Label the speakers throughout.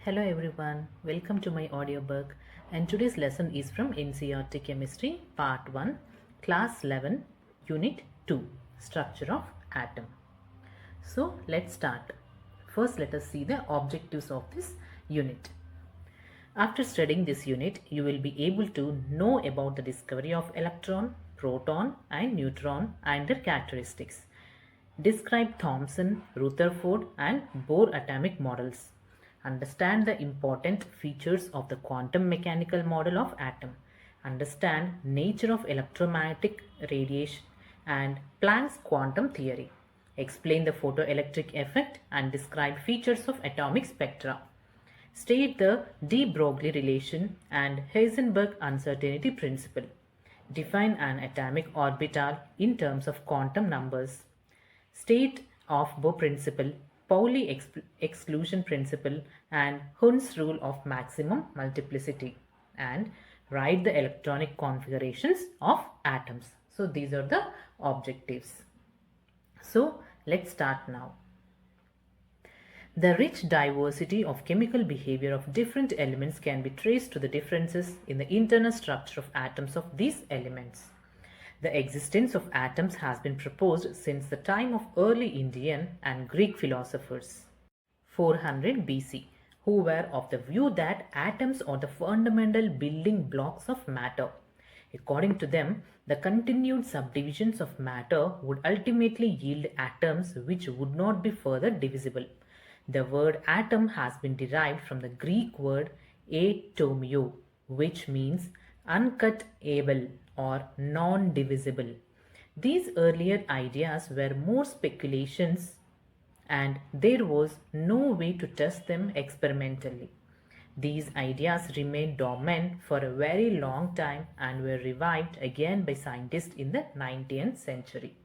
Speaker 1: Hello everyone, welcome to my audiobook, and today's lesson is from Ncert Chemistry Part 1, Class 11, Unit 2, Structure of Atom. So let's start. First let us see the objectives of this unit. After studying this unit, you will be able to know about the discovery of electron, proton and neutron and their characteristics. Describe Thomson, Rutherford and Bohr atomic models. Understand the important features of the quantum mechanical model of atom. Understand nature of electromagnetic radiation and Planck's quantum theory. Explain the photoelectric effect and describe features of atomic spectra. State the de Broglie relation and Heisenberg uncertainty principle. Define an atomic orbital in terms of quantum numbers. State of Bohr principle, Pauli exclusion principle and Hund's rule of maximum multiplicity, and write the electronic configurations of atoms. So these are the objectives. So let's start now. The rich diversity of chemical behavior of different elements can be traced to the differences in the internal structure of atoms of these elements. The existence of atoms has been proposed since the time of early Indian and Greek philosophers, 400 BC, who were of the view that atoms are the fundamental building blocks of matter. According to them, the continued subdivisions of matter would ultimately yield atoms which would not be further divisible. The word atom has been derived from the Greek word atomio, which means uncut-able or non-divisible. These earlier ideas were more speculations and there was no way to test them experimentally. These ideas remained dormant for a very long time and were revived again by scientists in the 19th century.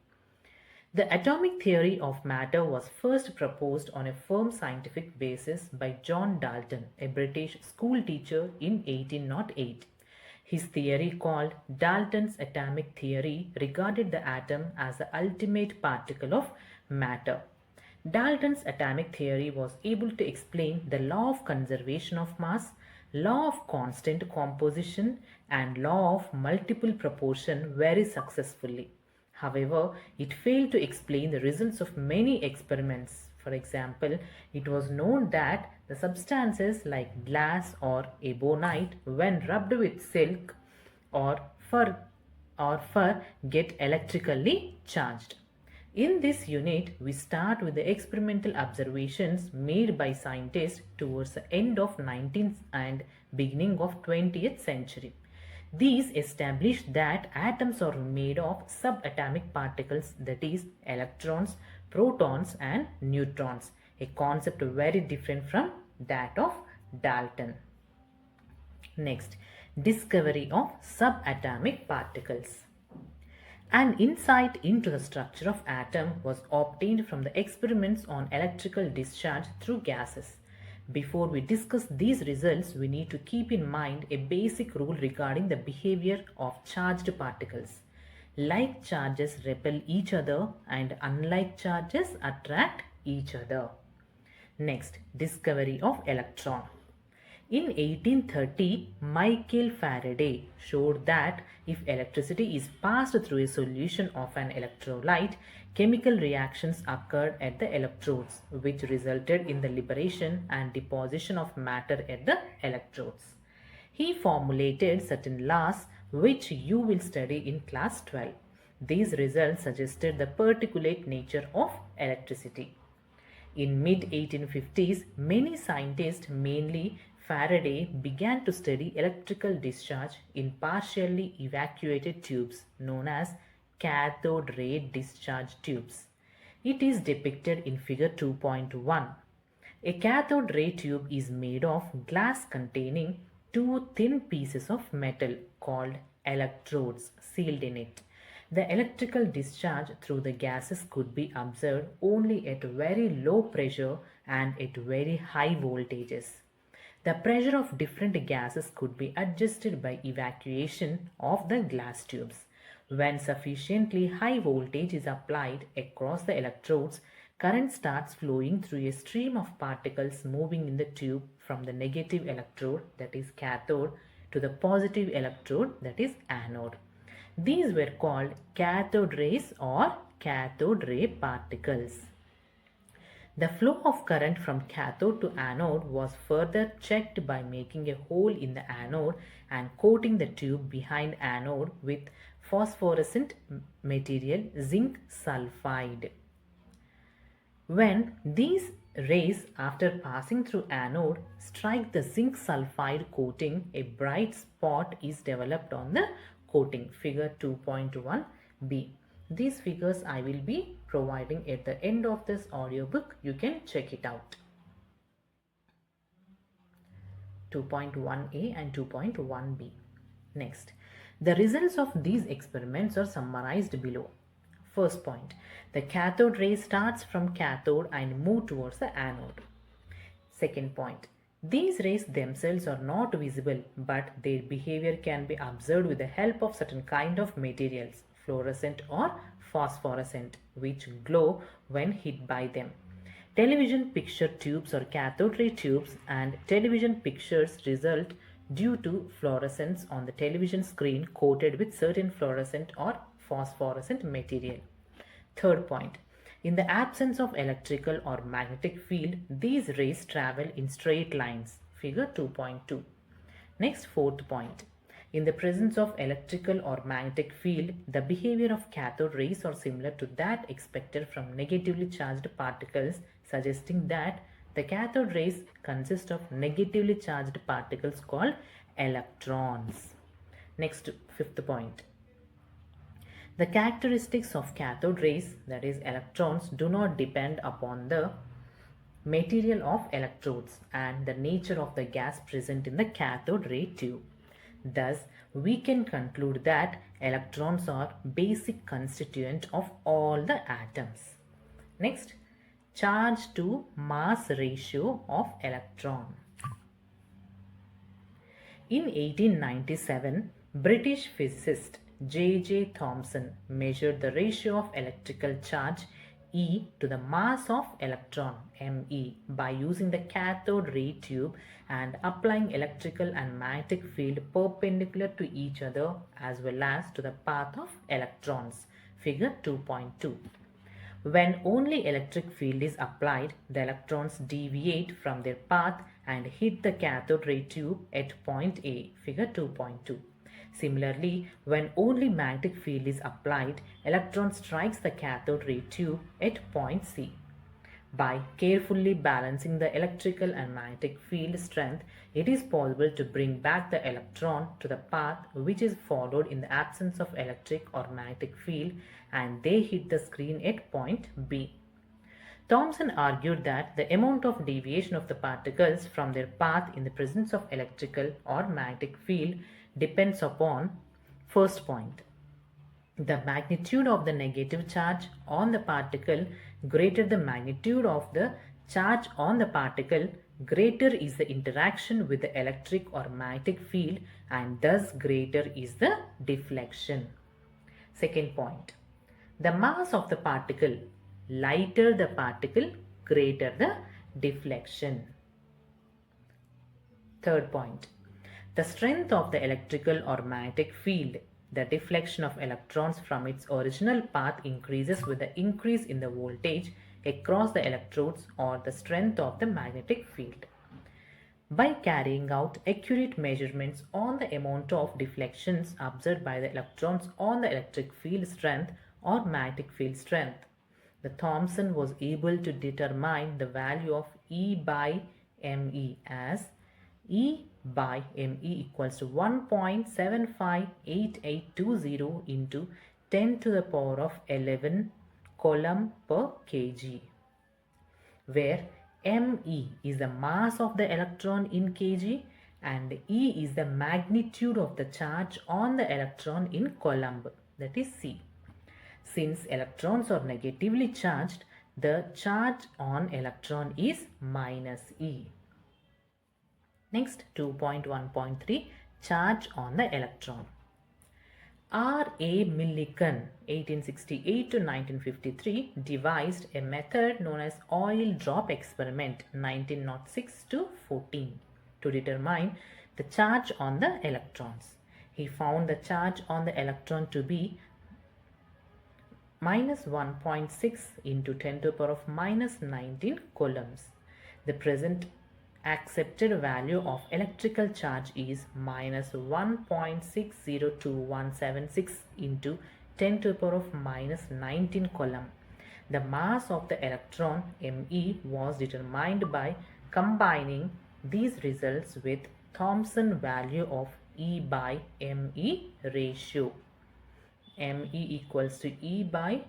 Speaker 1: The atomic theory of matter was first proposed on a firm scientific basis by John Dalton, a British school teacher in 1808. His theory, called Dalton's atomic theory, regarded the atom as the ultimate particle of matter. Dalton's atomic theory was able to explain the law of conservation of mass, law of constant composition, and law of multiple proportion very successfully. However, it failed to explain the results of many experiments. For example, it was known that the substances like glass or ebonite, when rubbed with silk or fur get electrically charged. In this unit, we start with the experimental observations made by scientists towards the end of 19th and beginning of 20th century. These established that atoms are made of subatomic particles, that is, electrons, protons and neutrons, a concept very different from that of Dalton. Next, discovery of subatomic particles. An insight into the structure of atom was obtained from the experiments on electrical discharge through gases. Before we discuss these results, we need to keep in mind a basic rule regarding the behavior of charged particles. Like charges repel each other and unlike charges attract each other. Next, discovery of electron. In 1830, Michael Faraday showed that if electricity is passed through a solution of an electrolyte, chemical reactions occurred at the electrodes, which resulted in the liberation and deposition of matter at the electrodes. He formulated certain laws which you will study in class 12. These results suggested the particulate nature of electricity. In mid-1850s, many scientists, mainly Faraday, began to study electrical discharge in partially evacuated tubes known as cathode ray discharge tubes. It is depicted in figure 2.1. A cathode ray tube is made of glass containing two thin pieces of metal called electrodes sealed in it. The electrical discharge through the gases could be observed only at very low pressure and at very high voltages. The pressure of different gases could be adjusted by evacuation of the glass tubes. When sufficiently high voltage is applied across the electrodes, Current starts flowing through a stream of particles moving in the tube from the negative electrode, that is cathode, to the positive electrode, that is anode. These were called cathode rays or cathode ray particles. The flow of current from cathode to anode was further checked by making a hole in the anode and coating the tube behind anode with phosphorescent material zinc sulfide. When these rays, after passing through anode, strike the zinc sulfide coating, a bright spot is developed on the coating. Figure 2.1b. These figures I will be providing at the end of this audiobook. You can check it out. 2.1a and 2.1b. Next, the results of these experiments are summarized below. First point, the cathode ray starts from cathode and move towards the anode. Second point, these rays themselves are not visible, but their behavior can be observed with the help of certain kind of materials, fluorescent or phosphorescent, which glow when hit by them. Television picture tubes or cathode ray tubes and television pictures result due to fluorescence on the television screen coated with certain fluorescent or phosphorescent material. Third point, in the absence of electrical or magnetic field, these rays travel in straight lines. Figure 2.2. Next, fourth point, in the presence of electrical or magnetic field, the behavior of cathode rays are similar to that expected from negatively charged particles, suggesting that the cathode rays consist of negatively charged particles called electrons. Next, fifth point. The characteristics of cathode rays, that is electrons, do not depend upon the material of electrodes and the nature of the gas present in the cathode ray tube. Thus, we can conclude that electrons are basic constituent of all the atoms. Next, charge to mass ratio of electron. In 1897, British physicist J.J. Thomson measured the ratio of electrical charge E to the mass of electron ME by using the cathode ray tube and applying electrical and magnetic field perpendicular to each other as well as to the path of electrons. Figure 2.2. When only electric field is applied, the electrons deviate from their path and hit the cathode ray tube at point A. Figure 2.2. Similarly, when only magnetic field is applied, electron strikes the cathode ray tube at point C. By carefully balancing the electrical and magnetic field strength, it is possible to bring back the electron to the path which is followed in the absence of electric or magnetic field, and they hit the screen at point B. Thomson argued that the amount of deviation of the particles from their path in the presence of electrical or magnetic field depends upon, first point, the magnitude of the negative charge on the particle. Greater the magnitude of the charge on the particle, greater is the interaction with the electric or magnetic field, and thus greater is the deflection. Second point, the mass of the particle, lighter the particle, greater the deflection. Third point, the strength of the electrical or magnetic field, the deflection of electrons from its original path increases with the increase in the voltage across the electrodes or the strength of the magnetic field. By carrying out accurate measurements on the amount of deflections observed by the electrons on the electric field strength or magnetic field strength, the Thomson was able to determine the value of E by ME as E by ME equals to 1.758820 into 10 to the power of 11 coulomb per kg, where ME is the mass of the electron in kg and E is the magnitude of the charge on the electron in coulomb, that is C. Since electrons are negatively charged, the charge on electron is minus E. Next, 2.1.3, charge on the electron. R. A. Millikan, 1868 to 1953, devised a method known as oil drop experiment, 1906 to 14, to determine the charge on the electrons. He found the charge on the electron to be minus 1.6 into 10 to the power of minus 19 coulombs. The present accepted value of electrical charge is minus 1.602176 into 10 to the power of minus 19 coulomb. The mass of the electron Me was determined by combining these results with Thomson value of E by Me ratio. Me equals to E by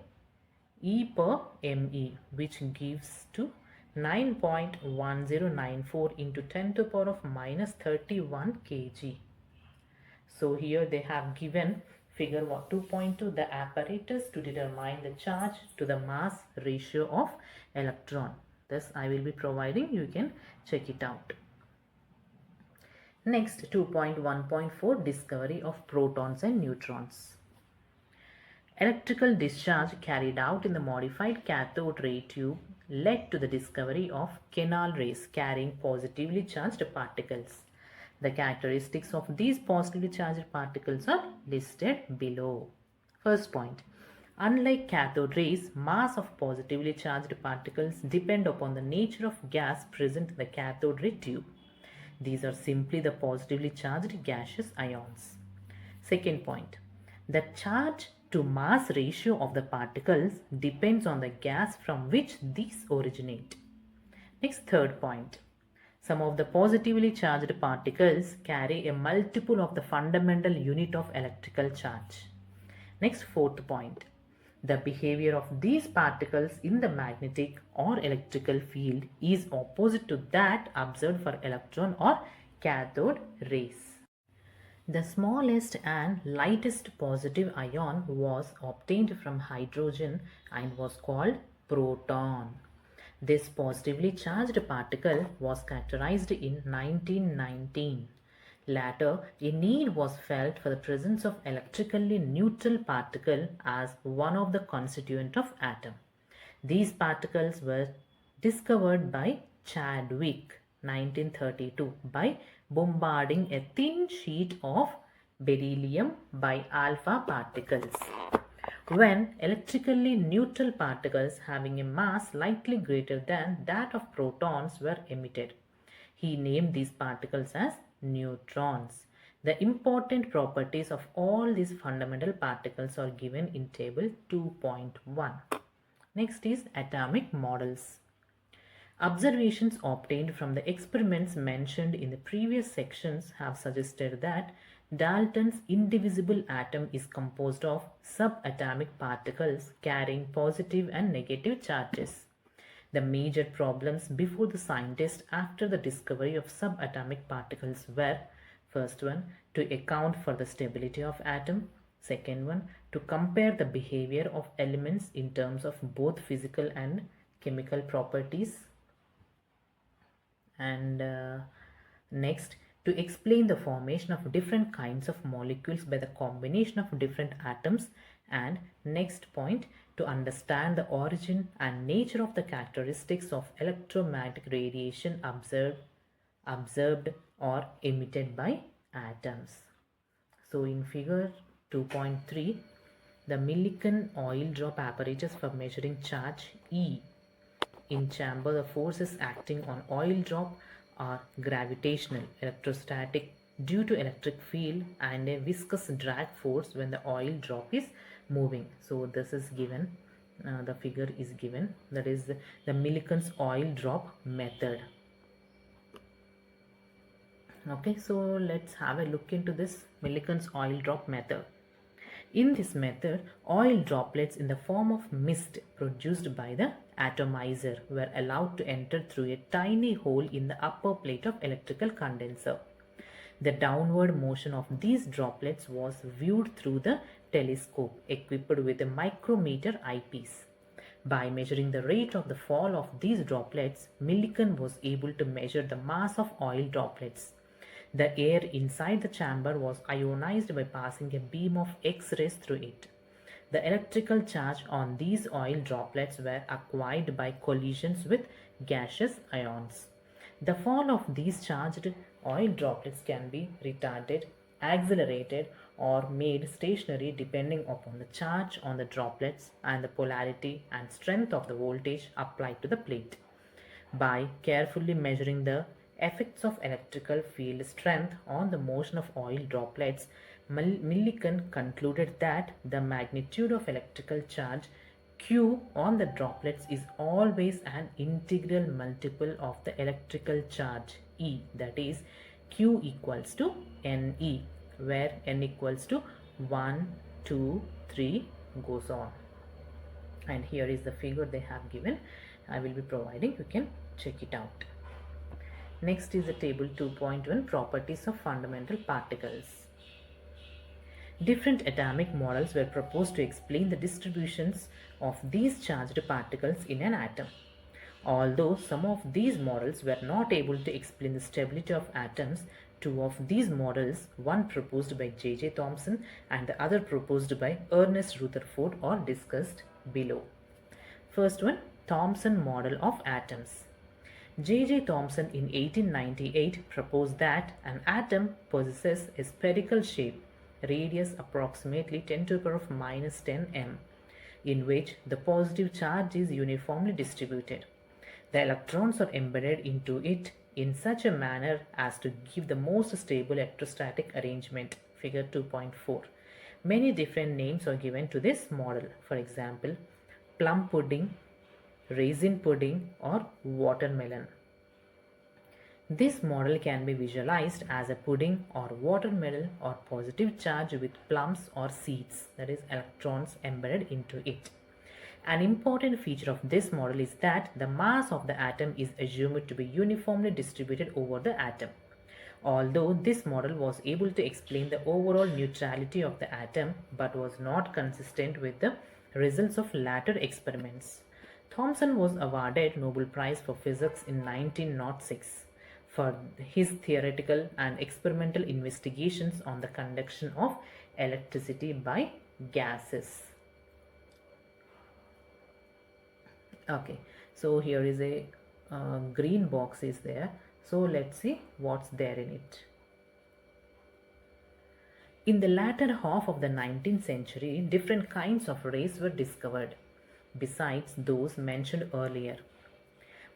Speaker 1: E per Me, which gives to 9.1094 into 10 to the power of minus 31 kg. So here they have given figure 2.2, the apparatus to determine the charge to the mass ratio of electron. This I will be providing, you can check it out. Next, 2.1.4, discovery of protons and neutrons. Electrical discharge carried out in the modified cathode ray tube led to the discovery of canal rays carrying positively charged particles. The characteristics of these positively charged particles are listed below. First point, unlike cathode rays, mass of positively charged particles depend upon the nature of gas present in the cathode ray tube. These are simply the positively charged gaseous ions. Second point, the charge to mass ratio of the particles depends on the gas from which these originate. Next, third point, some of the positively charged particles carry a multiple of the fundamental unit of electrical charge. Next, fourth point, the behavior of these particles in the magnetic or electrical field is opposite to that observed for electron or cathode rays. The smallest and lightest positive ion was obtained from hydrogen and was called proton. This positively charged particle was characterized in 1919. Later, a need was felt for the presence of electrically neutral particle as one of the constituent of atom. These particles were discovered by Chadwick, 1932, by bombarding a thin sheet of beryllium by alpha particles. When electrically neutral particles having a mass slightly greater than that of protons were emitted, he named these particles as neutrons. The important properties of all these fundamental particles are given in table 2.1. Next is atomic models. Observations obtained from the experiments mentioned in the previous sections have suggested that Dalton's indivisible atom is composed of subatomic particles carrying positive and negative charges. The major problems before the scientists after the discovery of subatomic particles were: first one, to account for the stability of atom; second one, to compare the behavior of elements in terms of both physical and chemical properties; and next, to explain the formation of different kinds of molecules by the combination of different atoms; and next point, to understand the origin and nature of the characteristics of electromagnetic radiation observed or emitted by atoms. So in figure 2.3, the Millikan oil drop apparatus for measuring charge E in chamber. The forces acting on oil drop are gravitational, electrostatic due to electric field, and a viscous drag force when the oil drop is moving. So this is given, the figure is given, that is the Millikan's oil drop method. Okay, so let's have a look into this Millikan's oil drop method. In this method, oil droplets in the form of mist produced by the atomizer were allowed to enter through a tiny hole in the upper plate of electrical condenser. The downward motion of these droplets was viewed through the telescope equipped with a micrometer eyepiece. By measuring the rate of the fall of these droplets, Millikan was able to measure the mass of oil droplets. The air inside the chamber was ionized by passing a beam of X-rays through it. The electrical charge on these oil droplets were acquired by collisions with gaseous ions. The fall of these charged oil droplets can be retarded, accelerated, or made stationary depending upon the charge on the droplets and the polarity and strength of the voltage applied to the plate. By carefully measuring the effects of electrical field strength on the motion of oil droplets, Millikan concluded that the magnitude of electrical charge Q on the droplets is always an integral multiple of the electrical charge E, that is Q equals to Ne, where N equals to 1, 2, 3 goes on. And here is the figure they have given. I will be providing, you can check it out. Next is the table 2.1, properties of fundamental particles. Different atomic models were proposed to explain the distributions of these charged particles in an atom. Although some of these models were not able to explain the stability of atoms, two of these models, one proposed by J.J. Thomson and the other proposed by Ernest Rutherford, are discussed below. First one, Thomson model of atoms. J.J. Thomson in 1898 proposed that an atom possesses a spherical shape, radius approximately 10 to the power of minus 10 m, in which the positive charge is uniformly distributed. The electrons are embedded into it in such a manner as to give the most stable electrostatic arrangement, figure 2.4. Many different names are given to this model, for example, plum pudding, raisin pudding, or watermelon. This model can be visualized as a pudding or watermelon or positive charge with plums or seeds, that is electrons embedded into it. An important feature of this model is that the mass of the atom is assumed to be uniformly distributed over the atom. Although this model was able to explain the overall neutrality of the atom but was not consistent with the results of later experiments. Thomson was awarded Nobel Prize for Physics in 1906 for his theoretical and experimental investigations on the conduction of electricity by gases. Okay, so here is a green box is there. So let's see what's there in it. In the latter half of the 19th century, different kinds of rays were discovered, besides those mentioned earlier.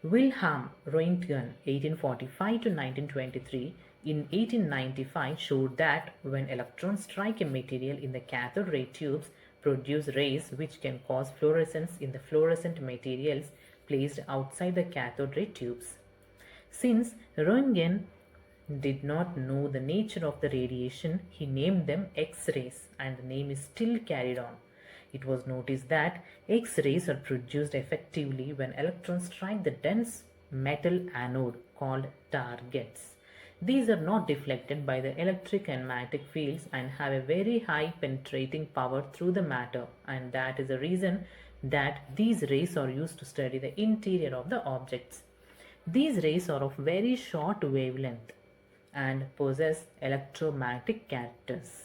Speaker 1: Wilhelm Röntgen, 1845 to 1923, in 1895 showed that when electrons strike a material in the cathode ray tubes, produce rays which can cause fluorescence in the fluorescent materials placed outside the cathode ray tubes. Since Röntgen did not know the nature of the radiation, he named them X-rays, and the name is still carried on. It was noticed that X-rays are produced effectively when electrons strike the dense metal anode called targets. These are not deflected by the electric and magnetic fields and have a very high penetrating power through the matter, and that is the reason that these rays are used to study the interior of the objects. These rays are of very short wavelength and possess electromagnetic characters.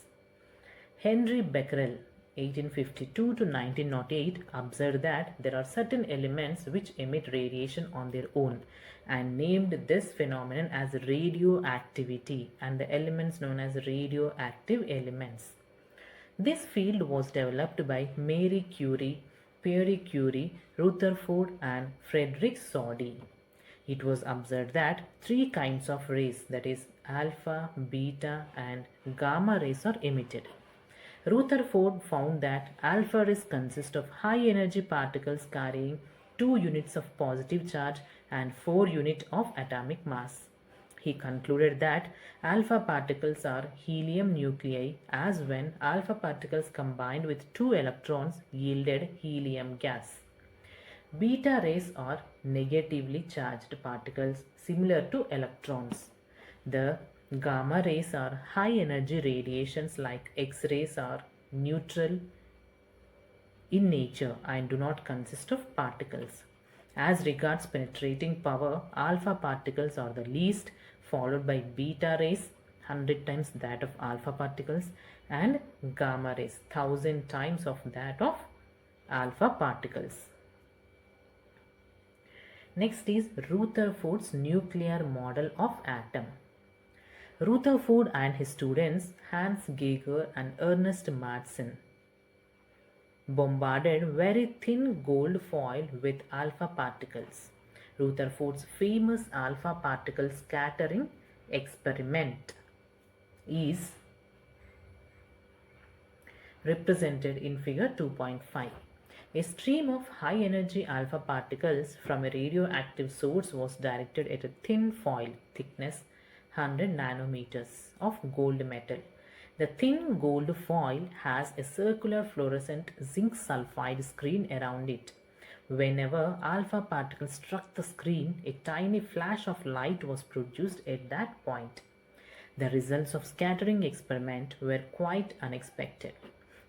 Speaker 1: Henry Becquerel, 1852 to 1908, observed that there are certain elements which emit radiation on their own and named this phenomenon as radioactivity, and the elements known as radioactive elements. This field was developed by Marie Curie, Pierre Curie, Rutherford, and Frederick Soddy. It was observed that three kinds of rays, that is alpha, beta, and gamma rays, are emitted. Rutherford found that alpha rays consist of high energy particles carrying 2 units of positive charge and 4 units of atomic mass. He concluded that alpha particles are helium nuclei, as when alpha particles combined with 2 electrons yielded helium gas. Beta rays are negatively charged particles similar to electrons. The gamma rays are high energy radiations like X-rays are neutral in nature and do not consist of particles. As regards penetrating power, alpha particles are the least, followed by beta rays, 100 times that of alpha particles, and gamma rays 1000 times of that of alpha particles. Next is Rutherford's nuclear model of atom. Rutherford and his students Hans Geiger and Ernest Madsen bombarded very thin gold foil with alpha particles. Rutherford's famous alpha particle scattering experiment is represented in figure 2.5. A stream of high energy alpha particles from a radioactive source was directed at a thin foil, thickness 100 nanometers, of gold metal. The thin gold foil has a circular fluorescent zinc sulfide screen around it. Whenever alpha particles struck the screen, a tiny flash of light was produced at that point. The results of scattering experiment were quite unexpected.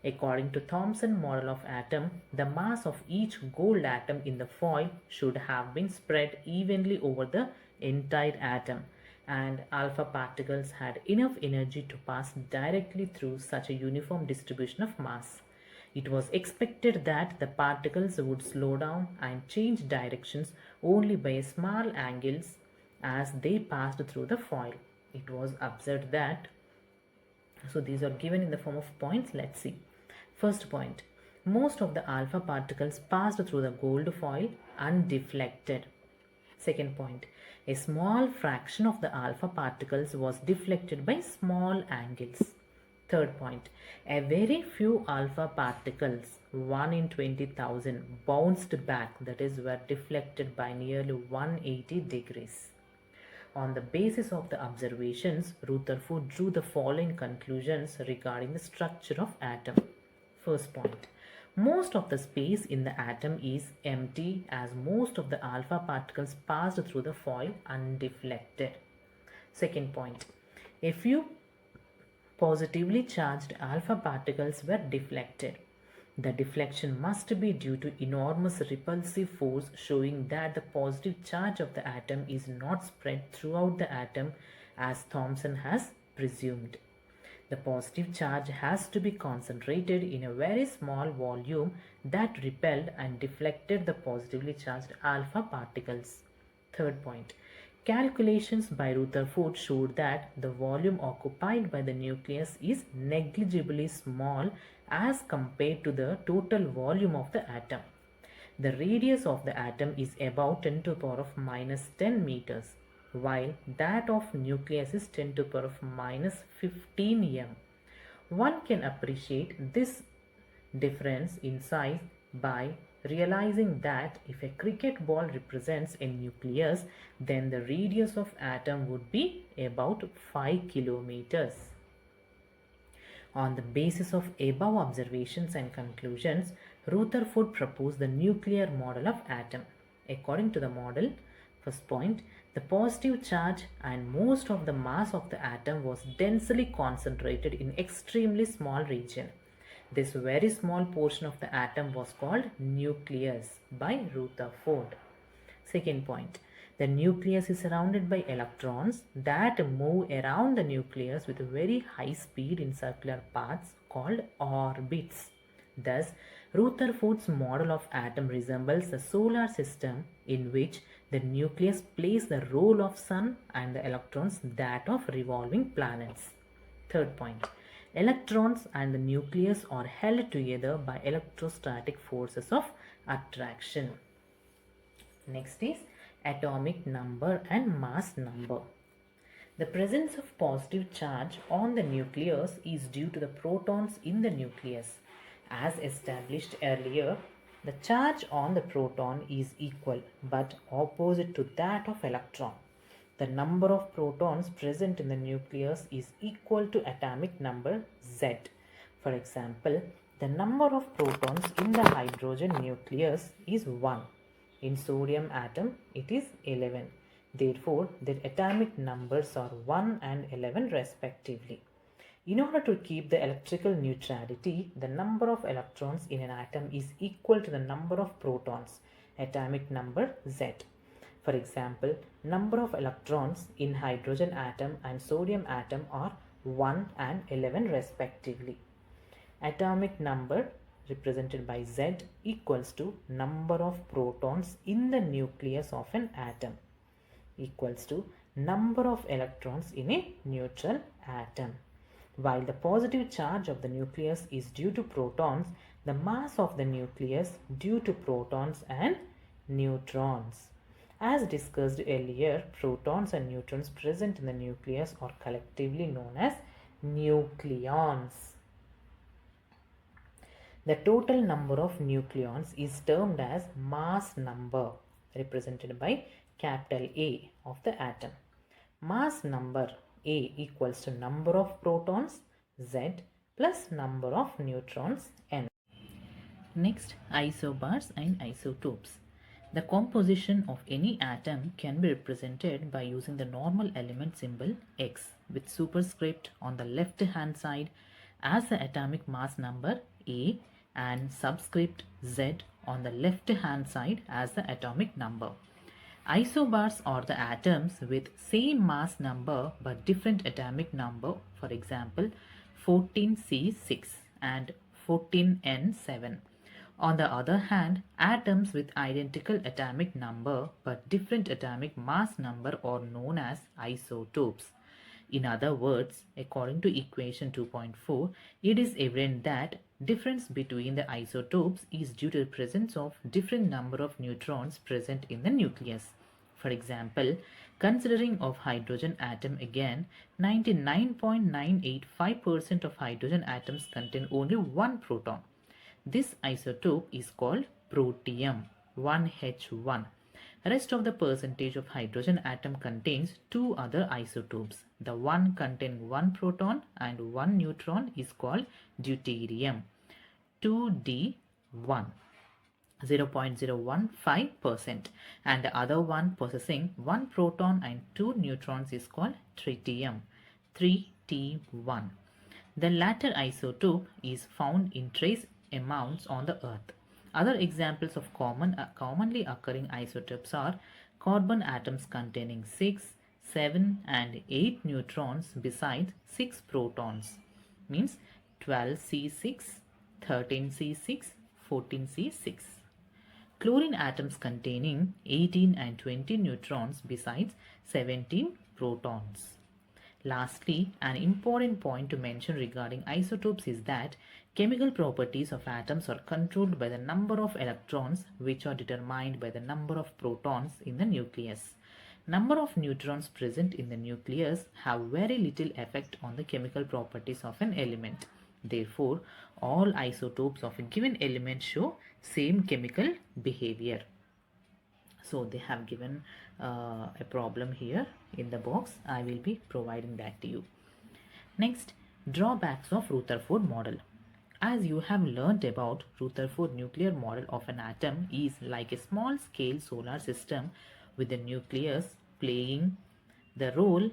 Speaker 1: According to Thomson's model of atom, the mass of each gold atom in the foil should have been spread evenly over the entire atom, and alpha particles had enough energy to pass directly through such a uniform distribution of mass. It was expected that the particles would slow down and change directions only by small angles as they passed through the foil. It was observed that, so these are given in the form of points. Let's see. First point, most of the alpha particles passed through the gold foil undeflected. Second point, a small fraction of the alpha particles was deflected by small angles. Third point, a very few alpha particles, 1 in 20,000, bounced back, that is, were deflected by nearly 180 degrees. On the basis of the observations, Rutherford drew the following conclusions regarding the structure of atom. First point, most of the space in the atom is empty as most of the alpha particles passed through the foil undeflected. Second point, a few positively charged alpha particles were deflected. The deflection must be due to enormous repulsive force, showing that the positive charge of the atom is not spread throughout the atom as Thomson has presumed. The positive charge has to be concentrated in a very small volume that repelled and deflected the positively charged alpha particles. Third point, calculations by Rutherford showed that the volume occupied by the nucleus is negligibly small as compared to the total volume of the atom. The radius of the atom is about 10 to the power of minus 10 meters, while that of nucleus is 10 to the power of minus 15 m. One can appreciate this difference in size by realizing that if a cricket ball represents a nucleus, then the radius of atom would be about 5 kilometers. On the basis of above observations and conclusions, Rutherford proposed the nuclear model of atom. According to the model, first point, the positive charge and most of the mass of the atom was densely concentrated in extremely small region. This very small portion of the atom was called nucleus by Rutherford. Second point, the nucleus is surrounded by electrons that move around the nucleus with a very high speed in circular paths called orbits. Thus, Rutherford's model of atom resembles the solar system, in which the nucleus plays the role of sun and the electrons that of revolving planets. Third point, electrons and the nucleus are held together by electrostatic forces of attraction. Next is atomic number and mass number. The presence of positive charge on the nucleus is due to the protons in the nucleus. As established earlier, the charge on the proton is equal but opposite to that of electron. The number of protons present in the nucleus is equal to atomic number Z. For example, the number of protons in the hydrogen nucleus is 1. In sodium atom, it is 11. Therefore, their atomic numbers are 1 and 11 respectively. In order to keep the electrical neutrality, the number of electrons in an atom is equal to the number of protons, atomic number Z. For example, number of electrons in hydrogen atom and sodium atom are 1 and 11 respectively. Atomic number represented by Z equals to number of protons in the nucleus of an atom equals to number of electrons in a neutral atom. While the positive charge of the nucleus is due to protons, the mass of the nucleus due to protons and neutrons. As discussed earlier, protons and neutrons present in the nucleus are collectively known as nucleons. The total number of nucleons is termed as mass number, represented by capital A of the atom. Mass number A equals to number of protons Z plus number of neutrons N. Next, isobars and isotopes. The composition of any atom can be represented by using the normal element symbol X with superscript on the left hand side as the atomic mass number A and subscript Z on the left hand side as the atomic number. Isobars are the atoms with same mass number but different atomic number, for example 14C6 and 14N7. On the other hand, atoms with identical atomic number but different atomic mass number are known as isotopes. In other words, according to equation 2.4, it is evident that difference between the isotopes is due to the presence of different number of neutrons present in the nucleus. For example, considering of hydrogen atom again, 99.985% of hydrogen atoms contain only one proton. This isotope is called protium, 1H1. Rest of the percentage of hydrogen atom contains two other isotopes. The one containing one proton and one neutron is called deuterium, 2D1. 0.015%, and the other one possessing one proton and two neutrons is called tritium, 3T1. The latter isotope is found in trace amounts on the earth. Other examples of commonly occurring isotopes are carbon atoms containing 6, 7 and 8 neutrons besides 6 protons, means 12C6, 13C6, 14C6. Chlorine atoms containing 18 and 20 neutrons besides 17 protons. Lastly, an important point to mention regarding isotopes is that chemical properties of atoms are controlled by the number of electrons, which are determined by the number of protons in the nucleus. Number of neutrons present in the nucleus have very little effect on the chemical properties of an element. Therefore, all isotopes of a given element show same chemical behavior. So they have given a problem here in the box. I will be providing that to you. Next, drawbacks of Rutherford model. As you have learnt about, Rutherford nuclear model of an atom is like a small scale solar system with the nucleus playing the role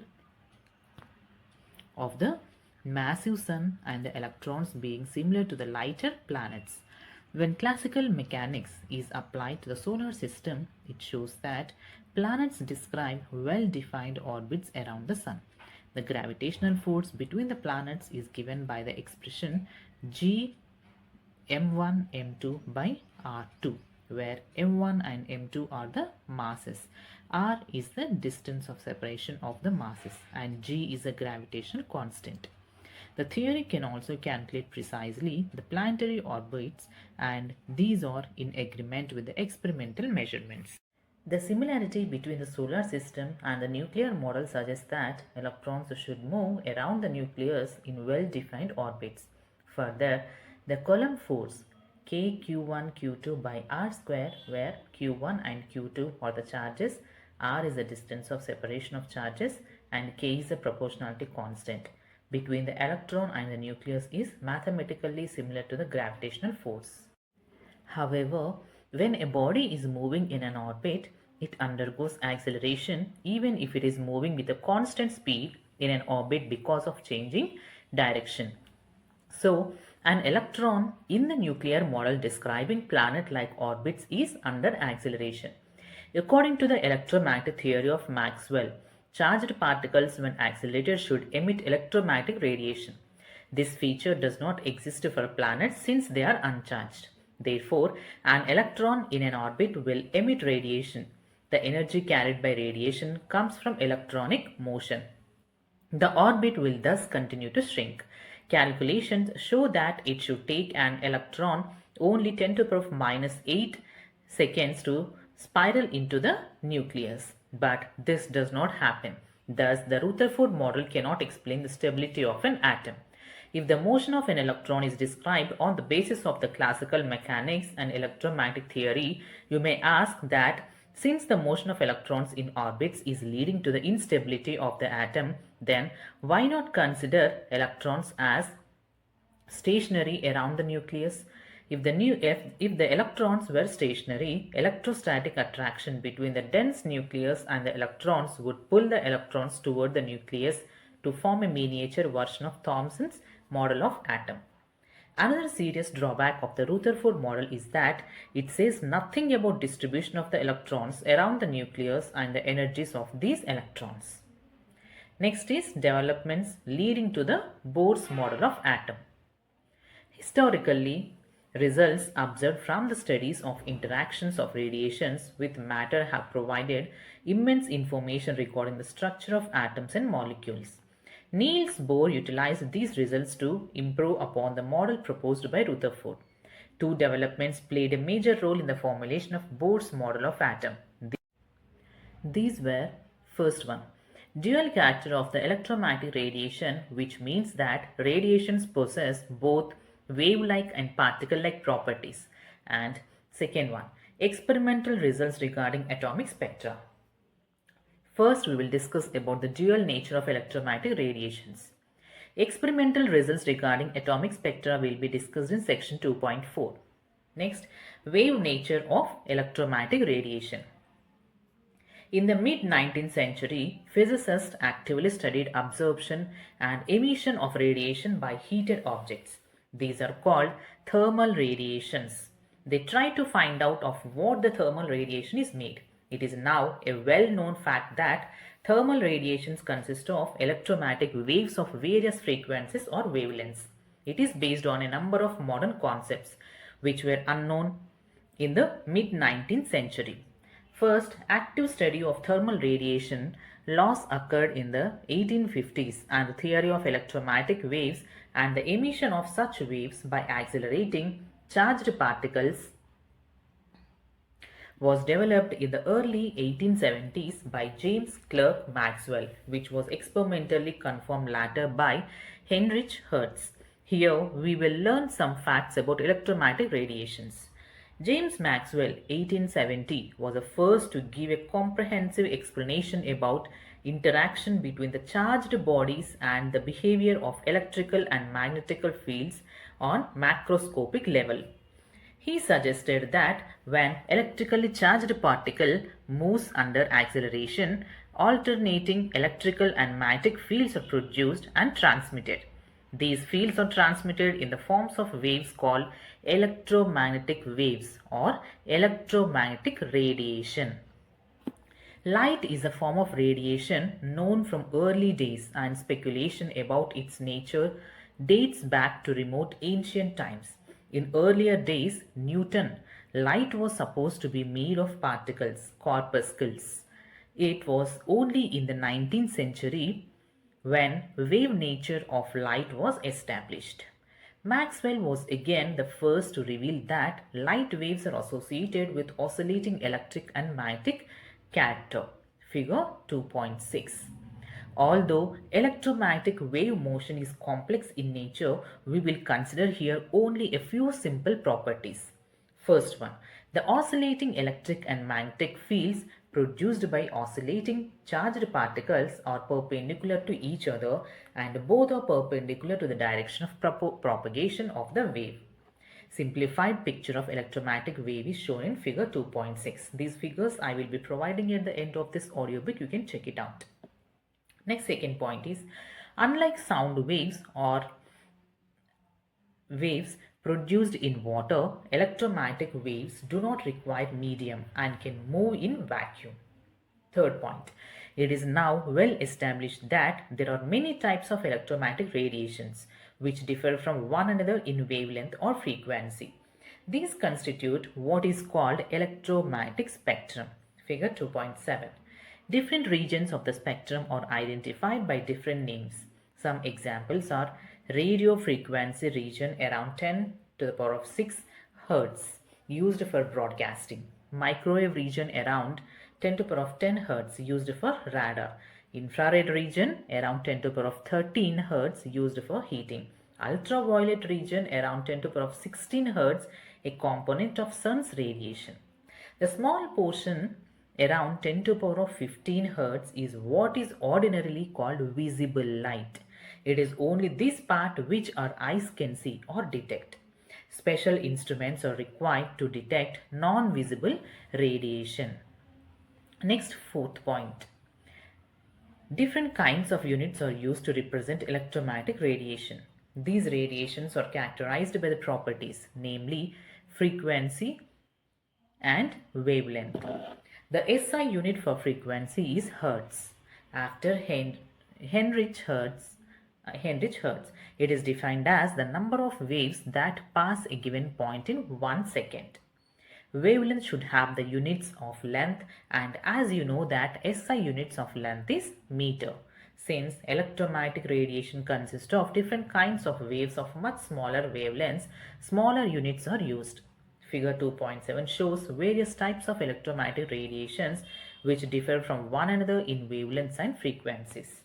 Speaker 1: of the massive sun and the electrons being similar to the lighter planets. When classical mechanics is applied to the solar system, it shows that planets describe well-defined orbits around the sun. The gravitational force between the planets is given by the expression G m1 m2 by r2, where m1 and m2 are the masses, r is the distance of separation of the masses, and g is the gravitational constant. The theory can also calculate precisely the planetary orbits, and these are in agreement with the experimental measurements. The similarity between the solar system and the nuclear model suggests that electrons should move around the nucleus in well-defined orbits. Further, the Coulomb force K Q1 Q2 by R square, where Q1 and Q2 are the charges, R is the distance of separation of charges, and K is the proportionality constant between the electron and the nucleus, is mathematically similar to the gravitational force. However, when a body is moving in an orbit, it undergoes acceleration even if it is moving with a constant speed in an orbit because of changing direction. So, an electron in the nuclear model describing planet-like orbits is under acceleration. According to the electromagnetic theory of Maxwell, charged particles when accelerated should emit electromagnetic radiation. This feature does not exist for planets since they are uncharged. Therefore, an electron in an orbit will emit radiation. The energy carried by radiation comes from electronic motion. The orbit will thus continue to shrink. Calculations show that it should take an electron only 10 to the power of minus 8 seconds to spiral into the nucleus. But this does not happen. Thus, the Rutherford model cannot explain the stability of an atom. If the motion of an electron is described on the basis of the classical mechanics and electromagnetic theory, you may ask that since the motion of electrons in orbits is leading to the instability of the atom, then why not consider electrons as stationary around the nucleus? If the electrons were stationary, electrostatic attraction between the dense nucleus and the electrons would pull the electrons toward the nucleus to form a miniature version of Thomson's model of atom. Another serious drawback of the Rutherford model is that it says nothing about distribution of the electrons around the nucleus and the energies of these electrons. Next is developments leading to the Bohr's model of atom. Historically, results observed from the studies of interactions of radiations with matter have provided immense information regarding the structure of atoms and molecules. Niels Bohr utilized these results to improve upon the model proposed by Rutherford. Two developments played a major role in the formulation of Bohr's model of atom. These were, first one, dual character of the electromagnetic radiation, which means that radiations possess both wave-like and particle-like properties, and second one, experimental results regarding atomic spectra. First, we will discuss about the dual nature of electromagnetic radiations. Experimental results regarding atomic spectra will be discussed in section 2.4. Next, wave nature of electromagnetic radiation. In the mid-19th century, physicists actively studied absorption and emission of radiation by heated objects. These are called thermal radiations. They try to find out of what the thermal radiation is made. It is now a well-known fact that thermal radiations consist of electromagnetic waves of various frequencies or wavelengths. It is based on a number of modern concepts which were unknown in the mid-19th century. First, active study of thermal radiation laws occurred in the 1850s, and the theory of electromagnetic waves and the emission of such waves by accelerating charged particles was developed in the early 1870s by James Clerk Maxwell, which was experimentally confirmed later by Heinrich Hertz. Here we will learn some facts about electromagnetic radiations. James Maxwell, 1870, was the first to give a comprehensive explanation about interaction between the charged bodies and the behavior of electrical and magnetical fields on macroscopic level. He suggested that when electrically charged particle moves under acceleration, alternating electrical and magnetic fields are produced and transmitted. These fields are transmitted in the forms of waves called electromagnetic waves or electromagnetic radiation. Light is a form of radiation known from early days, and speculation about its nature dates back to remote ancient times. In earlier days, Newton, light was supposed to be made of particles, corpuscles. It was only in the 19th century when wave nature of light was established. Maxwell was again the first to reveal that light waves are associated with oscillating electric and magnetic character. Figure 2.6. Although electromagnetic wave motion is complex in nature, we will consider here only a few simple properties. First one, the oscillating electric and magnetic fields produced by oscillating charged particles are perpendicular to each other, and both are perpendicular to the direction of propagation of the wave. Simplified picture of electromagnetic wave is shown in figure 2.6. These figures I will be providing at the end of this audiobook. You can check it out. Next, second point is, unlike sound waves or waves Produced in water, electromagnetic waves do not require medium and can move in vacuum. Third point, it is now well established that there are many types of electromagnetic radiations which differ from one another in wavelength or frequency. These constitute what is called electromagnetic spectrum. Figure 2.7. Different regions of the spectrum are identified by different names. Some examples are radio frequency region around 10 to the power of 6 Hz used for broadcasting. Microwave region around 10 to the power of 10 Hz used for radar. Infrared region around 10 to the power of 13 Hz used for heating. Ultraviolet region around 10 to the power of 16 Hz, a component of sun's radiation. The small portion around 10 to the power of 15 Hz is what is ordinarily called visible light. It is only this part which our eyes can see or detect. Special instruments are required to detect non-visible radiation. Next, fourth point. Different kinds of units are used to represent electromagnetic radiation. These radiations are characterized by the properties, namely frequency and wavelength. The SI unit for frequency is Hertz. After Heinrich Hertz, it is defined as the number of waves that pass a given point in 1 second. Wavelength should have the units of length, and as you know that SI units of length is meter. Since electromagnetic radiation consists of different kinds of waves of much smaller wavelengths, smaller units are used. Figure 2.7 shows various types of electromagnetic radiations which differ from one another in wavelengths and frequencies.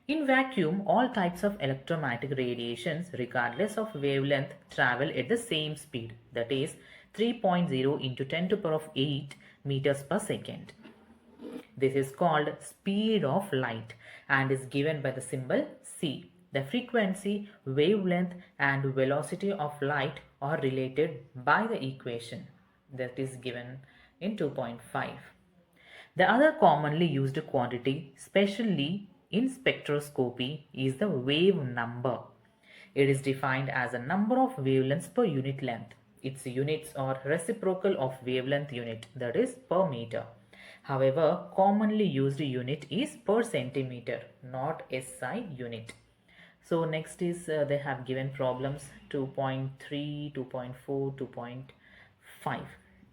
Speaker 1: In vacuum, all types of electromagnetic radiations, regardless of wavelength, travel at the same speed, that is 3.0 into 10 to the power of 8 meters per second. This is called speed of light and is given by the symbol c. The frequency, wavelength and velocity of light are related by the equation that is given in 2.5. The other commonly used quantity, especially in spectroscopy, is the wave number. It is defined as a number of wavelengths per unit length. Its units are reciprocal of wavelength unit, that is per meter. However, commonly used unit is per centimeter, not SI unit. So next is they have given problems 2.3, 2.4, 2.5.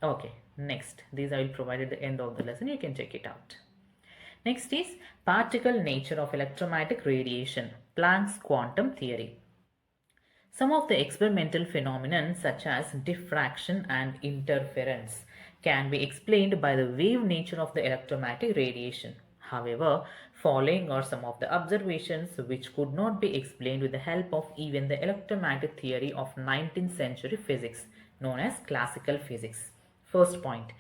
Speaker 1: Okay, next. These I will provide at the end of the lesson. You can check it out. Next is particle nature of electromagnetic radiation, Planck's quantum theory. Some of the experimental phenomena such as diffraction and interference can be explained by the wave nature of the electromagnetic radiation. However, following are some of the observations which could not be explained with the help of even the electromagnetic theory of 19th century physics, known as classical physics. First point,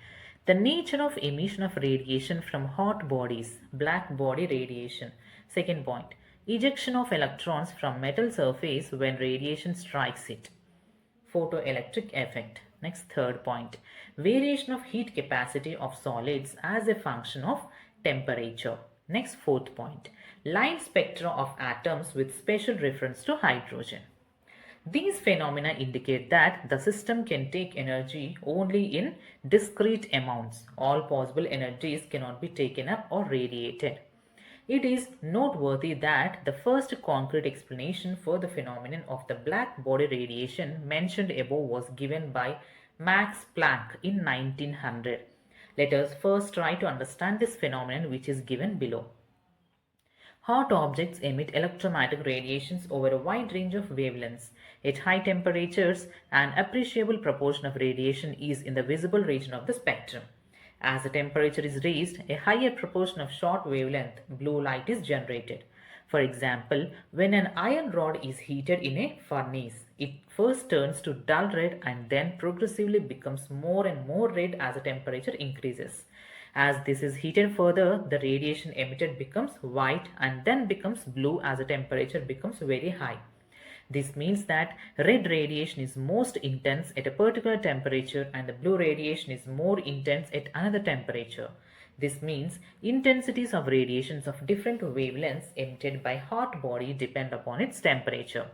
Speaker 1: the nature of emission of radiation from hot bodies, black body radiation. Second point, ejection of electrons from metal surface when radiation strikes it. Photoelectric effect. Next, third point, variation of heat capacity of solids as a function of temperature. Next, fourth point, line spectra of atoms with special reference to hydrogen. These phenomena indicate that the system can take energy only in discrete amounts. All possible energies cannot be taken up or radiated. It is noteworthy that the first concrete explanation for the phenomenon of the black body radiation mentioned above was given by Max Planck in 1900. Let us first try to understand this phenomenon which is given below. Hot objects emit electromagnetic radiations over a wide range of wavelengths. At high temperatures, an appreciable proportion of radiation is in the visible region of the spectrum. As the temperature is raised, a higher proportion of short wavelength blue light is generated. For example, when an iron rod is heated in a furnace, it first turns to dull red and then progressively becomes more and more red as the temperature increases. As this is heated further, the radiation emitted becomes white and then becomes blue as the temperature becomes very high. This means that red radiation is most intense at a particular temperature and the blue radiation is more intense at another temperature. This means intensities of radiations of different wavelengths emitted by hot body depend upon its temperature.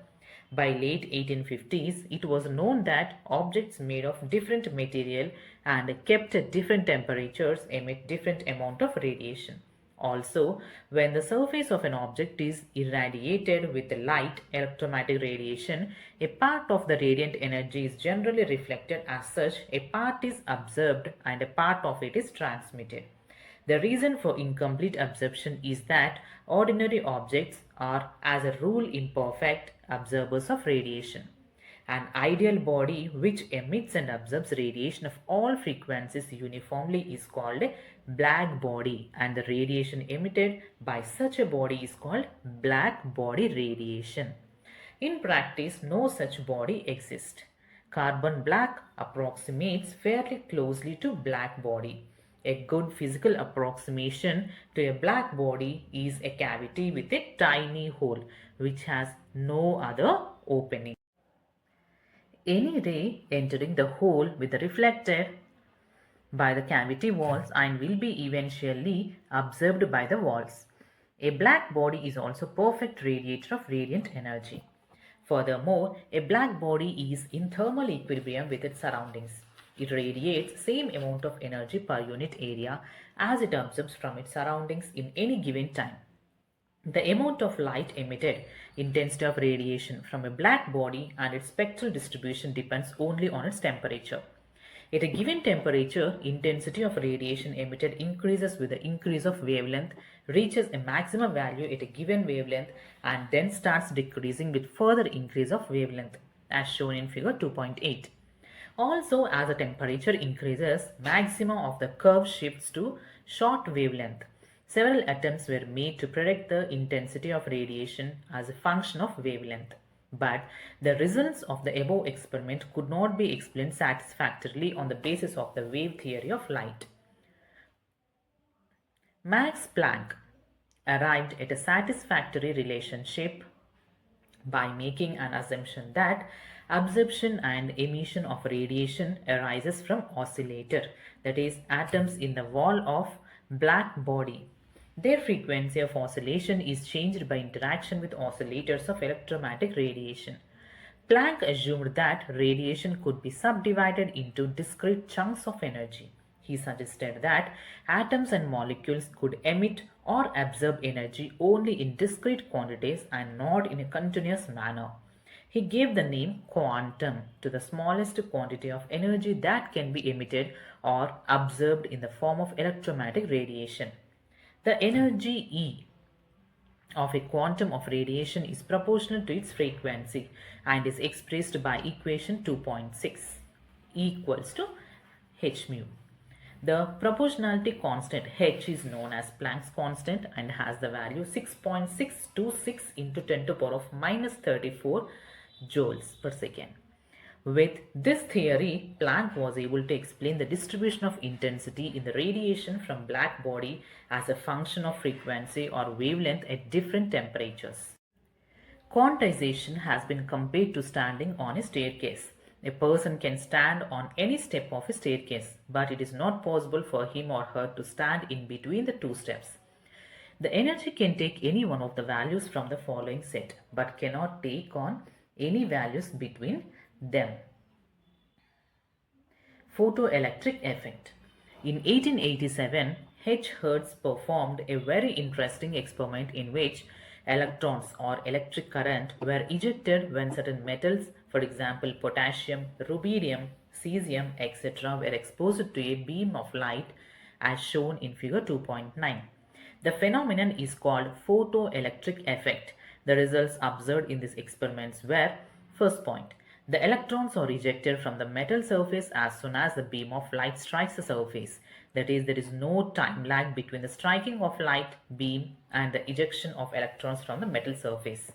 Speaker 1: By late 1850s, it was known that objects made of different material and kept at different temperatures emit different amount of radiation. Also, when the surface of an object is irradiated with light electromagnetic radiation, a part of the radiant energy is generally reflected. As such, a part is observed and a part of it is transmitted. The reason for incomplete absorption is that ordinary objects are, as a rule, imperfect absorbers of radiation. An ideal body which emits and absorbs radiation of all frequencies uniformly is called a black body, and the radiation emitted by such a body is called black body radiation. In practice, no such body exists. Carbon black approximates fairly closely to black body. A good physical approximation to a black body is a cavity with a tiny hole which has no other opening. Any ray entering the hole will be reflected by the cavity walls and will be eventually absorbed by the walls. A black body is also perfect radiator of radiant energy. Furthermore, a black body is in thermal equilibrium with its surroundings. It radiates same amount of energy per unit area as it absorbs from its surroundings in any given time. The amount of light emitted, intensity of radiation from a black body and its spectral distribution depends only on its temperature. At a given temperature, intensity of radiation emitted increases with the increase of wavelength, reaches a maximum value at a given wavelength and then starts decreasing with further increase of wavelength as shown in figure 2.8. Also, as the temperature increases, maximum of the curve shifts to short wavelength. Several attempts were made to predict the intensity of radiation as a function of wavelength, but the results of the above experiment could not be explained satisfactorily on the basis of the wave theory of light. Max Planck arrived at a satisfactory relationship by making an assumption that absorption and emission of radiation arises from oscillator, that is, atoms in the wall of black body. Their frequency of oscillation is changed by interaction with oscillators of electromagnetic radiation. Planck assumed that radiation could be subdivided into discrete chunks of energy. He suggested that atoms and molecules could emit or absorb energy only in discrete quantities and not in a continuous manner. He gave the name quantum to the smallest quantity of energy that can be emitted or absorbed in the form of electromagnetic radiation. The energy E of a quantum of radiation is proportional to its frequency and is expressed by equation 2.6 equals to h mu. The proportionality constant h is known as Planck's constant and has the value 6.626 into 10 to the power of minus 34 joules per second. With this theory, Planck was able to explain the distribution of intensity in the radiation from black body as a function of frequency or wavelength at different temperatures. Quantization has been compared to standing on a staircase. A person can stand on any step of a staircase, but it is not possible for him or her to stand in between the two steps. The energy can take any one of the values from the following set, but cannot take on any values between them. Photoelectric effect. In 1887, H. Hertz performed a very interesting experiment in which electrons or electric current were ejected when certain metals, for example potassium, rubidium, cesium, etc. were exposed to a beam of light as shown in figure 2.9. The phenomenon is called photoelectric effect. The results observed in these experiments were: first point, the electrons are ejected from the metal surface as soon as the beam of light strikes the surface. That is, there is no time lag between the striking of light beam and the ejection of electrons from the metal surface.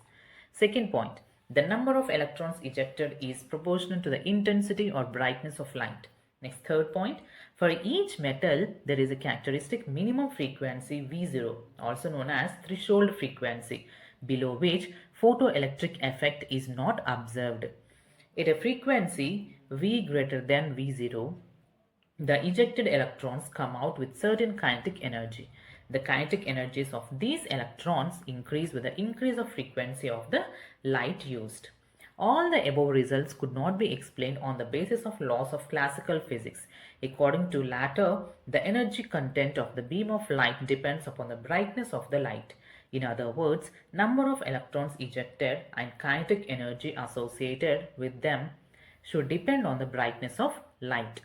Speaker 1: Second point, the number of electrons ejected is proportional to the intensity or brightness of light. Next, third point, for each metal there is a characteristic minimum frequency V0, also known as threshold frequency, below which photoelectric effect is not observed. At a frequency V greater than V0, the ejected electrons come out with certain kinetic energy. The kinetic energies of these electrons increase with the increase of frequency of the light used. All the above results could not be explained on the basis of laws of classical physics. According to latter, the energy content of the beam of light depends upon the brightness of the light. In other words, number of electrons ejected and kinetic energy associated with them should depend on the brightness of light.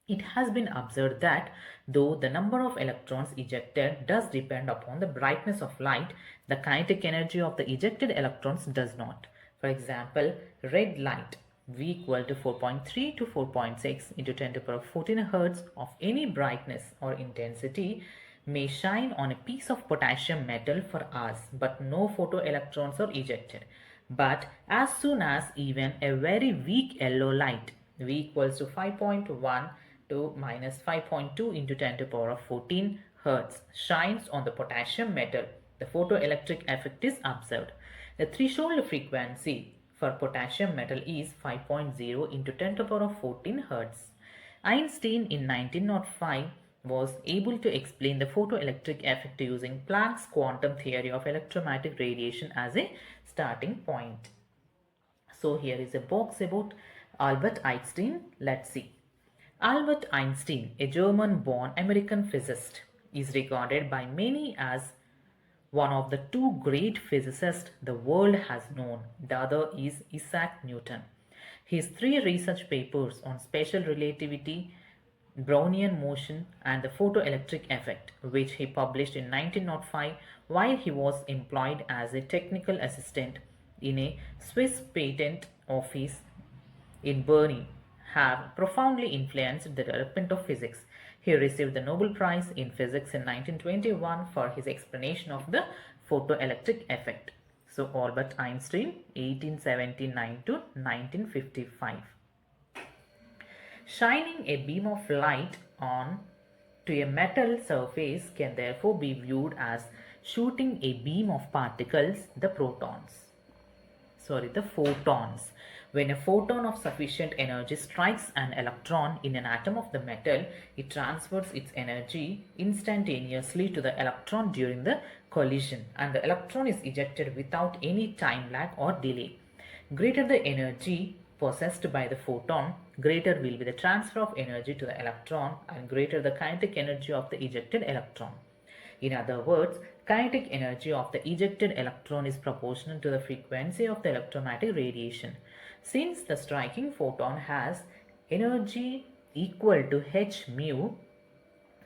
Speaker 1: It has been observed that though the number of electrons ejected does depend upon the brightness of light, the kinetic energy of the ejected electrons does not. For example, red light V equal to 4.3 to 4.6 into 10 to the power 14 Hertz of any brightness or intensity may shine on a piece of potassium metal for hours, but no photoelectrons are ejected. But as soon as even a very weak yellow light V equals to 5.1 to minus 5.2 into 10 to the power of 14 Hertz shines on the potassium metal, the photoelectric effect is observed. The threshold frequency for potassium metal is 5.0 into 10 to the power of 14 Hertz. Einstein in 1905 was able to explain the photoelectric effect using Planck's quantum theory of electromagnetic radiation as a starting point. So here is a box about Albert Einstein. Let's see. Albert Einstein, a German-born American physicist, is regarded by many as one of the two great physicists the world has known. The other is Isaac Newton. His three research papers on special relativity, Brownian motion and the photoelectric effect, which he published in 1905 while he was employed as a technical assistant in a Swiss patent office in Bern, have profoundly influenced the development of physics. He received the Nobel Prize in Physics in 1921 for his explanation of the photoelectric effect. So Albert Einstein, 1879 to 1955. Shining a beam of light on to a metal surface can therefore be viewed as shooting a beam of particles, the photons. When a photon of sufficient energy strikes an electron in an atom of the metal, it transfers its energy instantaneously to the electron during the collision, and the electron is ejected without any time lag or delay. Greater the energy possessed by the photon, greater will be the transfer of energy to the electron and greater the kinetic energy of the ejected electron. In other words, kinetic energy of the ejected electron is proportional to the frequency of the electromagnetic radiation. Since the striking photon has energy equal to h mu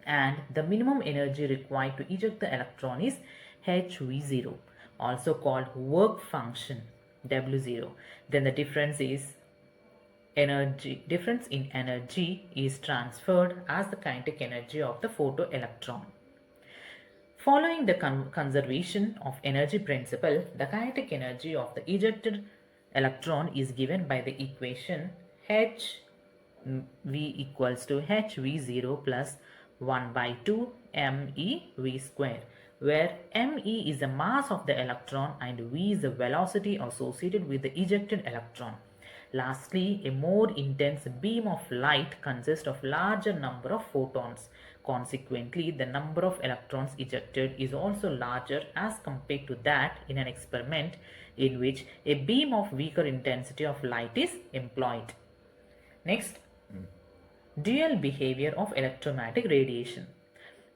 Speaker 1: and the minimum energy required to eject the electron is hv0, also called work function w0, then the difference in energy is transferred as the kinetic energy of the photoelectron. Following the conservation of energy principle, the kinetic energy of the ejected electron is given by the equation h v equals to hv0 plus 1 by 2 mev square, where me is the mass of the electron and v is the velocity associated with the ejected electron. Lastly, a more intense beam of light consists of larger number of photons. Consequently, the number of electrons ejected is also larger as compared to that in an experiment in which a beam of weaker intensity of light is employed. Next, dual behavior of electromagnetic radiation.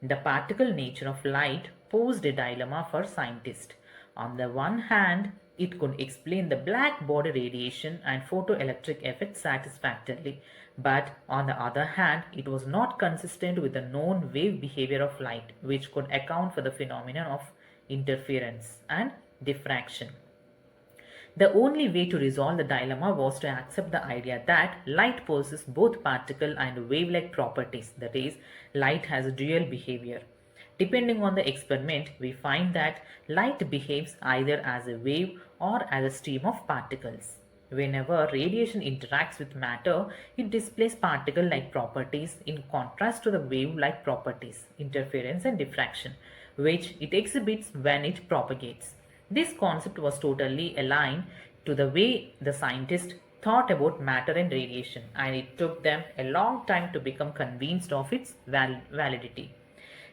Speaker 1: The particle nature of light posed a dilemma for scientists. On the one hand, it could explain the black body radiation and photoelectric effect satisfactorily, but on the other hand, it was not consistent with the known wave behavior of light, which could account for the phenomenon of interference and diffraction. The only way to resolve the dilemma was to accept the idea that light possesses both particle and wave-like properties, that is, light has a dual behavior. Depending on the experiment, we find that light behaves either as a wave or as a stream of particles. Whenever radiation interacts with matter, it displays particle-like properties in contrast to the wave-like properties, interference and diffraction, which it exhibits when it propagates. This concept was totally aligned to the way the scientists thought about matter and radiation, and it took them a long time to become convinced of its validity.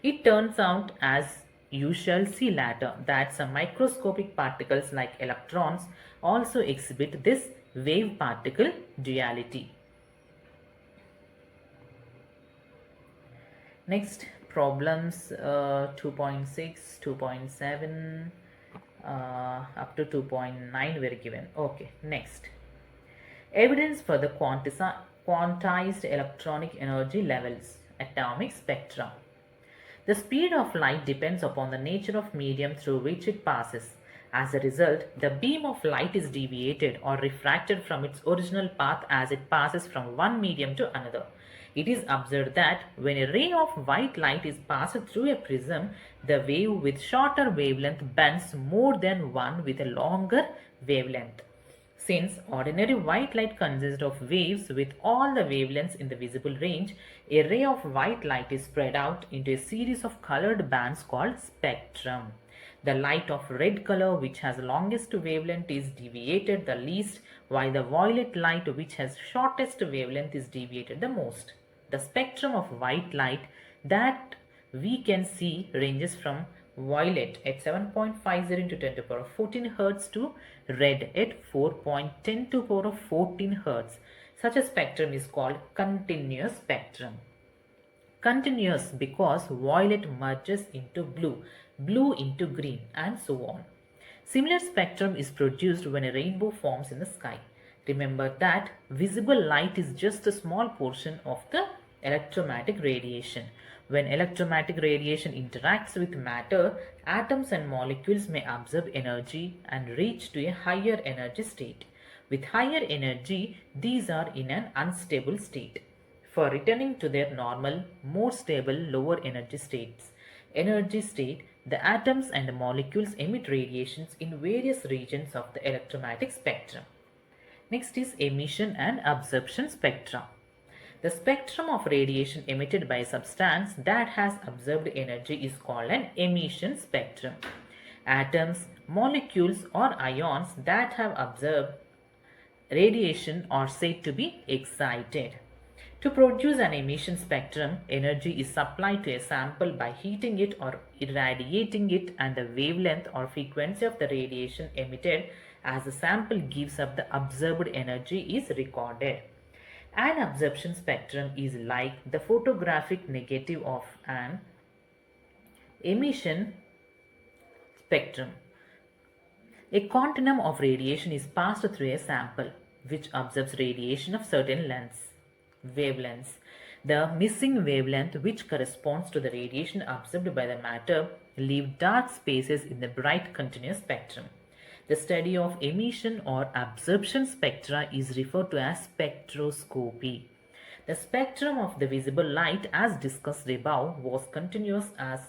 Speaker 1: It turns out as You shall see later that some microscopic particles like electrons also exhibit this wave particle duality. Next, problems 2.6, 2.7 up to 2.9 were given. Okay, next. Evidence for the quantized electronic energy levels, atomic spectra. The speed of light depends upon the nature of medium through which it passes. As a result, the beam of light is deviated or refracted from its original path as it passes from one medium to another. It is observed that when a ray of white light is passed through a prism, the wave with shorter wavelength bends more than one with a longer wavelength. Since ordinary white light consists of waves with all the wavelengths in the visible range, a ray of white light is spread out into a series of colored bands called spectrum. The light of red color, which has longest wavelength, is deviated the least, while the violet light, which has shortest wavelength, is deviated the most. The spectrum of white light that we can see ranges from violet at 7.50 into 10 to the power of 14 Hz to red at 4.10 to the power of 14 Hz. Such a spectrum is called continuous spectrum. Continuous because violet merges into blue, blue into green, and so on. Similar spectrum is produced when a rainbow forms in the sky. Remember that visible light is just a small portion of the electromagnetic radiation. When electromagnetic radiation interacts with matter, atoms and molecules may absorb energy and reach to a higher energy state. With higher energy, these are in an unstable state. For returning to their normal, more stable, lower energy state, the atoms and the molecules emit radiations in various regions of the electromagnetic spectrum. Next is emission and absorption spectra. The spectrum of radiation emitted by a substance that has absorbed energy is called an emission spectrum. Atoms, molecules, or ions that have absorbed radiation are said to be excited. To produce an emission spectrum, energy is supplied to a sample by heating it or irradiating it, and the wavelength or frequency of the radiation emitted as the sample gives up the absorbed energy is recorded. An absorption spectrum is like the photographic negative of an emission spectrum. A continuum of radiation is passed through a sample which absorbs radiation of certain wavelengths. The missing wavelength, which corresponds to the radiation absorbed by the matter, leave dark spaces in the bright continuous spectrum. The study of emission or absorption spectra is referred to as spectroscopy. The spectrum of the visible light, as discussed above, was continuous as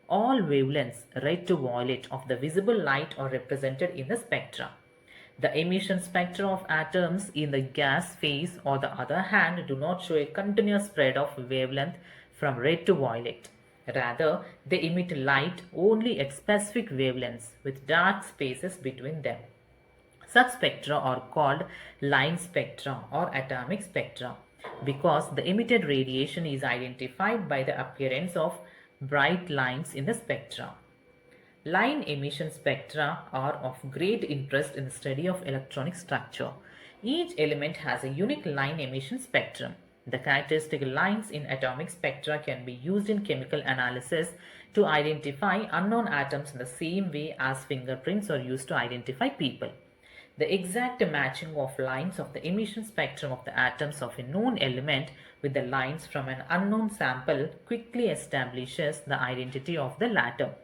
Speaker 1: all wavelengths, red to violet, of the visible light are represented in the spectra. The emission spectra of atoms in the gas phase, on the other hand, do not show a continuous spread of wavelength from red to violet. Rather, they emit light only at specific wavelengths with dark spaces between them. Such spectra are called line spectra or atomic spectra because the emitted radiation is identified by the appearance of bright lines in the spectra. Line emission spectra are of great interest in the study of electronic structure. Each element has a unique line emission spectrum. The characteristic lines in atomic spectra can be used in chemical analysis to identify unknown atoms in the same way as fingerprints are used to identify people. The exact matching of lines of the emission spectrum of the atoms of a known element with the lines from an unknown sample quickly establishes the identity of the latter.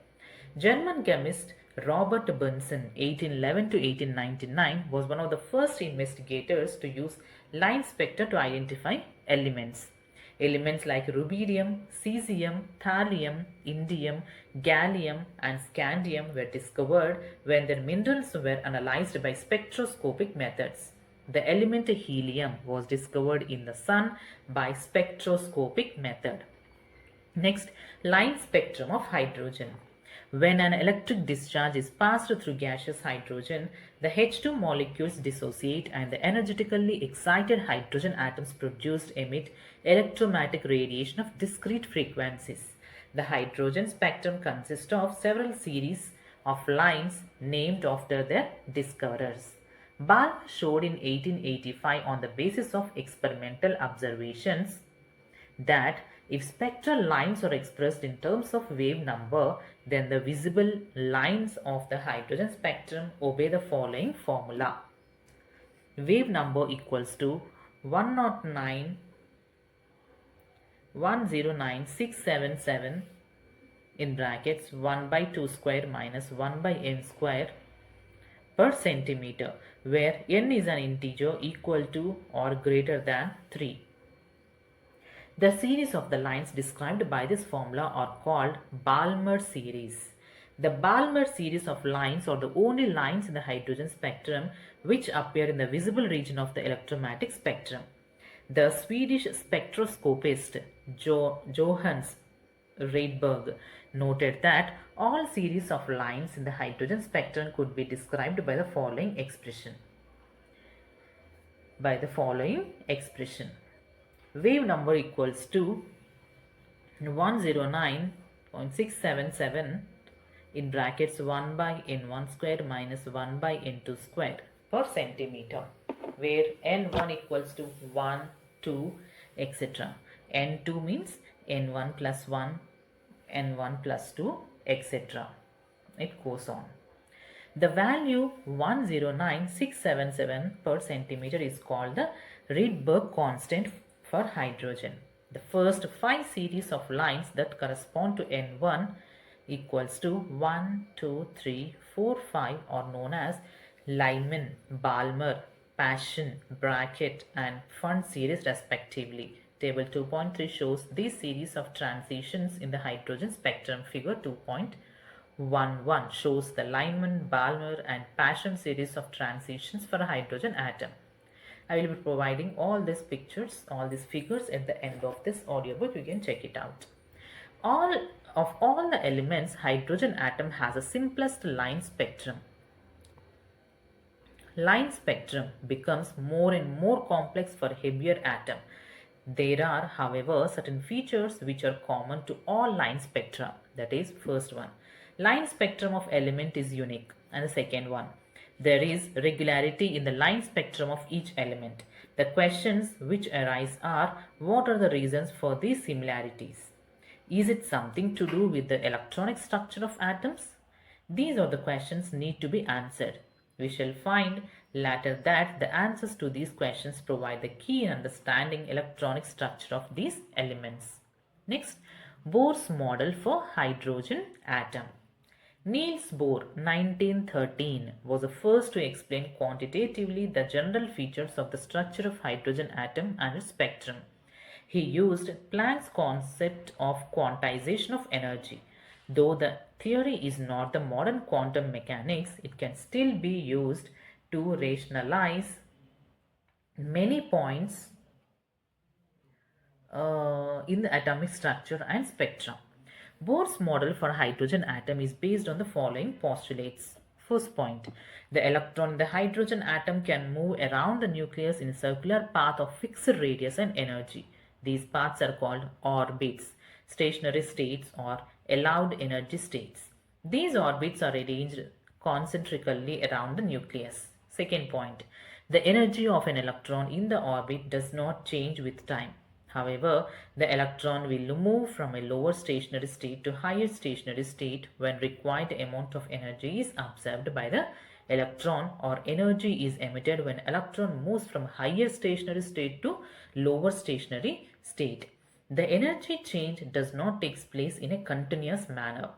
Speaker 1: German chemist Robert Bunsen, 1811 to 1899, was one of the first investigators to use line spectra to identify elements. Elements like rubidium, cesium, thallium, indium, gallium, and scandium were discovered when their minerals were analyzed by spectroscopic methods. The element helium was discovered in the sun by spectroscopic method. Next, line spectrum of hydrogen. When an electric discharge is passed through gaseous hydrogen, the H2 molecules dissociate and the energetically excited hydrogen atoms produced emit electromagnetic radiation of discrete frequencies. The hydrogen spectrum consists of several series of lines named after their discoverers. Balmer showed in 1885 on the basis of experimental observations that if spectral lines are expressed in terms of wave number, then the visible lines of the hydrogen spectrum obey the following formula. Wave number equals to 109 109677 in brackets 1 by 2 square minus 1 by n square per centimeter, where n is an integer equal to or greater than 3. The series of the lines described by this formula are called Balmer series. The Balmer series of lines are the only lines in the hydrogen spectrum which appear in the visible region of the electromagnetic spectrum. The Swedish spectroscopist Johannes Rydberg noted that all series of lines in the hydrogen spectrum could be described by the following expression. Wave number equals to 109.677 in brackets 1 by n1 square minus 1 by n2 square per centimeter, where n1 equals to 1, 2, etc. n2 means n1 plus 1, n1 plus 2, etc. It goes on. The value 109.677 per centimeter is called the Rydberg constant for hydrogen. The first 5 series of lines that correspond to N1 equals to 1, 2, 3, 4, 5 are known as Lyman, Balmer, Paschen, Brackett and Pfund series respectively. Table 2.3 shows these series of transitions in the hydrogen spectrum. Figure 2.11 shows the Lyman, Balmer and Paschen series of transitions for a hydrogen atom. I will be providing all these pictures, all these figures at the end of this audiobook. You can check it out. Of all the elements, hydrogen atom has the simplest line spectrum. Line spectrum becomes more and more complex for heavier atom. There are, however, certain features which are common to all line spectra. That is, first one, line spectrum of element is unique, and the second one, there is regularity in the line spectrum of each element. The questions which arise are, what are the reasons for these similarities? Is it something to do with the electronic structure of atoms? These are the questions need to be answered. We shall find later that the answers to these questions provide the key in understanding electronic structure of these elements. Next, Bohr's model for hydrogen atom. Niels Bohr, 1913, was the first to explain quantitatively the general features of the structure of hydrogen atom and its spectrum. He used Planck's concept of quantization of energy. Though the theory is not the modern quantum mechanics, it can still be used to rationalize many points in the atomic structure and spectrum. Bohr's model for hydrogen atom is based on the following postulates. First point, the electron in the hydrogen atom can move around the nucleus in a circular path of fixed radius and energy. These paths are called orbits, stationary states or allowed energy states. These orbits are arranged concentrically around the nucleus. Second point, the energy of an electron in the orbit does not change with time. However, the electron will move from a lower stationary state to higher stationary state when required amount of energy is observed by the electron, or energy is emitted when electron moves from higher stationary state to lower stationary state. The energy change does not take place in a continuous manner.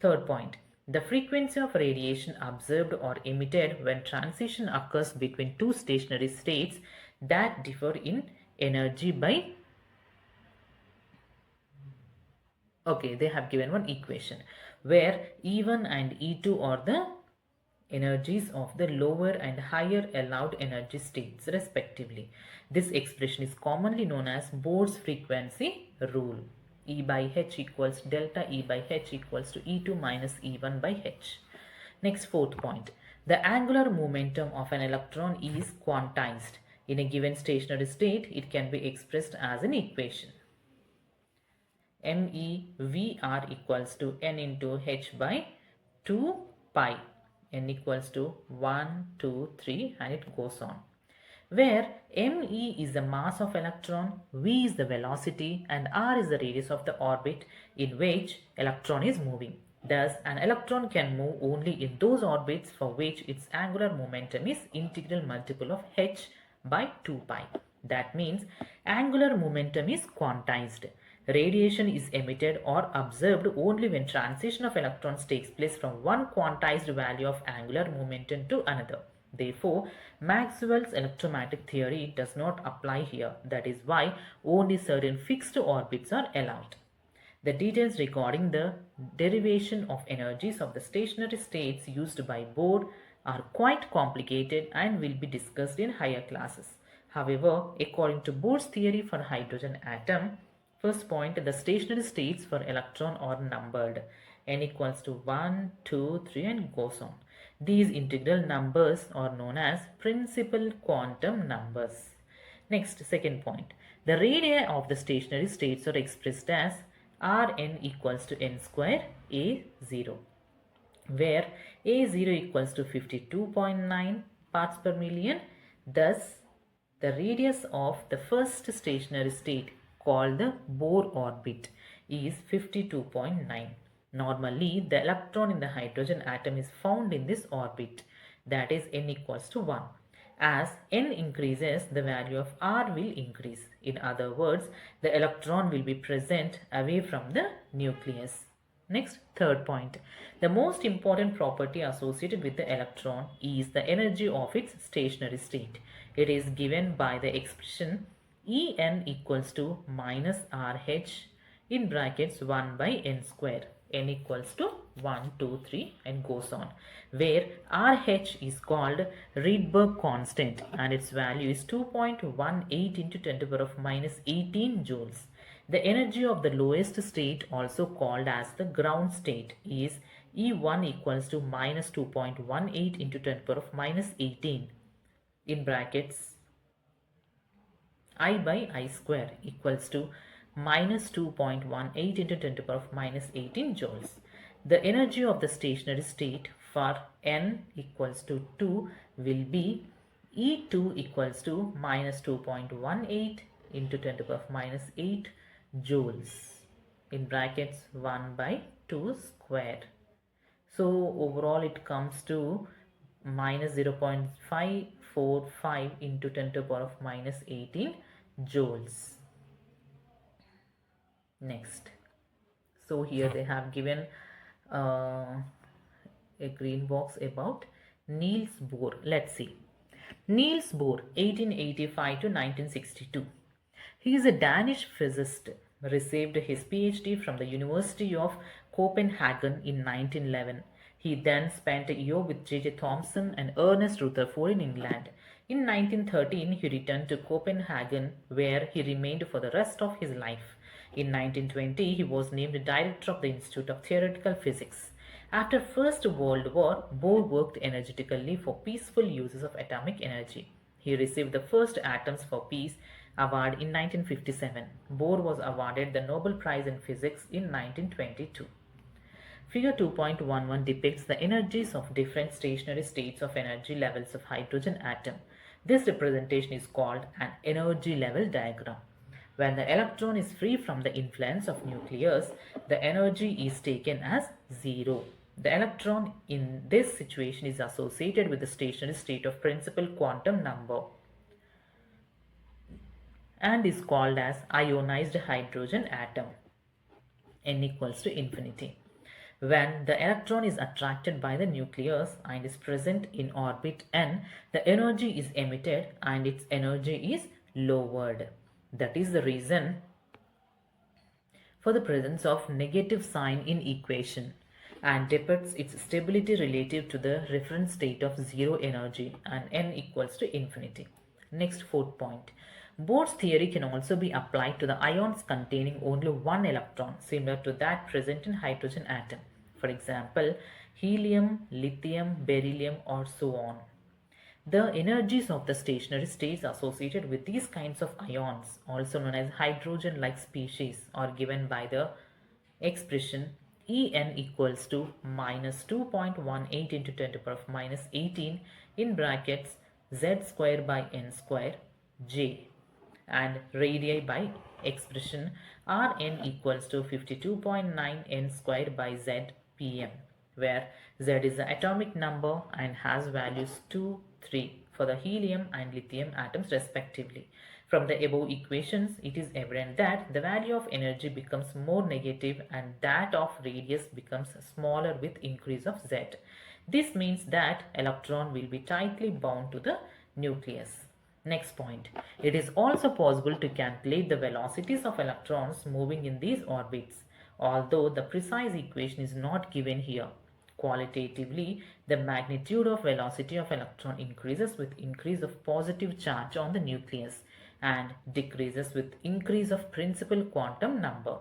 Speaker 1: Third point, the frequency of radiation observed or emitted when transition occurs between two stationary states that differ in energy by they have given one equation where E1 and E2 are the energies of the lower and higher allowed energy states respectively. This expression is commonly known as Bohr's frequency rule. E by h equals delta E by h equals to E2 minus E1 by h. Next, fourth point. The angular momentum of an electron is quantized. In a given stationary state, it can be expressed as an equation. MEVR equals to N into H by 2 pi. N equals to 1, 2, 3 and it goes on. Where ME is the mass of electron, V is the velocity and R is the radius of the orbit in which electron is moving. Thus, an electron can move only in those orbits for which its angular momentum is integral multiple of h by 2 pi. That means angular momentum is quantized. Radiation is emitted or observed only when transition of electrons takes place from one quantized value of angular momentum to another. Therefore, Maxwell's electromagnetic theory does not apply here. That is why only certain fixed orbits are allowed. The details regarding the derivation of energies of the stationary states used by Bohr are quite complicated and will be discussed in higher classes. However, according to Bohr's theory for hydrogen atom, first point, the stationary states for electron are numbered. N equals to 1, 2, 3 and goes on. These integral numbers are known as principal quantum numbers. Next, second point. The radii of the stationary states are expressed as Rn equals to n square A0, where A0 equals to 52.9 parts per million. Thus, the radius of the first stationary state called the Bohr orbit is 52.9. Normally, the electron in the hydrogen atom is found in this orbit, that is n equals to 1. As n increases, the value of R will increase. In other words, the electron will be present away from the nucleus. Next, third point. The most important property associated with the electron is the energy of its stationary state. It is given by the expression En equals to minus RH in brackets 1 by n square. N equals to 1, 2, 3 and goes on, where RH is called Rydberg constant and its value is 2.18 into 10 to the power of minus 18 joules. The energy of the lowest state, also called as the ground state, is E1 equals to minus 2.18 into 10 to the power of minus 18 in brackets I by I square equals to minus 2.18 into 10 to the power of minus 18 joules. The energy of the stationary state for n equals to 2 will be E2 equals to minus 2.18 into 10 to the power of minus 8 joules in brackets 1 by 2 square. So overall it comes to minus 0.545 into 10 to the power of minus 18 joules. Next, so here they have given a green box about Niels Bohr. Let's see. Niels Bohr, 1885 to 1962. He is a Danish physicist. Received his PhD from the University of Copenhagen in 1911. He then spent a year with J.J. Thomson and Ernest Rutherford in England. In 1913, he returned to Copenhagen, where he remained for the rest of his life. In 1920, he was named director of the Institute of Theoretical Physics. After First World War, Bohr worked energetically for peaceful uses of atomic energy. He received the first Atoms for Peace award in 1957. Bohr was awarded the Nobel Prize in Physics in 1922. Figure 2.11 depicts the energies of different stationary states of energy levels of hydrogen atom. This representation is called an energy level diagram. When the electron is free from the influence of nucleus, the energy is taken as 0. The electron in this situation is associated with the stationary state of principal quantum number and is called as ionized hydrogen atom. N equals to infinity. When the electron is attracted by the nucleus and is present in orbit n, the energy is emitted and its energy is lowered. That is the reason for the presence of negative sign in equation and depicts its stability relative to the reference state of zero energy and n equals to infinity. Next, fourth point. Bohr's theory can also be applied to the ions containing only one electron, similar to that present in hydrogen atom. For example, helium, lithium, beryllium or so on. The energies of the stationary states associated with these kinds of ions, also known as hydrogen-like species, are given by the expression En equals to minus 2.18 into 10 to the power of minus 18 in brackets z square by n square j, and radii by expression Rn equals to 52.9 n square by z pm, where z is the atomic number and has values 2, 3 for the helium and lithium atoms respectively. From the above equations, it is evident that the value of energy becomes more negative and that of radius becomes smaller with increase of z. This means that electron will be tightly bound to the nucleus. Next point, it is also possible to calculate the velocities of electrons moving in these orbits, although the precise equation is not given here. Qualitatively, the magnitude of velocity of electron increases with increase of positive charge on the nucleus and decreases with increase of principal quantum number.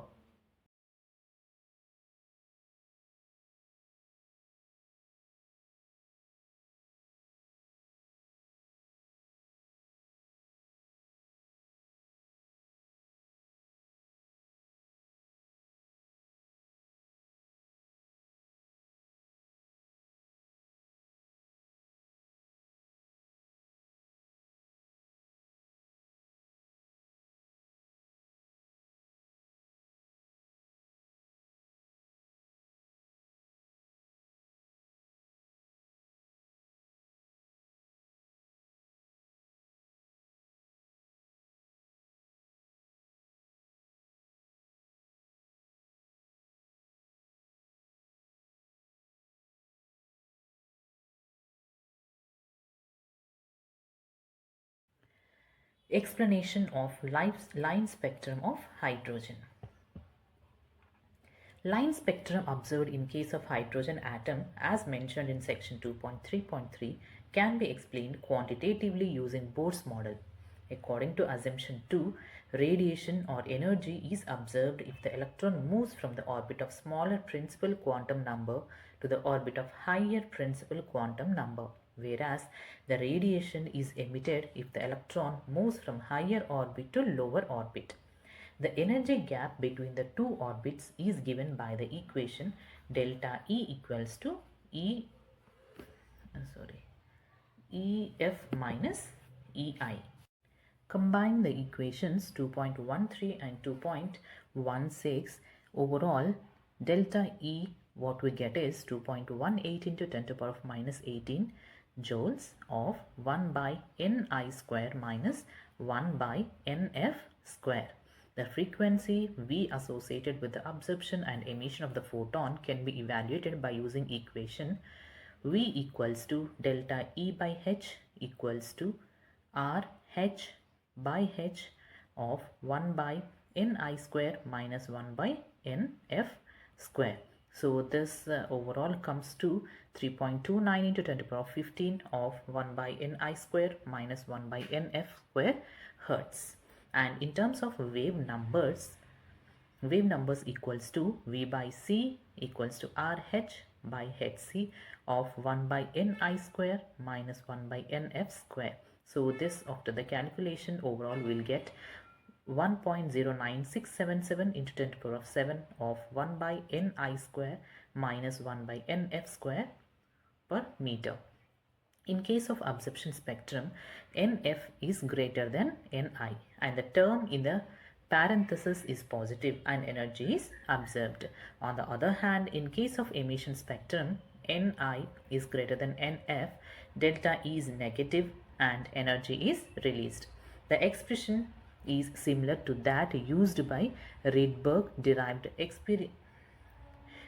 Speaker 1: Explanation of line spectrum of hydrogen. Line spectrum observed in case of hydrogen atom, as mentioned in section 2.3.3, can be explained quantitatively using Bohr's model. According to assumption 2, radiation or energy is observed if the electron moves from the orbit of smaller principal quantum number to the orbit of higher principal quantum number, whereas the radiation is emitted if the electron moves from higher orbit to lower orbit. The energy gap between the two orbits is given by the equation delta E equals to EF minus EI. Combine the equations 2.13 and 2.16. Overall, delta E, what we get is 2.18 into 10 to the power of minus 18 joules of 1 by Ni square minus 1 by Nf square. The frequency V associated with the absorption and emission of the photon can be evaluated by using equation V equals to delta E by H equals to RH by H of 1 by Ni square minus 1 by Nf square. So this overall comes to 3.29 into 10 to the power of 15 of 1 by Ni square minus 1 by Nf square hertz. And in terms of wave numbers equals to V by C equals to RH by HC of 1 by Ni square minus 1 by Nf square. So this, after the calculation, overall will get 1.09677 into 10 to the power of 7 of 1 by Ni square minus 1 by Nf square per meter. In case of absorption spectrum, Nf is greater than Ni and the term in the parenthesis is positive and energy is observed. On the other hand, in case of emission spectrum, Ni is greater than Nf, delta E is negative and energy is released. The expression is similar to that used by Rydberg derived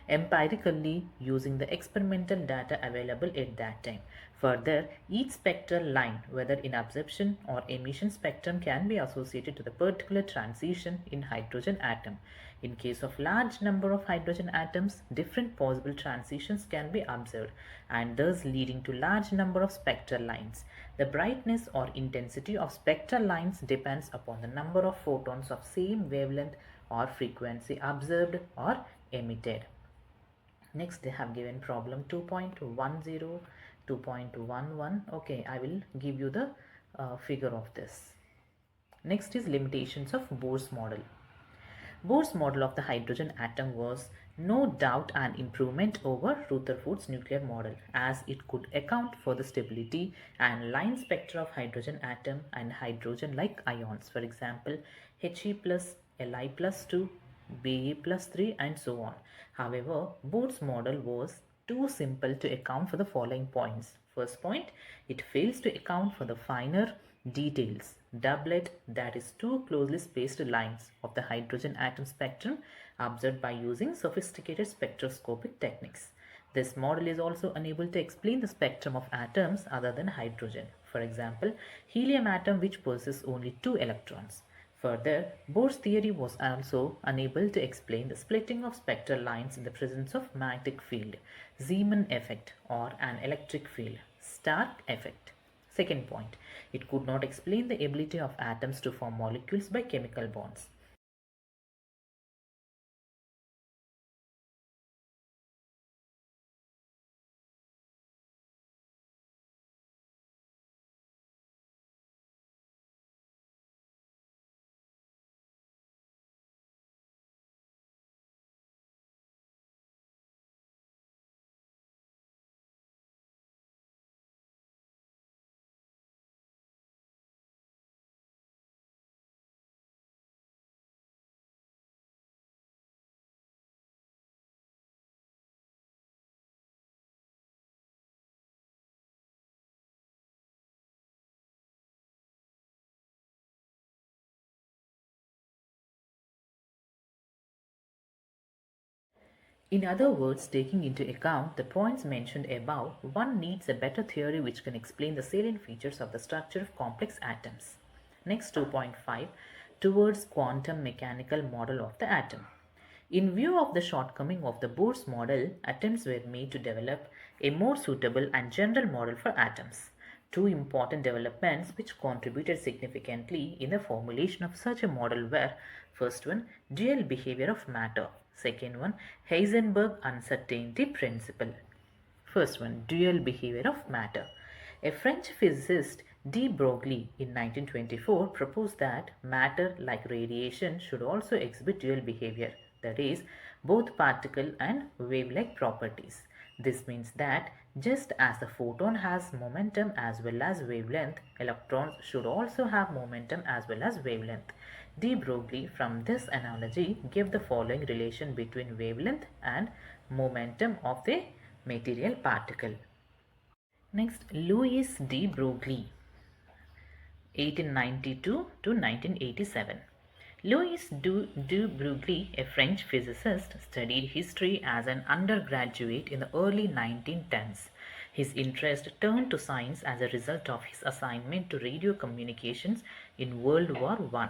Speaker 1: empirically using the experimental data available at that time. Further, each spectral line, whether in absorption or emission spectrum, can be associated to the particular transition in hydrogen atom. In case of large number of hydrogen atoms, different possible transitions can be observed and thus leading to large number of spectral lines. The brightness or intensity of spectral lines depends upon the number of photons of same wavelength or frequency observed or emitted. Next, they have given problem 2.10 2.11. Okay, I will give you the figure of this. Next is limitations of Bohr's model. Bohr's model of the hydrogen atom was no doubt an improvement over Rutherford's nuclear model, as it could account for the stability and line spectra of hydrogen atom and hydrogen-like ions, for example, He plus Li plus 2, Be plus 3 and so on. However, Bohr's model was too simple to account for the following points. First point, it fails to account for the finer details, doublet, that is too closely spaced lines of the hydrogen atom spectrum observed by using sophisticated spectroscopic techniques. This model is also unable to explain the spectrum of atoms other than hydrogen. For example, helium atom which possesses only 2 electrons. Further, Bohr's theory was also unable to explain the splitting of spectral lines in the presence of magnetic field, Zeeman effect, or an electric field, Stark effect. Second point, it could not explain the ability of atoms to form molecules by chemical bonds. In other words, taking into account the points mentioned above, one needs a better theory which can explain the salient features of the structure of complex atoms. Next, 2.5, towards quantum mechanical model of the atom. In view of the shortcoming of the Bohr's model, attempts were made to develop a more suitable and general model for atoms. Two important developments which contributed significantly in the formulation of such a model were, first one, dual behavior of matter, second one, Heisenberg uncertainty principle. First one, dual behavior of matter. A French physicist de Broglie in 1924 proposed that matter, like radiation, should also exhibit dual behavior, that is, both particle and wave-like properties. This means that just as the photon has momentum as well as wavelength, electrons should also have momentum as well as wavelength. De Broglie from this analogy gave the following relation between wavelength and momentum of the material particle. Next, Louis de Broglie, 1892 to 1987. Louis de Broglie, a French physicist, studied history as an undergraduate in the early 1910s. His interest turned to science as a result of his assignment to radio communications in World War I.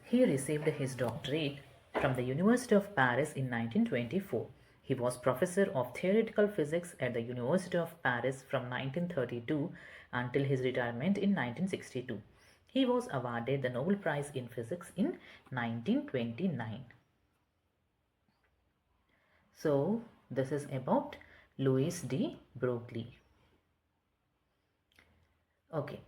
Speaker 1: He received his doctorate from the University of Paris in 1924. He was professor of theoretical physics at the University of Paris from 1932 until his retirement in 1962. He was awarded the Nobel Prize in Physics in 1929. So, this is about Louis de Broglie. Okay.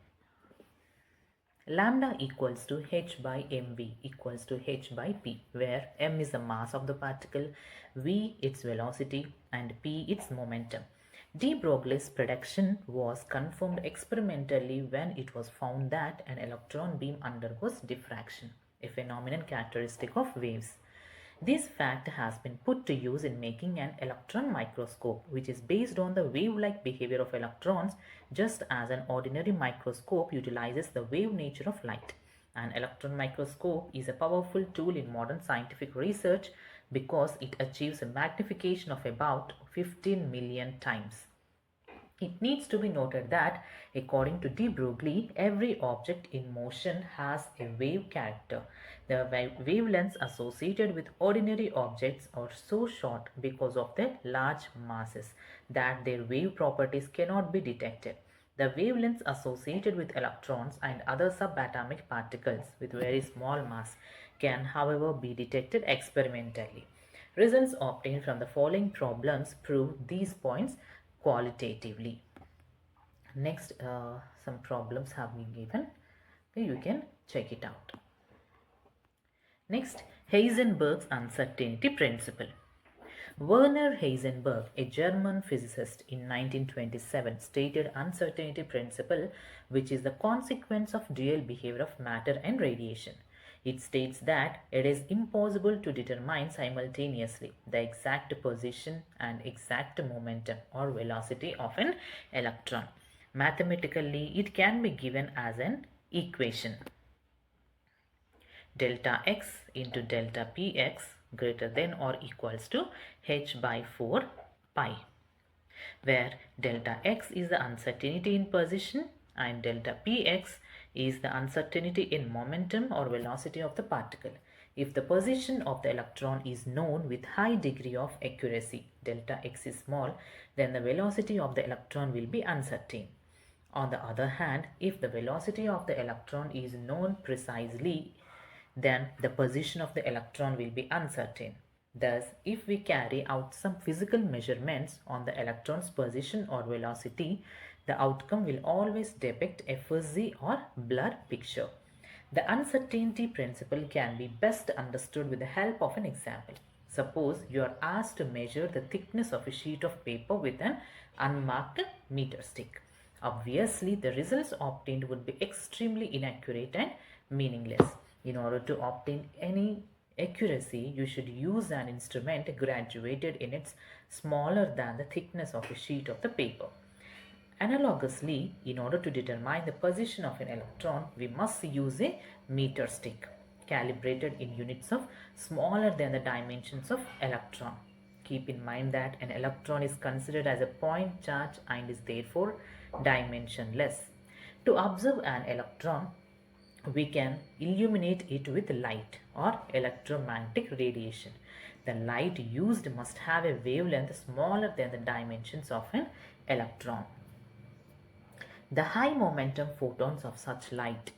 Speaker 1: Lambda equals to h by mv equals to h by p, where m is the mass of the particle, v its velocity, and p its momentum. De Broglie's prediction was confirmed experimentally when it was found that an electron beam undergoes diffraction, a phenomenon characteristic of waves. This fact has been put to use in making an electron microscope, which is based on the wave-like behavior of electrons, just as an ordinary microscope utilizes the wave nature of light. An electron microscope is a powerful tool in modern scientific research because it achieves a magnification of about 15 million times. It needs to be noted that, according to de Broglie, every object in motion has a wave character. The wavelengths associated with ordinary objects are so short because of their large masses that their wave properties cannot be detected. The wavelengths associated with electrons and other subatomic particles with very small mass can, however, be detected experimentally. Results obtained from the following problems prove these points qualitatively. Next, some problems have been given. Okay, you can check it out. Next, Heisenberg's uncertainty principle. Werner Heisenberg, a German physicist in 1927, stated uncertainty principle, which is the consequence of dual behavior of matter and radiation. It states that it is impossible to determine simultaneously the exact position and exact momentum or velocity of an electron. Mathematically, it can be given as an equation: delta x into delta px greater than or equals to h by 4 pi, where delta x is the uncertainty in position and delta px is the uncertainty in momentum or velocity of the particle. If the position of the electron is known with high degree of accuracy, delta x is small, then the velocity of the electron will be uncertain. On the other hand, if the velocity of the electron is known precisely, then the position of the electron will be uncertain. Thus, if we carry out some physical measurements on the electron's position or velocity, the outcome will always depict a fuzzy or blurred picture. The uncertainty principle can be best understood with the help of an example. Suppose you are asked to measure the thickness of a sheet of paper with an unmarked meter stick. Obviously, the results obtained would be extremely inaccurate and meaningless. In order to obtain any accuracy, you should use an instrument graduated in its smaller than the thickness of a sheet of the paper. Analogously, in order to determine the position of an electron, we must use a meter stick calibrated in units of smaller than the dimensions of electron. Keep in mind that an electron is considered as a point charge and is therefore dimensionless. To observe an electron, we can illuminate it with light or electromagnetic radiation. The light used must have a wavelength smaller than the dimensions of an electron. The high momentum photons of such light,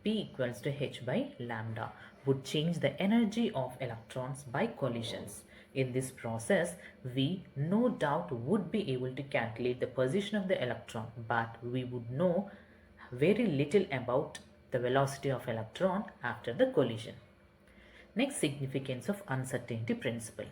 Speaker 1: P equals to h by lambda, would change the energy of electrons by collisions. In this process, we no doubt would be able to calculate the position of the electron, but we would know very little about the velocity of electron after the collision. Next, significance of uncertainty principle.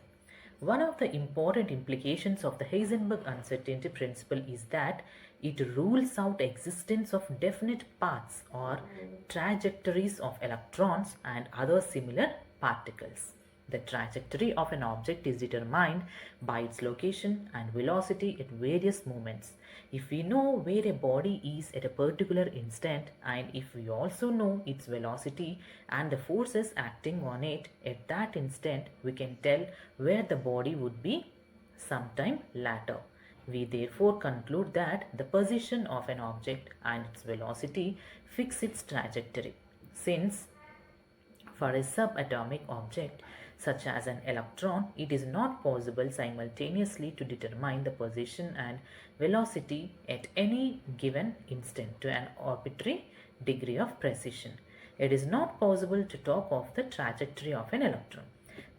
Speaker 1: One of the important implications of the Heisenberg uncertainty principle is that it rules out existence of definite paths or trajectories of electrons and other similar particles. The trajectory of an object is determined by its location and velocity at various moments. If we know where a body is at a particular instant, and if we also know its velocity and the forces acting on it at that instant, we can tell where the body would be sometime later. We therefore conclude that the position of an object and its velocity fix its trajectory. Since for a subatomic object such as an electron, it is not possible simultaneously to determine the position and velocity at any given instant to an arbitrary degree of precision. It is not possible to talk of the trajectory of an electron.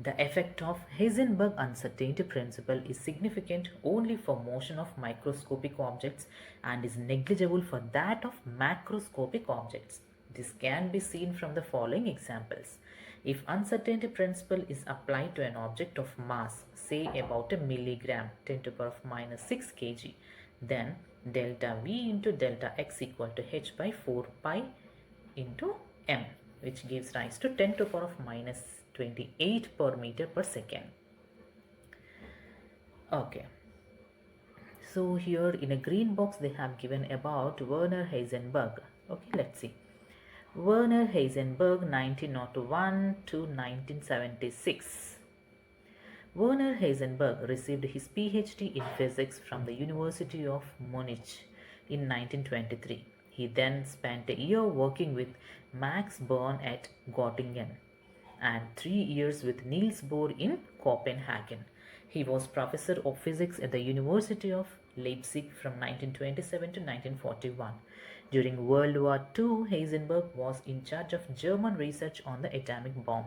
Speaker 1: The effect of Heisenberg uncertainty principle is significant only for motion of microscopic objects and is negligible for that of macroscopic objects. This can be seen from the following examples. If uncertainty principle is applied to an object of mass, say about a milligram, 10 to the power of minus 6 kg, then delta V into delta x equal to h by 4 pi into m, which gives rise to 10 to the power of minus 28 per meter per second. Okay. So here in a green box they have given about Werner Heisenberg. Okay, let's see. Werner Heisenberg 1901 to 1976. Werner Heisenberg received his PhD in physics from the University of Munich in 1923. He then spent a year working with Max Born at Göttingen and 3 years with Niels Bohr in Copenhagen. He was professor of physics at the University of Leipzig from 1927 to 1941. During World War II, Heisenberg was in charge of German research on the atomic bomb.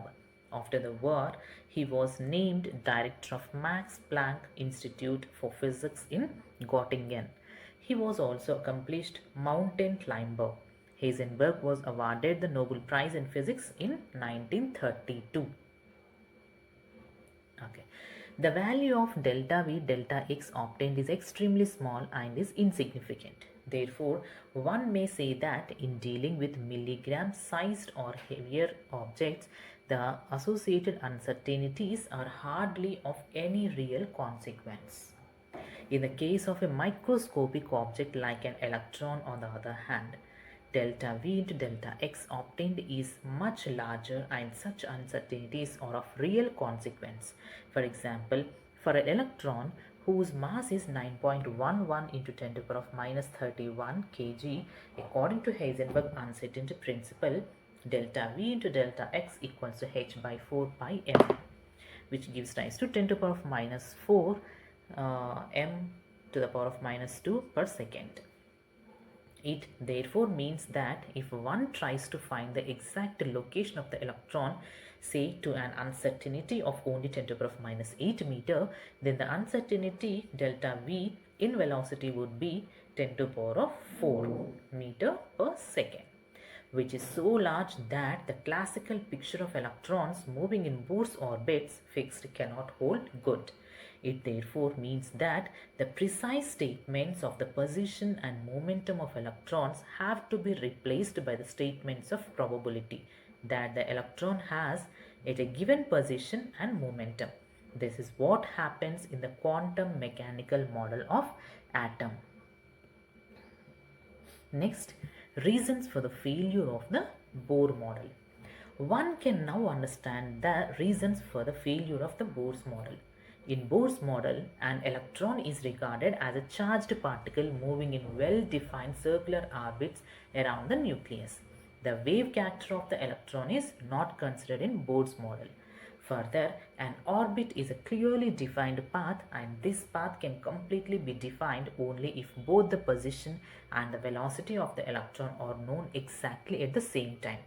Speaker 1: After the war, he was named director of Max Planck Institute for Physics in Göttingen. He was also accomplished mountain climber. Heisenberg was awarded the Nobel Prize in Physics in 1932. Okay. The value of delta V delta X obtained is extremely small and is insignificant. Therefore, one may say that in dealing with milligram sized or heavier objects, the associated uncertainties are hardly of any real consequence. In the case of a microscopic object like an electron, on the other hand, delta V into delta X obtained is much larger and such uncertainties are of real consequence. For example, for an electron whose mass is 9.11 into 10 to the power of minus 31 kg, according to Heisenberg uncertainty principle, delta V into delta X equals to h by 4 pi m, which gives rise to 10 to the power of minus 4 m to the power of minus 2 per second. It therefore means that if one tries to find the exact location of the electron, say to an uncertainty of only 10 to the power of minus 8 meter, then the uncertainty delta V in velocity would be 10 to the power of 4 meter per second, which is so large that the classical picture of electrons moving in Bohr's orbits fixed cannot hold good. It therefore means that the precise statements of the position and momentum of electrons have to be replaced by the statements of probability that the electron has at a given position and momentum. This is what happens in the quantum mechanical model of atom. Next, reasons for the failure of the Bohr model. One can now understand the reasons for the failure of the Bohr's model. In Bohr's model, an electron is regarded as a charged particle moving in well-defined circular orbits around the nucleus. The wave character of the electron is not considered in Bohr's model. Further, an orbit is a clearly defined path, and this path can completely be defined only if both the position and the velocity of the electron are known exactly at the same time.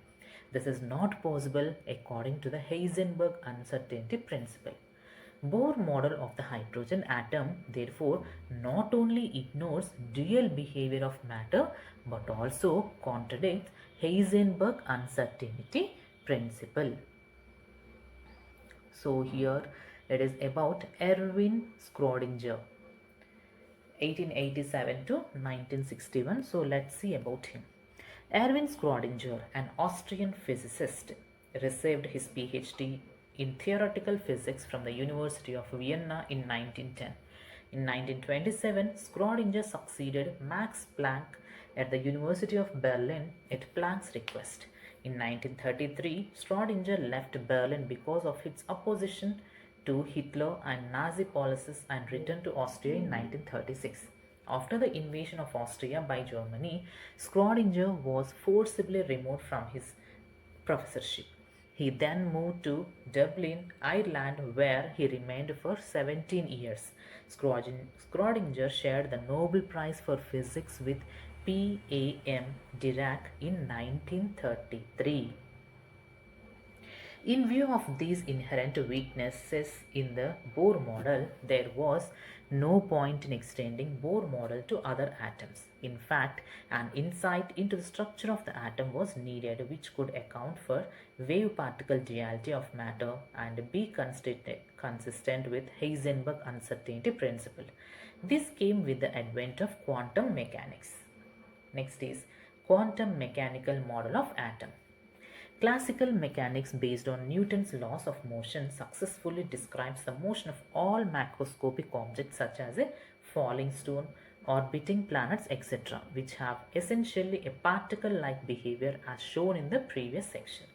Speaker 1: This is not possible according to the Heisenberg uncertainty principle. Bohr model of the hydrogen atom therefore not only ignores dual behavior of matter but also contradicts Heisenberg uncertainty principle. So here it is about Erwin Schrödinger, 1887 to 1961. So let's see about him. Erwin Schrödinger, an Austrian physicist, received his PhD in theoretical physics from the University of Vienna in 1910. In 1927, Schrödinger succeeded Max Planck at the University of Berlin at Planck's request. In 1933, Schrödinger left Berlin because of its opposition to Hitler and Nazi policies and returned to Austria in 1936. After the invasion of Austria by Germany, Schrödinger was forcibly removed from his professorship. He then moved to Dublin, Ireland, where he remained for 17 years. Schrödinger shared the Nobel Prize for Physics with P.A.M. Dirac in 1933. In view of these inherent weaknesses in the Bohr model, there was no point in extending Bohr model to other atoms. In fact, an insight into the structure of the atom was needed which could account for wave-particle duality of matter and be consistent with Heisenberg uncertainty principle. This came with the advent of quantum mechanics. Next is quantum mechanical model of atom. Classical mechanics based on Newton's laws of motion successfully describes the motion of all macroscopic objects such as a falling stone, orbiting planets, etc., which have essentially a particle-like behavior as shown in the previous section.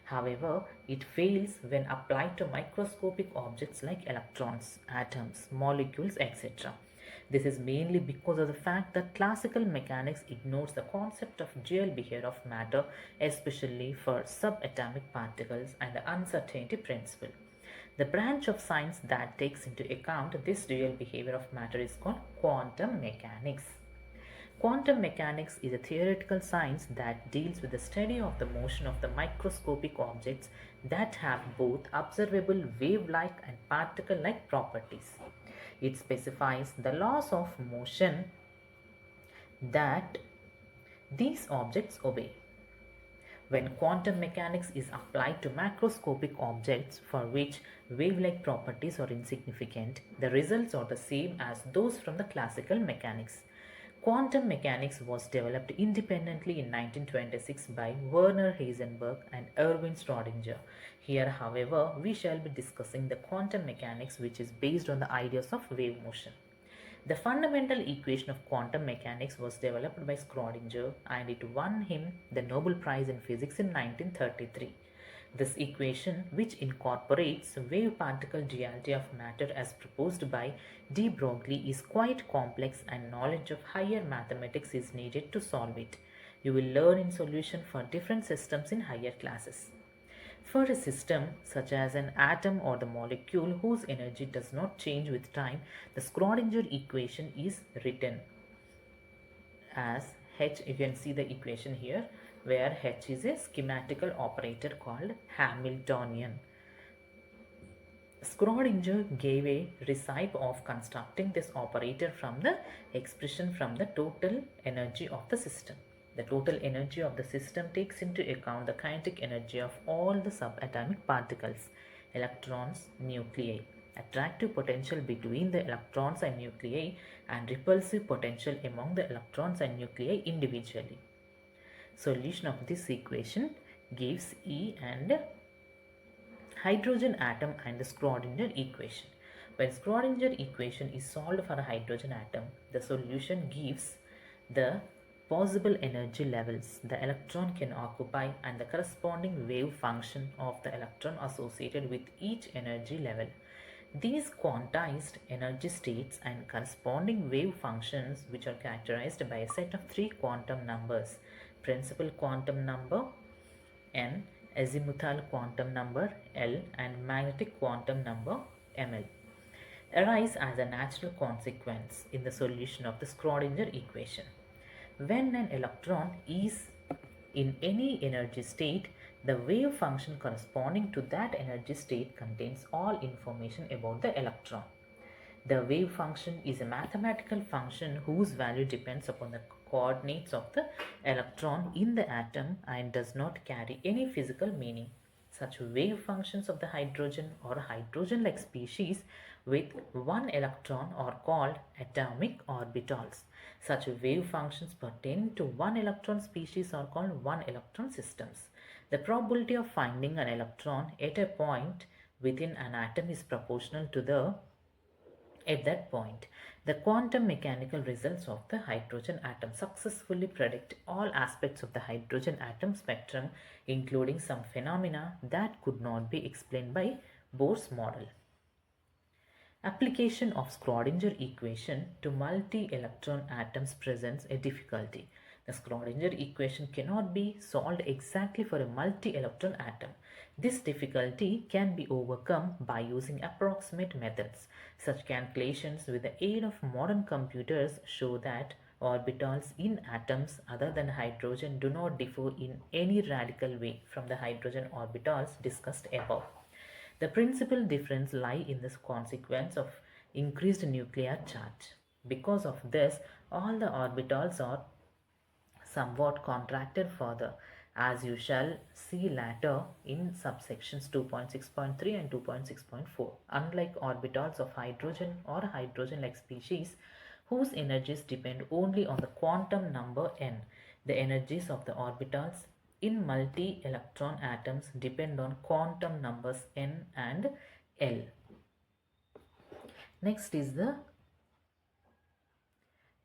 Speaker 1: However, it fails when applied to microscopic objects like electrons, atoms, molecules, etc. This is mainly because of the fact that classical mechanics ignores the concept of dual behavior of matter, especially for subatomic particles, and the uncertainty principle. The branch of science that takes into account this dual behavior of matter is called quantum mechanics. Quantum mechanics is a theoretical science that deals with the study of the motion of the microscopic objects that have both observable wave-like and particle-like properties. It specifies the laws of motion that these objects obey. When quantum mechanics is applied to macroscopic objects for which wave-like properties are insignificant, the results are the same as those from the classical mechanics. Quantum mechanics was developed independently in 1926 by Werner Heisenberg and Erwin Schrödinger. Here, however, we shall be discussing the quantum mechanics which is based on the ideas of wave motion. The fundamental equation of quantum mechanics was developed by Schrödinger and it won him the Nobel Prize in Physics in 1933. This equation, which incorporates wave-particle duality of matter as proposed by de Broglie, is quite complex and knowledge of higher mathematics is needed to solve it. You will learn in solution for different systems in higher classes. For a system such as an atom or the molecule whose energy does not change with time, the Schrödinger equation is written as H. You can see the equation here where H is a schematical operator called Hamiltonian. Schrödinger gave a recipe of constructing this operator from the expression from the total energy of the system. The total energy of the system takes into account the kinetic energy of all the subatomic particles, electrons, nuclei, attractive potential between the electrons and nuclei, and repulsive potential among the electrons and nuclei individually. Solution of this equation gives E and hydrogen atom and the Schrödinger equation. When Schrödinger equation is solved for a hydrogen atom, the solution gives the possible energy levels the electron can occupy and the corresponding wave function of the electron associated with each energy level. These quantized energy states and corresponding wave functions, which are characterized by a set of three quantum numbers: principal quantum number N, azimuthal quantum number L, and magnetic quantum number ML, arise as a natural consequence in the solution of the Schrödinger equation. When an electron is in any energy state, the wave function corresponding to that energy state contains all information about the electron. The wave function is a mathematical function whose value depends upon the coordinates of the electron in the atom and does not carry any physical meaning. Such wave functions of the hydrogen or hydrogen-like species with one electron are called atomic orbitals. Such wave functions pertaining to one electron species are called one-electron systems. The probability of finding an electron at a point within an atom is proportional to the at that point. The quantum mechanical results of the hydrogen atom successfully predict all aspects of the hydrogen atom spectrum, including some phenomena that could not be explained by Bohr's model. Application of Schrödinger equation to multi-electron atoms presents a difficulty. The Schrödinger equation cannot be solved exactly for a multi-electron atom. This difficulty can be overcome by using approximate methods. Such calculations with the aid of modern computers show that orbitals in atoms other than hydrogen do not differ in any radical way from the hydrogen orbitals discussed above. The principal difference lies in the consequence of increased nuclear charge. Because of this, all the orbitals are somewhat contracted further, as you shall see later in subsections 2.6.3 and 2.6.4. Unlike orbitals of hydrogen or hydrogen-like species, whose energies depend only on the quantum number n, the energies of the orbitals in multi-electron atoms depend on quantum numbers n and l. Next is the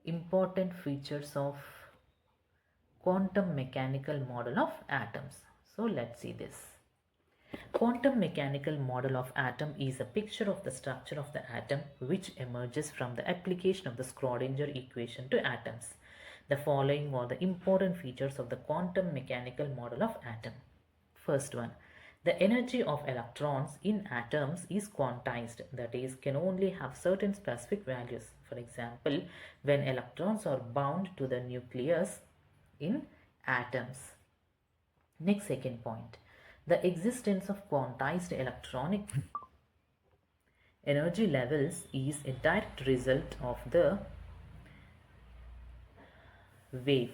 Speaker 1: important features of quantum mechanical model of atoms. So let's see this. Quantum mechanical model of atom is a picture of the structure of the atom which emerges from the application of the Schrödinger equation to atoms. The following are the important features of the quantum mechanical model of atom. First one, the energy of electrons in atoms is quantized, that is, can only have certain specific values. For example, when electrons are bound to the nucleus in atoms. Next, second point, the existence of quantized electronic Energy levels is a direct result of the wave-like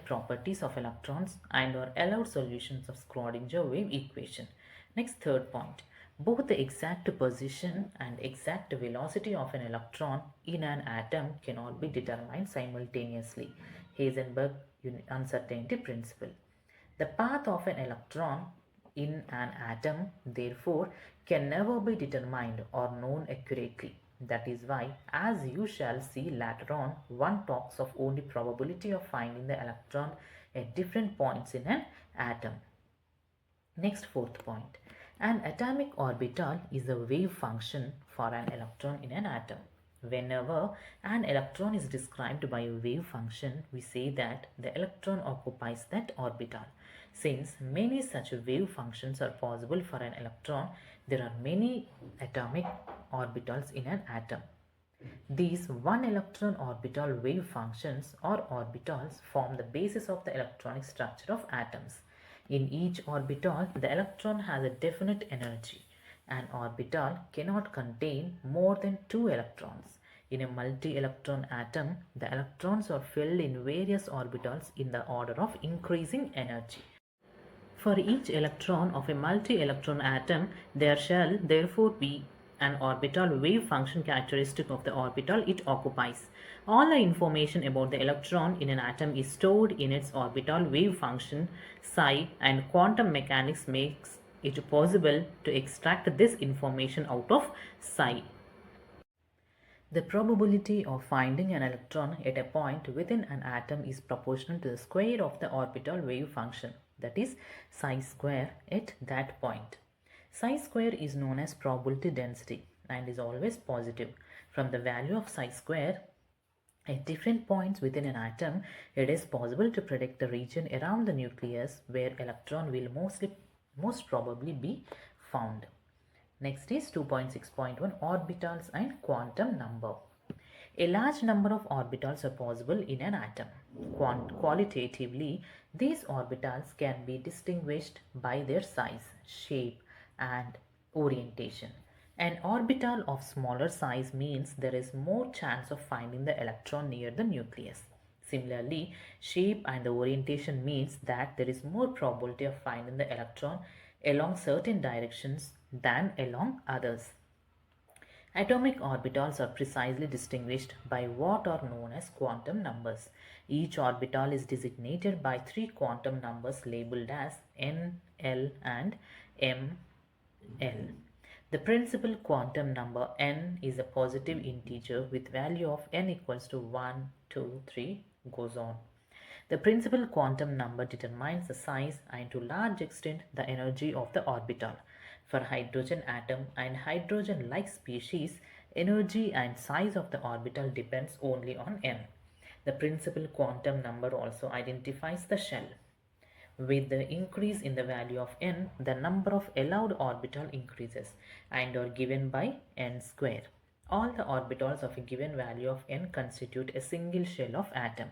Speaker 1: properties of electrons and or allowed solutions of Schrodinger wave equation. Next, third point. Both the exact position and exact velocity of an electron in an atom cannot be determined simultaneously. Heisenberg uncertainty principle. The path of an electron in an atom, therefore, can never be determined or known accurately. That is why, as you shall see later on, one talks of only probability of finding the electron at different points in an atom. Next, fourth point. An atomic orbital is a wave function for an electron in an atom. Whenever an electron is described by a wave function, we say that the electron occupies that orbital. Since many such wave functions are possible for an electron, there are many atomic orbitals in an atom. These one electron orbital wave functions or orbitals form the basis of the electronic structure of atoms. In each orbital, the electron has a definite energy. An orbital cannot contain more than 2 electrons. In a multi-electron atom, the electrons are filled in various orbitals in the order of increasing energy. For each electron of a multi-electron atom, there shall therefore be an orbital wave function characteristic of the orbital it occupies. All the information about the electron in an atom is stored in its orbital wave function psi, and quantum mechanics makes it possible to extract this information out of psi. The probability of finding an electron at a point within an atom is proportional to the square of the orbital wave function, that is psi square at that point. Psi square is known as probability density and is always positive. From the value of psi square at different points within an atom, it is possible to predict the region around the nucleus where electron will most probably be found. Next is 2.6.1 orbitals and quantum number. A large number of orbitals are possible in an atom. Qualitatively, these orbitals can be distinguished by their size, shape, and orientation. An orbital of smaller size means there is more chance of finding the electron near the nucleus. Similarly, shape and the orientation means that there is more probability of finding the electron along certain directions than along others. Atomic orbitals are precisely distinguished by what are known as quantum numbers. Each orbital is designated by 3 quantum numbers labeled as N, L, and M, L. The principal quantum number n is a positive integer with value of n equals to 1, 2, 3 goes on. The principal quantum number determines the size and to large extent the energy of the orbital. For hydrogen atom and hydrogen-like species, energy and size of the orbital depends only on n. The principal quantum number also identifies the shell. With the increase in the value of n, the number of allowed orbital increases and are given by n square. All the orbitals of a given value of n constitute a single shell of atom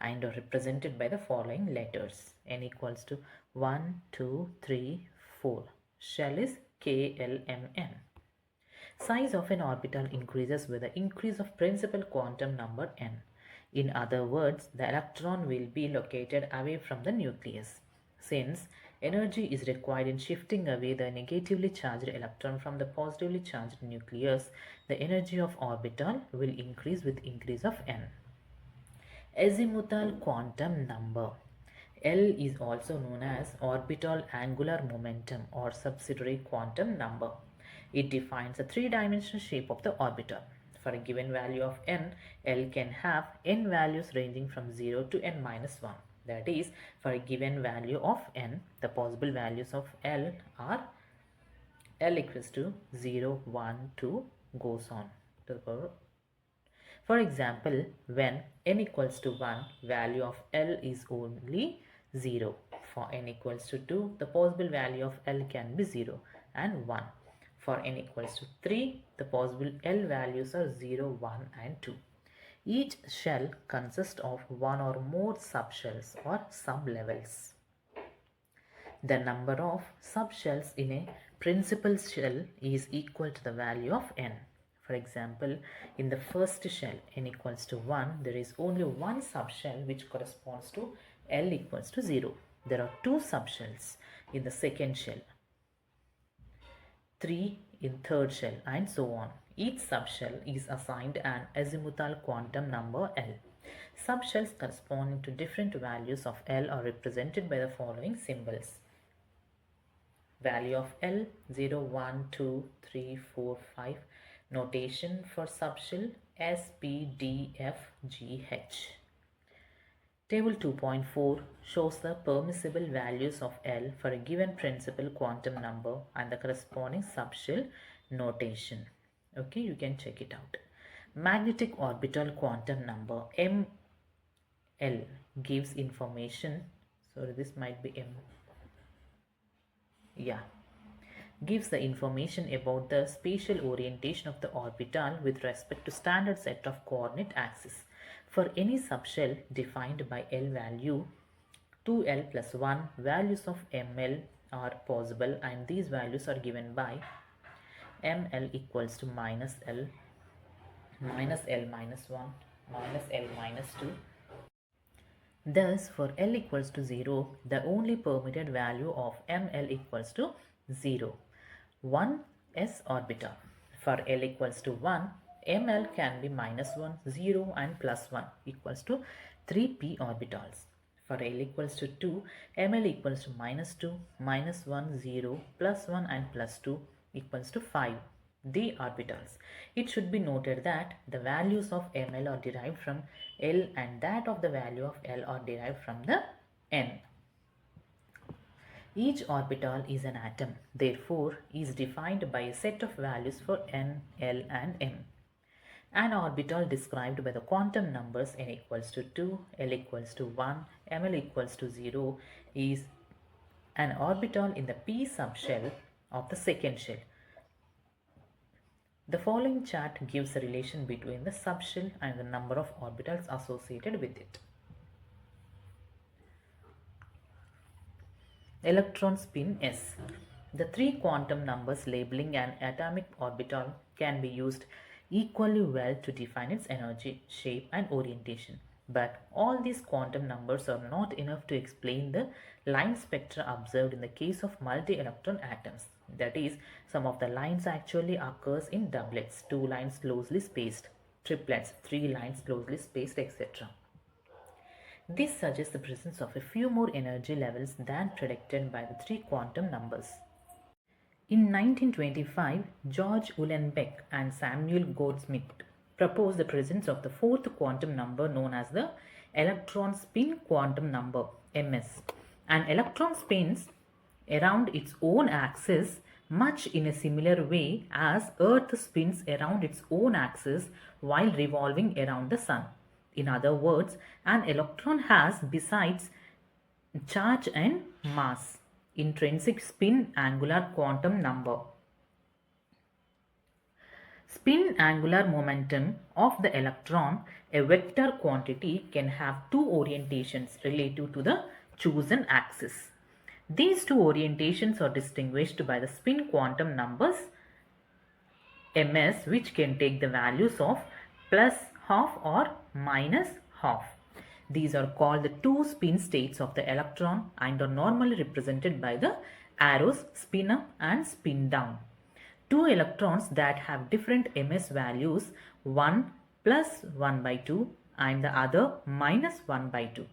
Speaker 1: and are represented by the following letters. N equals to 1, 2, 3, 4. Shell is KLMN. Size of an orbital increases with the increase of principal quantum number n. In other words, the electron will be located away from the nucleus. Since energy is required in shifting away the negatively charged electron from the positively charged nucleus, the energy of orbital will increase with increase of n. Azimuthal quantum number. L is also known as orbital angular momentum or subsidiary quantum number. It defines the three-dimensional shape of the orbital. For a given value of n, L can have n values ranging from 0 to n minus 1. That is, for a given value of n, the possible values of L are L equals to 0, 1, 2 goes on to the power. For example, when n equals to 1, value of L is only 0. For n equals to 2, the possible value of L can be 0 and 1. For n equals to 3, the possible L values are 0, 1 and 2. Each shell consists of one or more subshells or sublevels. the number of subshells in a principal shell is equal to the value of n. For example, in the first shell n equals to 1, there is only one subshell which corresponds to L equals to 0. There are two subshells in the second shell, 3 in third shell, and so on. Each subshell is assigned an azimuthal quantum number L. Subshells corresponding to different values of L are represented by the following symbols. Value of L 0, 1, 2, 3, 4, 5. Notation for subshell S, P, D, F, G, H. Table 2.4 shows the permissible values of L for a given principal quantum number and the corresponding subshell notation. Okay, you can check it out. Magnetic orbital quantum number ML gives information. Sorry, this might be M. Yeah. Gives the information about the spatial orientation of the orbital with respect to standard set of coordinate axes. For any subshell defined by L value, 2L plus 1 values of ML are possible, and these values are given by ML equals to minus L minus 1 minus L minus 2. Thus, for L equals to 0, the only permitted value of ML equals to 0. 1 s orbital. For L equals to 1, ML can be minus 1, 0 and plus 1 equals to 3 p orbitals. For L equals to 2, ML equals to minus 2, minus 1, 0, plus 1 and plus 2 equals to 5 d orbitals. It should be noted that the values of ML are derived from L and that of the value of L are derived from the N. Each orbital is an atom, therefore is defined by a set of values for N, L and M. An orbital described by the quantum numbers n equals to 2, L equals to 1, ML equals to 0 is an orbital in the p subshell of the second shell. The following chart gives a relation between the subshell and the number of orbitals associated with it. Electron spin s. The three quantum numbers labeling an atomic orbital can be used equally well to define its energy, shape and orientation. But all these quantum numbers are not enough to explain the line spectra observed in the case of multi-electron atoms. That is, some of the lines actually occurs in doublets, 2 lines closely spaced, triplets, 3 lines closely spaced, etc. This suggests the presence of a few more energy levels than predicted by the three quantum numbers. In 1925, George Uhlenbeck and Samuel Goldsmith proposed the presence of the fourth quantum number known as the electron spin quantum number ms. An electron spins around its own axis much in a similar way as Earth spins around its own axis while revolving around the Sun. In other words, an electron has, besides charge and mass, intrinsic spin angular quantum number. Spin angular momentum of the electron, a vector quantity, can have two orientations relative to the chosen axis. These two orientations are distinguished by the spin quantum numbers ms, which can take the values of plus half or minus half. These are called the two spin states of the electron and are normally represented by the arrows spin up and spin down. Two electrons that have different ms values, one plus 1 by 2 and the other minus 1 by 2,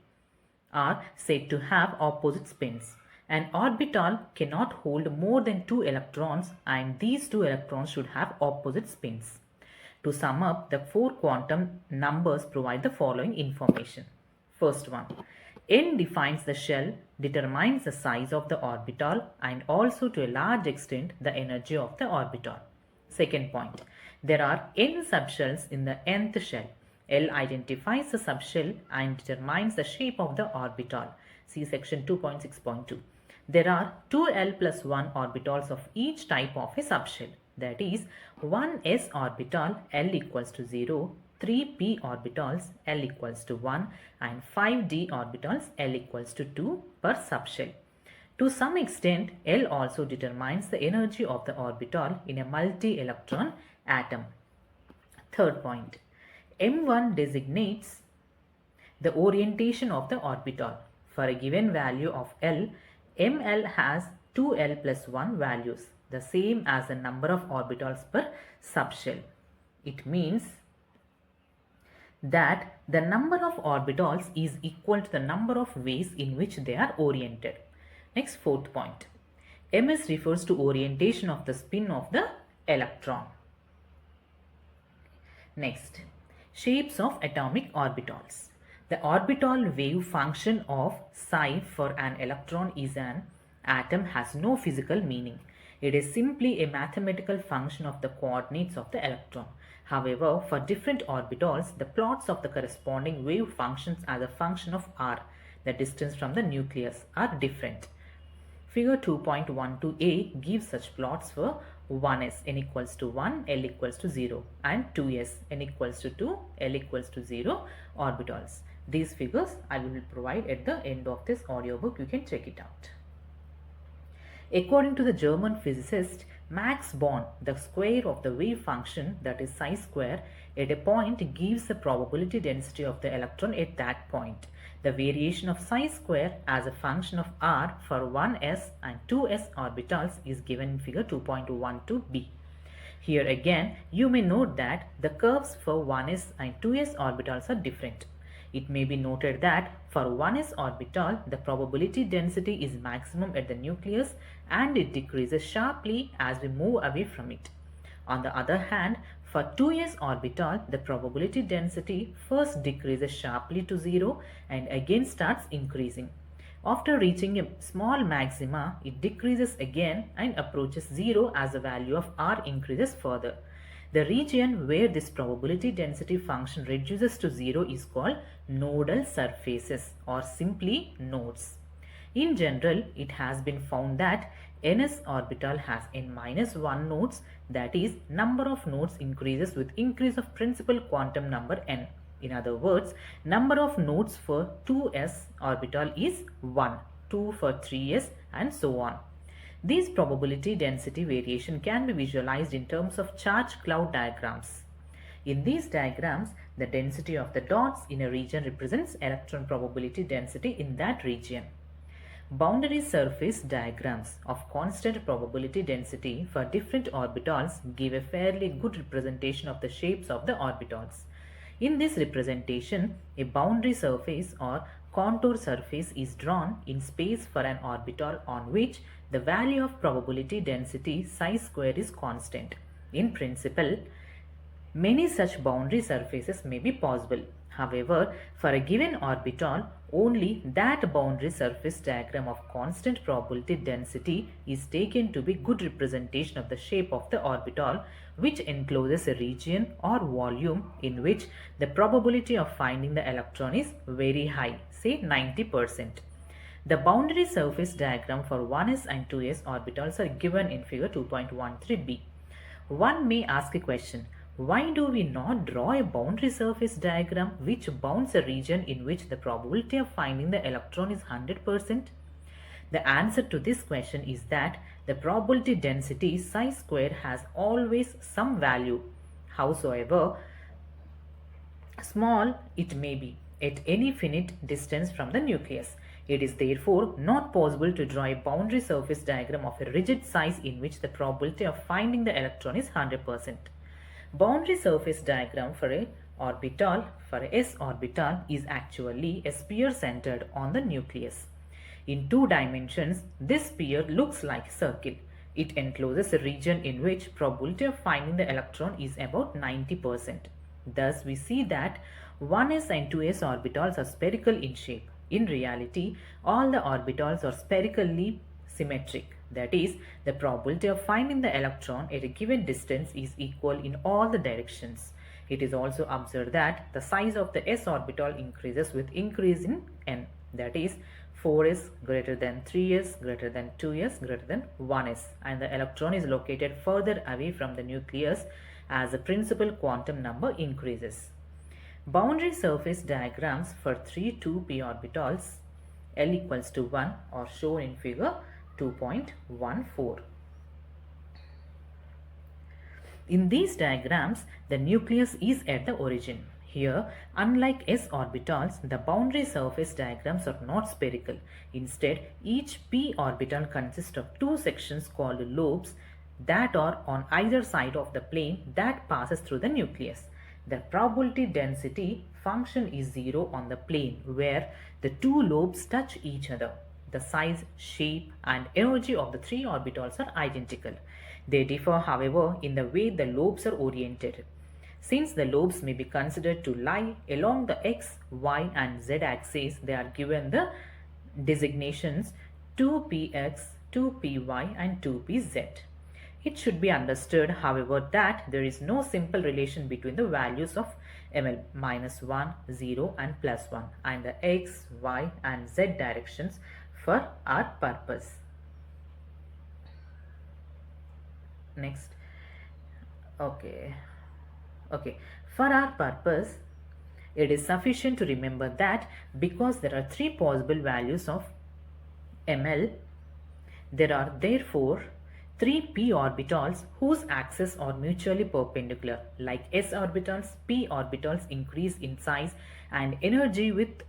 Speaker 1: are said to have opposite spins. An orbital cannot hold more than 2 electrons and these 2 electrons should have opposite spins. To sum up, the four quantum numbers provide the following information. First one, n defines the shell, determines the size of the orbital and also to a large extent the energy of the orbital. Second point, there are n subshells in the nth shell. L identifies the subshell and determines the shape of the orbital. See section 2.6.2. There are 2L plus 1 orbitals of each type of a subshell. That is, 1s orbital L equals to 0, 3p orbitals L equals to 1 and 5d orbitals L equals to 2 per subshell. To some extent, L also determines the energy of the orbital in a multi-electron atom. Third point, M1 designates the orientation of the orbital. For a given value of L, ML has 2L plus 1 values, the same as the number of orbitals per subshell. It means that the number of orbitals is equal to the number of ways in which they are oriented. Next, fourth point. MS refers to orientation of the spin of the electron. Next, shapes of atomic orbitals. The orbital wave function of psi for an electron is an atom has no physical meaning. It is simply a mathematical function of the coordinates of the electron. However, for different orbitals, the plots of the corresponding wave functions as a function of r, the distance from the nucleus, are different. Figure 2.12a gives such plots for 1s, n equals to 1, L equals to 0, and 2s, n equals to 2, L equals to 0 orbitals. These figures I will provide at the end of this audiobook. You can check it out. According to the German physicist Max Born, the square of the wave function, that is psi square, at a point gives the probability density of the electron at that point. The variation of psi square as a function of r for 1s and 2s orbitals is given in figure 2.12b. Here again, you may note that the curves for 1s and 2s orbitals are different. It may be noted that for 1s orbital, the probability density is maximum at the nucleus and it decreases sharply as we move away from it. On the other hand, for 2s orbital, the probability density first decreases sharply to 0 and again starts increasing. After reaching a small maxima, it decreases again and approaches 0 as the value of r increases further. The region where this probability density function reduces to 0 is called nodal surfaces or simply nodes. In general, it has been found that ns orbital has n-1 nodes, that is, number of nodes increases with increase of principal quantum number n. In other words, number of nodes for 2s orbital is 1, 2 for 3s and so on. These probability density variation can be visualized in terms of charge cloud diagrams. In these diagrams, the density of the dots in a region represents electron probability density in that region. Boundary surface diagrams of constant probability density for different orbitals give a fairly good representation of the shapes of the orbitals. In this representation, a boundary surface or contour surface is drawn in space for an orbital on which the value of probability density psi square is constant. In principle, many such boundary surfaces may be possible. However, for a given orbital, only that boundary surface diagram of constant probability density is taken to be good representation of the shape of the orbital, which encloses a region or volume in which the probability of finding the electron is very high, say 90%. The boundary surface diagram for 1s and 2s orbitals are given in figure 2.13b. One may ask a question, why do we not draw a boundary surface diagram which bounds a region in which the probability of finding the electron is 100%? The answer to this question is that the probability density psi square has always some value, howsoever small it may be, at any finite distance from the nucleus. It is therefore not possible to draw a boundary surface diagram of a rigid size in which the probability of finding the electron is 100%. Boundary surface diagram for a orbital, for a s orbital, is actually a sphere centered on the nucleus. In 2 dimensions, this sphere looks like a circle. It encloses a region in which probability of finding the electron is about 90%. Thus, we see that 1s and 2s orbitals are spherical in shape. In reality, all the orbitals are spherically symmetric. That is, the probability of finding the electron at a given distance is equal in all the directions. It is also observed that the size of the s orbital increases with increase in n. That is, 4s greater than 3s greater than 2s greater than 1s, and the electron is located further away from the nucleus as the principal quantum number increases. Boundary surface diagrams for 3 2p orbitals L equals to 1 are shown in figure 2.14. In these diagrams, the nucleus is at the origin. Here, unlike s orbitals, the boundary surface diagrams are not spherical. Instead, each p orbital consists of two sections called lobes that are on either side of the plane that passes through the nucleus. The probability density function is 0 on the plane where the two lobes touch each other. The size, shape and energy of the three orbitals are identical. They differ, however, in the way the lobes are oriented. Since the lobes may be considered to lie along the x, y and z axes, they are given the designations 2px, 2py and 2pz. It should be understood, however, that there is no simple relation between the values of ml -1, 0 and +1 and the x, y and z directions for our purpose. Next. Okay. For our purpose, it is sufficient to remember that because there are three possible values of ml, there are therefore three p orbitals whose axes are mutually perpendicular. Like s orbitals, p orbitals increase in size and energy with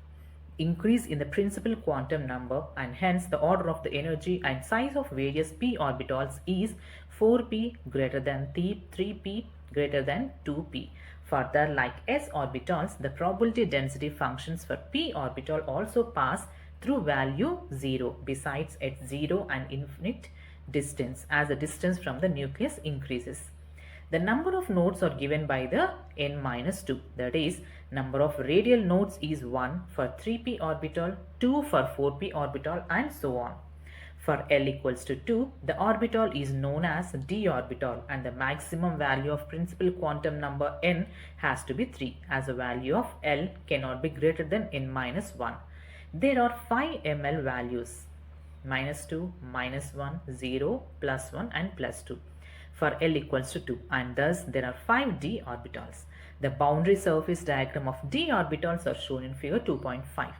Speaker 1: increase in the principal quantum number, and hence the order of the energy and size of various p orbitals is 4p greater than 3p greater than 2p. Further, like s orbitals, the probability density functions for p orbital also pass through value 0 besides at 0 and infinite distance as the distance from the nucleus increases. The number of nodes are given by the n-2, that is, number of radial nodes is 1 for 3p orbital, 2 for 4p orbital and so on. For L equals to 2, the orbital is known as d orbital and the maximum value of principal quantum number n has to be 3 as the value of L cannot be greater than n-1. There are 5 ml values -2, -1, 0, +1 and +2 for L equals to 2, and thus there are 5 d orbitals. The boundary surface diagram of d orbitals are shown in figure 2.5.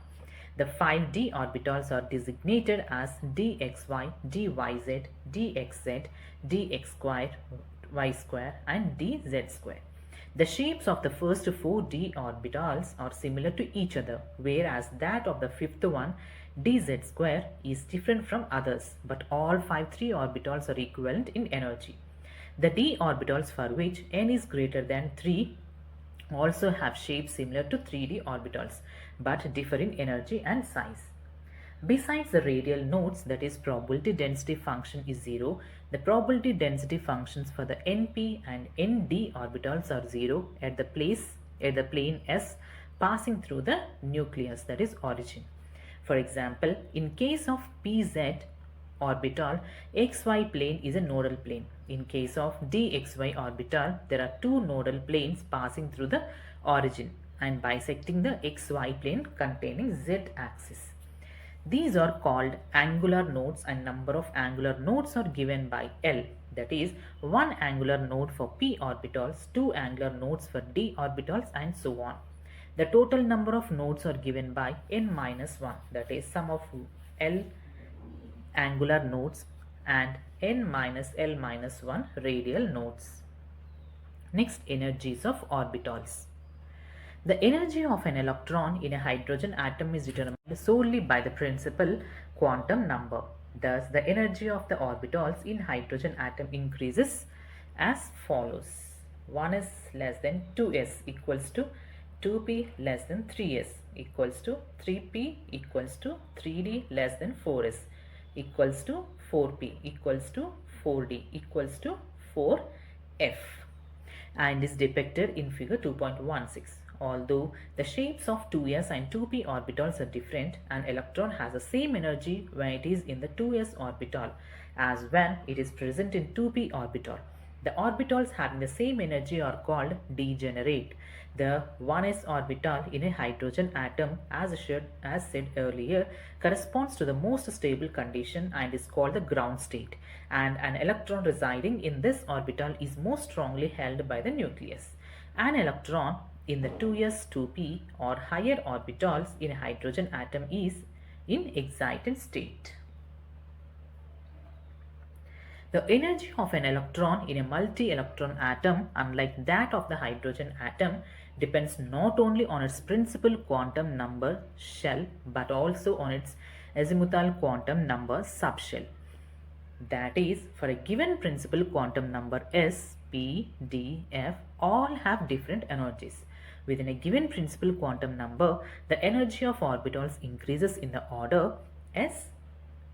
Speaker 1: The 5 d orbitals are designated as dxy, dyz, dxz, dx square, y square and dz square. The shapes of the first 4 d orbitals are similar to each other, whereas that of the fifth one, dz square, is different from others, but all 5 3 orbitals are equivalent in energy. The d orbitals for which n is greater than 3 also have shapes similar to 3d orbitals, but differ in energy and size. Besides the radial nodes, that is probability density function is 0, the probability density functions for the np and nd orbitals are 0 at the plane S passing through the nucleus, that is origin. For example, in case of pz orbital, xy plane is a nodal plane. In case of dxy orbital, there are two nodal planes passing through the origin and bisecting the xy plane containing z axis. These are called angular nodes, and number of angular nodes are given by L, that is, one angular node for p orbitals, two angular nodes for d orbitals and so on. The total number of nodes are given by n-1, that is, sum of L angular nodes and n-L-1 radial nodes. Next, energies of orbitals. The energy of an electron in a hydrogen atom is determined solely by the principal quantum number. Thus, the energy of the orbitals in hydrogen atom increases as follows. 1s less than 2s equals to 2p less than 3s equals to 3p equals to 3d less than 4s equals to 4p equals to 4d equals to 4f, and is depicted in figure 2.16. Although the shapes of 2s and 2p orbitals are different, an electron has the same energy when it is in the 2s orbital as when it is present in 2p orbital. The orbitals having the same energy are called degenerate. The 1s orbital in a hydrogen atom, as said earlier, corresponds to the most stable condition and is called the ground state, and an electron residing in this orbital is most strongly held by the nucleus. An electron in the 2s, 2p or higher orbitals in a hydrogen atom is in excited state. The energy of an electron in a multi-electron atom, unlike that of the hydrogen atom, depends not only on its principal quantum number shell but also on its azimuthal quantum number subshell. That is, for a given principal quantum number S, P, D, F all have different energies. Within a given principal quantum number, the energy of orbitals increases in the order S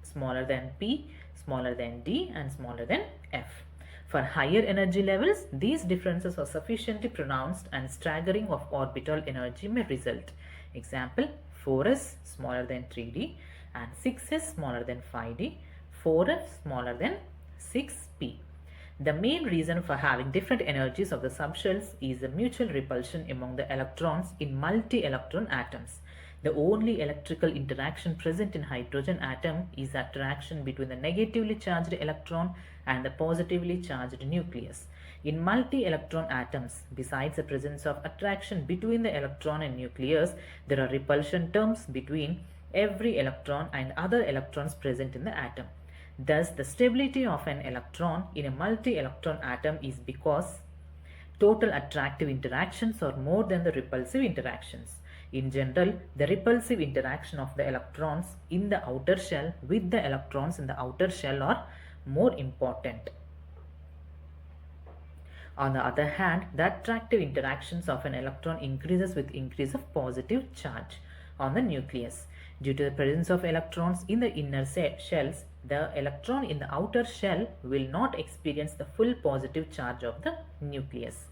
Speaker 1: smaller than P, smaller than D and smaller than F. For higher energy levels, these differences are sufficiently pronounced and staggering of orbital energy may result. Example, 4s smaller than 3D and 6s smaller than 5D, 4f smaller than 6p. The main reason for having different energies of the subshells is the mutual repulsion among the electrons in multi-electron atoms. The only electrical interaction present in hydrogen atom is the attraction between the negatively charged electron and the positively charged nucleus. In multi-electron atoms, besides the presence of attraction between the electron and nucleus, there are repulsion terms between every electron and other electrons present in the atom. Thus, the stability of an electron in a multi-electron atom is because total attractive interactions are more than the repulsive interactions. In general, the repulsive interaction of the electrons in the outer shell with the electrons in the outer shell are more important. On the other hand, the attractive interactions of an electron increases with increase of positive charge on the nucleus. Due to the presence of electrons in the inner shells, the electron in the outer shell will not experience the full positive charge of the nucleus.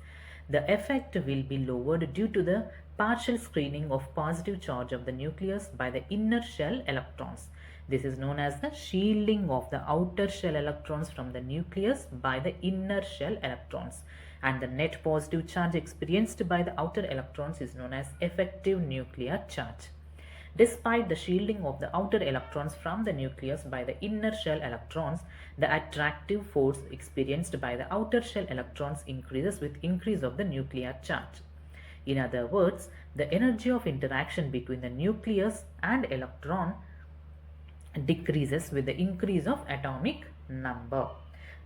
Speaker 1: The effect will be lowered due to the partial screening of positive charge of the nucleus by the inner shell electrons. This is known as the shielding of the outer shell electrons from the nucleus by the inner shell electrons, and the net positive charge experienced by the outer electrons is known as effective nuclear charge. Despite the shielding of the outer electrons from the nucleus by the inner shell electrons, the attractive force experienced by the outer shell electrons increases with increase of the nuclear charge. In other words, the energy of interaction between the nucleus and electron decreases with the increase of atomic number.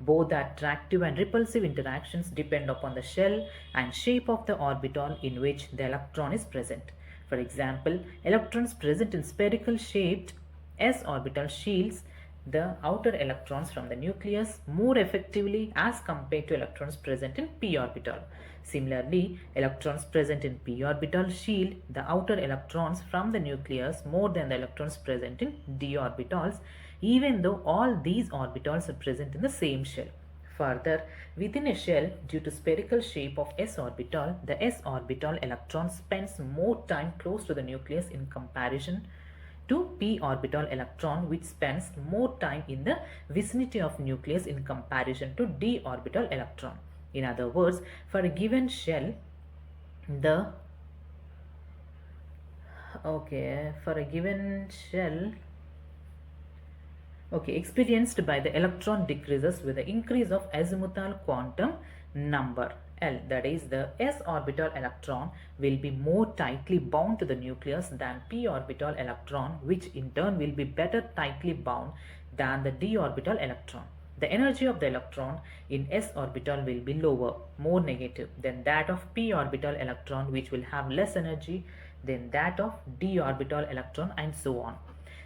Speaker 1: Both the attractive and repulsive interactions depend upon the shell and shape of the orbital in which the electron is present. For example, electrons present in spherical shaped s orbital shields the outer electrons from the nucleus more effectively as compared to electrons present in p orbital. Similarly, electrons present in p orbital shield the outer electrons from the nucleus more than the electrons present in d orbitals, even though all these orbitals are present in the same shell. Further, within a shell, due to spherical shape of s orbital, the s orbital electron spends more time close to the nucleus in comparison to p orbital electron, which spends more time in the vicinity of nucleus in comparison to d orbital electron. In other words, for a given shell, experienced by the electron decreases with the increase of azimuthal quantum number L. That is, the s orbital electron will be more tightly bound to the nucleus than p orbital electron, which in turn will be better tightly bound than the d orbital electron. The energy of the electron in s orbital will be lower, more negative than that of p orbital electron, which will have less energy than that of d orbital electron, and so on.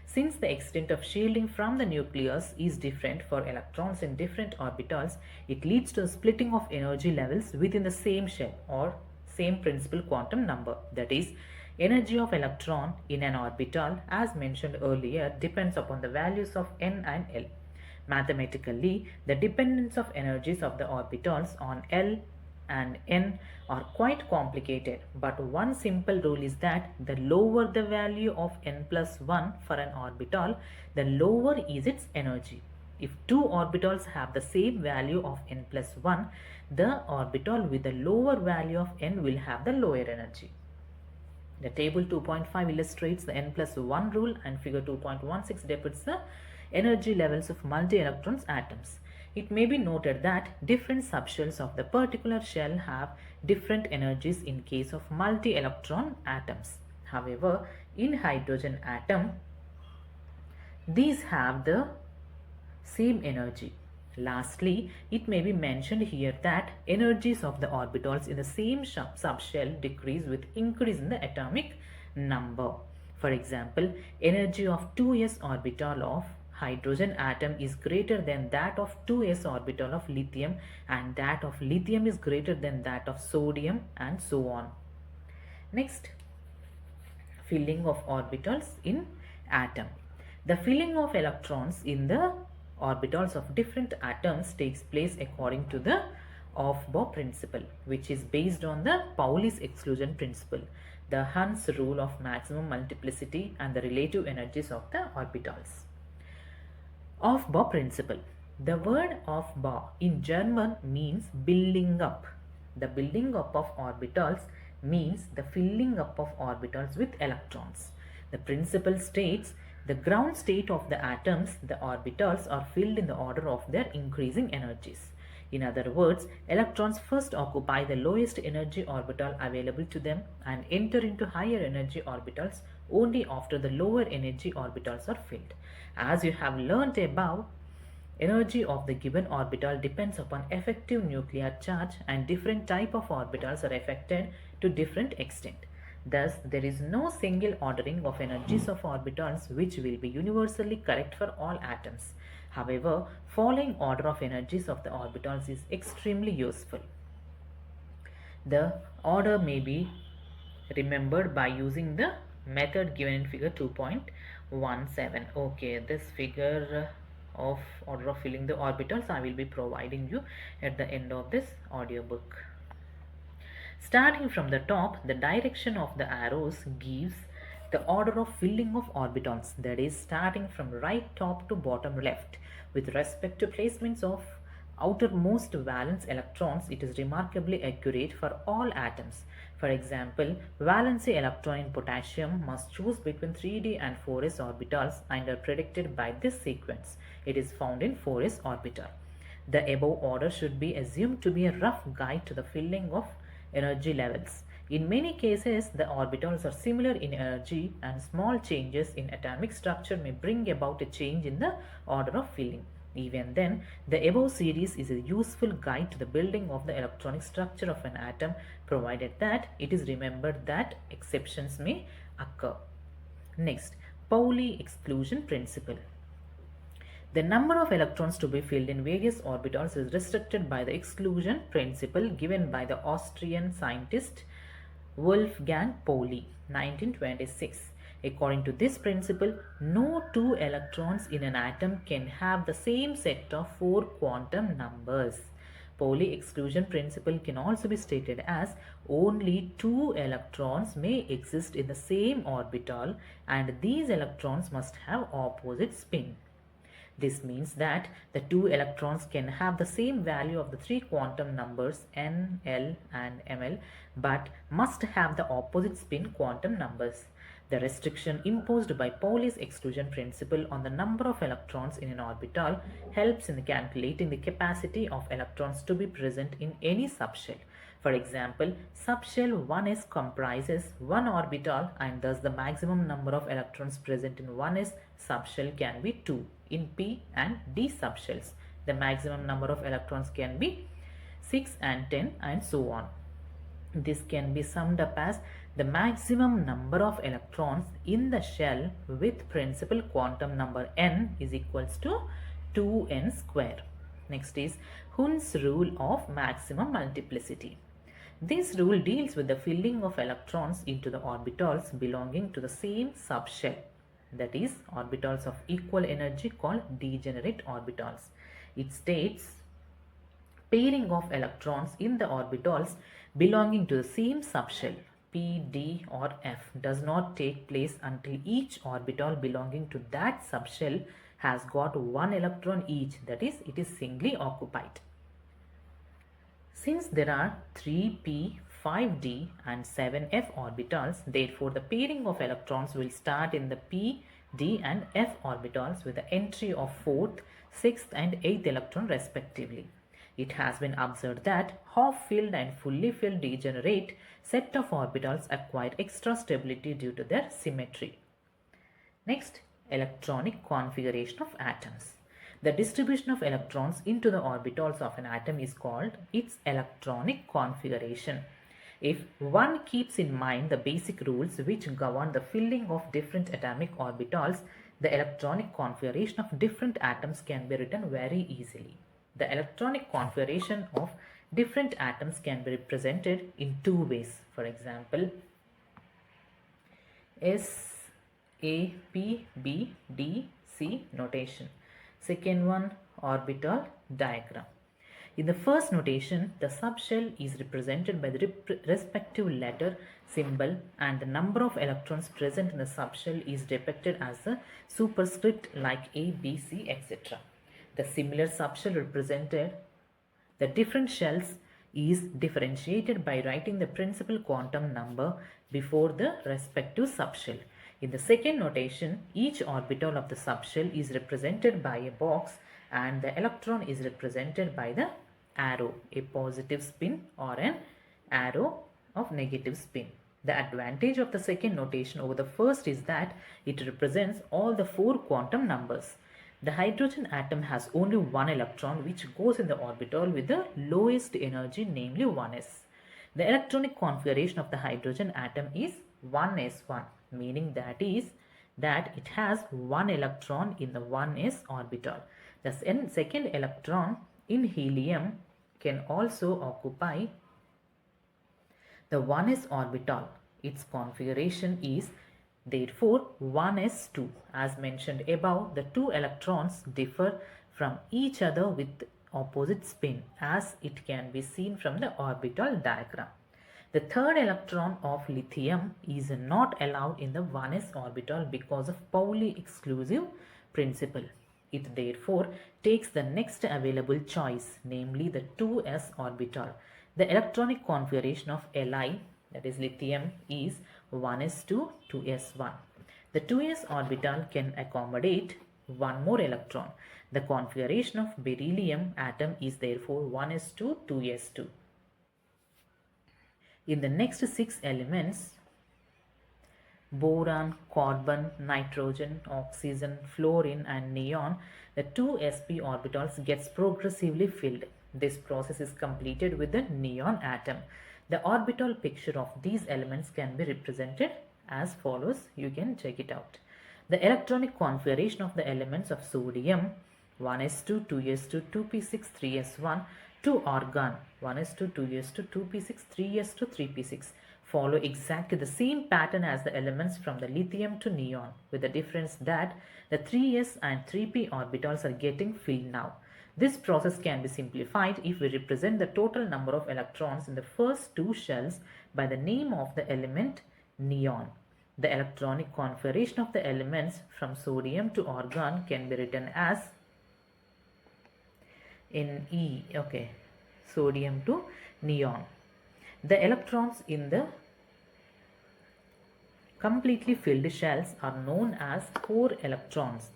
Speaker 1: Since the extent of shielding from the nucleus is different for electrons in different orbitals, it leads to the splitting of energy levels within the same shell or same principal quantum number. That is, energy of electron in an orbital, as mentioned earlier, depends upon the values of n and L. Mathematically, the dependence of energies of the orbitals on L and n are quite complicated, but one simple rule is that the lower the value of n plus 1 for an orbital, the lower is its energy. If two orbitals have the same value of n plus 1, the orbital with the lower value of n will have the lower energy. The table 2.5 illustrates the n plus 1 rule, and figure 2.16 depicts the energy levels of multi-electron atoms. It may be noted that different subshells of the particular shell have different energies in case of multi-electron atoms. However, in hydrogen atom, These have the same energy. Lastly, it may be mentioned here that energies of the orbitals in the same subshell decrease with increase in the atomic number. For example, energy of 2s orbital of hydrogen atom is greater than that of 2s orbital of lithium, and that of lithium is greater than that of sodium, and so on. Next, filling of orbitals in atom. The filling of electrons in the orbitals of different atoms takes place according to the Aufbau principle, which is based on the Pauli's exclusion principle, the Hund's rule of maximum multiplicity, and the relative energies of the orbitals. Aufbau principle. The word Aufbau in German means building up. The building up of orbitals means the filling up of orbitals with electrons. The principle states the ground state of the atoms, the orbitals are filled in the order of their increasing energies. In other words, electrons first occupy the lowest energy orbital available to them and enter into higher energy orbitals only after the lower energy orbitals are filled. As you have learnt above, energy of the given orbital depends upon effective nuclear charge, and different type of orbitals are affected to different extent. Thus, there is no single ordering of energies of orbitals which will be universally correct for all atoms. However, following order of energies of the orbitals is extremely useful. The order may be remembered by using the method given in figure 2.17. Okay, this figure of order of filling the orbitals I will be providing you at the end of this audiobook. Starting from the top, the direction of the arrows gives the order of filling of orbitals, that is starting from right top to bottom left. With respect to placements of outermost valence electrons, it is remarkably accurate for all atoms. For example, valency electron in potassium must choose between 3d and 4s orbitals and are predicted by this sequence. It is found in 4s orbital. The above order should be assumed to be a rough guide to the filling of energy levels. In many cases, the orbitals are similar in energy, and small changes in atomic structure may bring about a change in the order of filling. Even then, the above series is a useful guide to the building of the electronic structure of an atom, provided that it is remembered that exceptions may occur. Next, Pauli exclusion principle. The number of electrons to be filled in various orbitals is restricted by the exclusion principle given by the Austrian scientist Wolfgang Pauli, 1926. According to this principle, no two electrons in an atom can have the same set of 4 quantum numbers. Pauli exclusion principle can also be stated as only 2 electrons may exist in the same orbital, and these electrons must have opposite spin. This means that the 2 electrons can have the same value of the 3 quantum numbers n, l and ml, but must have the opposite spin quantum numbers. The restriction imposed by Pauli's exclusion principle on the number of electrons in an orbital helps in calculating the capacity of electrons to be present in any subshell. For example, subshell 1s comprises 1 orbital, and thus the maximum number of electrons present in 1s subshell can be 2. In p and d subshells, the maximum number of electrons can be 6 and 10 and so on. This can be summed up as the maximum number of electrons in the shell with principal quantum number n is equals to 2n square. Next is Hund's rule of maximum multiplicity. This rule deals with the filling of electrons into the orbitals belonging to the same subshell, that is orbitals of equal energy called degenerate orbitals. It states pairing of electrons in the orbitals belonging to the same subshell p, d or f does not take place until each orbital belonging to that subshell has got 1 electron each, that is, it is singly occupied. Since there are 3p, 5d and 7f orbitals, therefore the pairing of electrons will start in the p, d and f orbitals with the entry of 4th, 6th and 8th electron respectively. It has been observed that half-filled and fully filled degenerate set of orbitals acquire extra stability due to their symmetry. Next, electronic configuration of atoms. The distribution of electrons into the orbitals of an atom is called its electronic configuration. If one keeps in mind the basic rules which govern the filling of different atomic orbitals, the electronic configuration of different atoms can be written very easily. The electronic configuration of different atoms can be represented in two ways. For example, S, A, P, B, D, C notation. Second one, orbital diagram. In the first notation, the subshell is represented by the respective letter, symbol, and the number of electrons present in the subshell is depicted as a superscript like A, B, C, etc. The similar subshell represented the different shells is differentiated by writing the principal quantum number before the respective subshell. In the second notation, each orbital of the subshell is represented by a box and the electron is represented by the arrow, a positive spin or an arrow of negative spin. The advantage of the second notation over the first is that it represents all the four quantum numbers. The hydrogen atom has only one electron which goes in the orbital with the lowest energy, namely 1s. The electronic configuration of the hydrogen atom is 1s1, meaning that it has one electron in the 1s orbital. The second electron in helium can also occupy the 1s orbital. Its configuration is therefore 1s2. As mentioned above, the two electrons differ from each other with opposite spin, as it can be seen from the orbital diagram. The third electron of lithium is not allowed in the 1s orbital because of Pauli exclusive principle. It therefore takes the next available choice, namely the 2s orbital. The electronic configuration of Li, that is lithium, is 1s2, 2s1. The 2s orbital can accommodate one more electron. The configuration of beryllium atom is therefore 1s2, 2s2. In the next 6 elements, boron, carbon, nitrogen, oxygen, fluorine and neon, the 2sp orbitals gets progressively filled. This process is completed with the neon atom. The orbital picture of these elements can be represented as follows. You can check it out. The electronic configuration of the elements of sodium 1s2, 2s2, 2p6, 3s1 to argon 1s2, 2s2, 2p6, 3s2, 3p6 follow exactly the same pattern as the elements from the lithium to neon, with the difference that the 3s and 3p orbitals are getting filled now. This process can be simplified if we represent the total number of electrons in the first two shells by the name of the element neon. The electronic configuration of the elements from sodium to argon can be written as Ne, sodium to neon. The electrons in the completely filled shells are known as core electrons,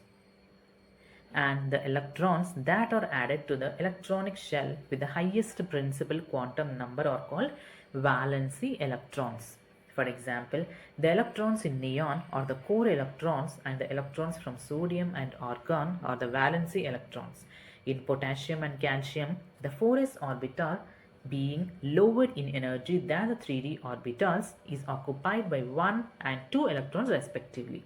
Speaker 1: and the electrons that are added to the electronic shell with the highest principal quantum number are called valency electrons. For example, the electrons in neon are the core electrons and the electrons from sodium and argon are the valency electrons. In potassium and calcium, the 4s orbital, being lower in energy than the 3d orbitals, is occupied by 1 and 2 electrons respectively.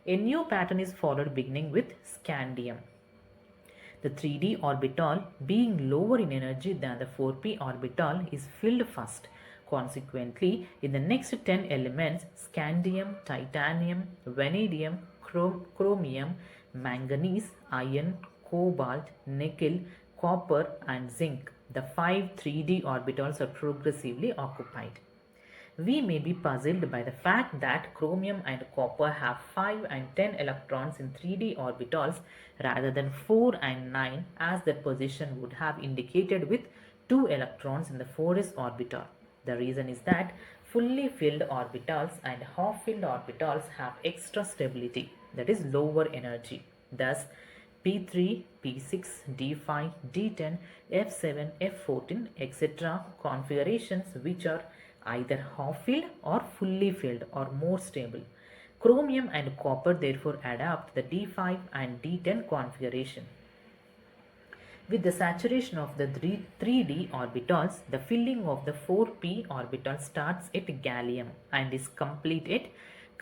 Speaker 1: A new pattern is followed beginning with scandium. The 3d orbital, being lower in energy than the 4p orbital, is filled first. Consequently, in the next 10 elements, scandium, titanium, vanadium, chromium, manganese, iron, cobalt, nickel, copper and zinc, the 5 3d orbitals are progressively occupied. We may be puzzled by the fact that chromium and copper have 5 and 10 electrons in 3d orbitals rather than 4 and 9, as their position would have indicated with 2 electrons in the 4s orbital. The reason is that fully filled orbitals and half-filled orbitals have extra stability, that is lower energy. Thus, P3, P6, D5, D10, F7, F14, etc. configurations which are either half-filled or fully filled are more stable. Chromium and copper therefore adapt the D5 and D10 configuration. With the saturation of the 3d orbitals, the filling of the 4p orbital starts at gallium and is complete at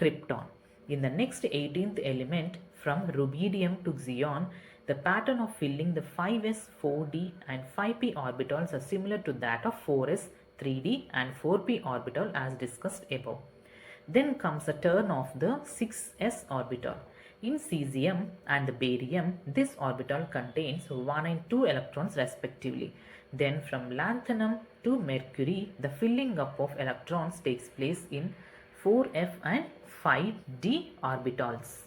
Speaker 1: krypton. In the next 18th element, from rubidium to xenon, the pattern of filling the 5s, 4d and 5p orbitals are similar to that of 4s, 3d and 4p orbital as discussed above. Then comes the turn of the 6s orbital. In cesium and the barium, this orbital contains 1 and 2 electrons respectively. Then from lanthanum to mercury, the filling up of electrons takes place in 4f and 5d orbitals.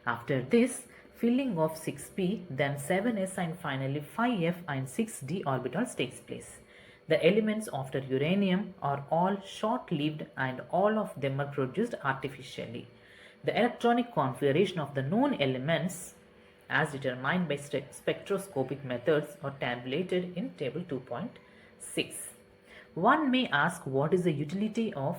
Speaker 1: After this, filling of 6p, then 7s and finally 5f and 6d orbitals takes place. The elements after uranium are all short-lived and all of them are produced artificially. The electronic configuration of the known elements as determined by spectroscopic methods are tabulated in table 2.6. One may ask, what is the utility of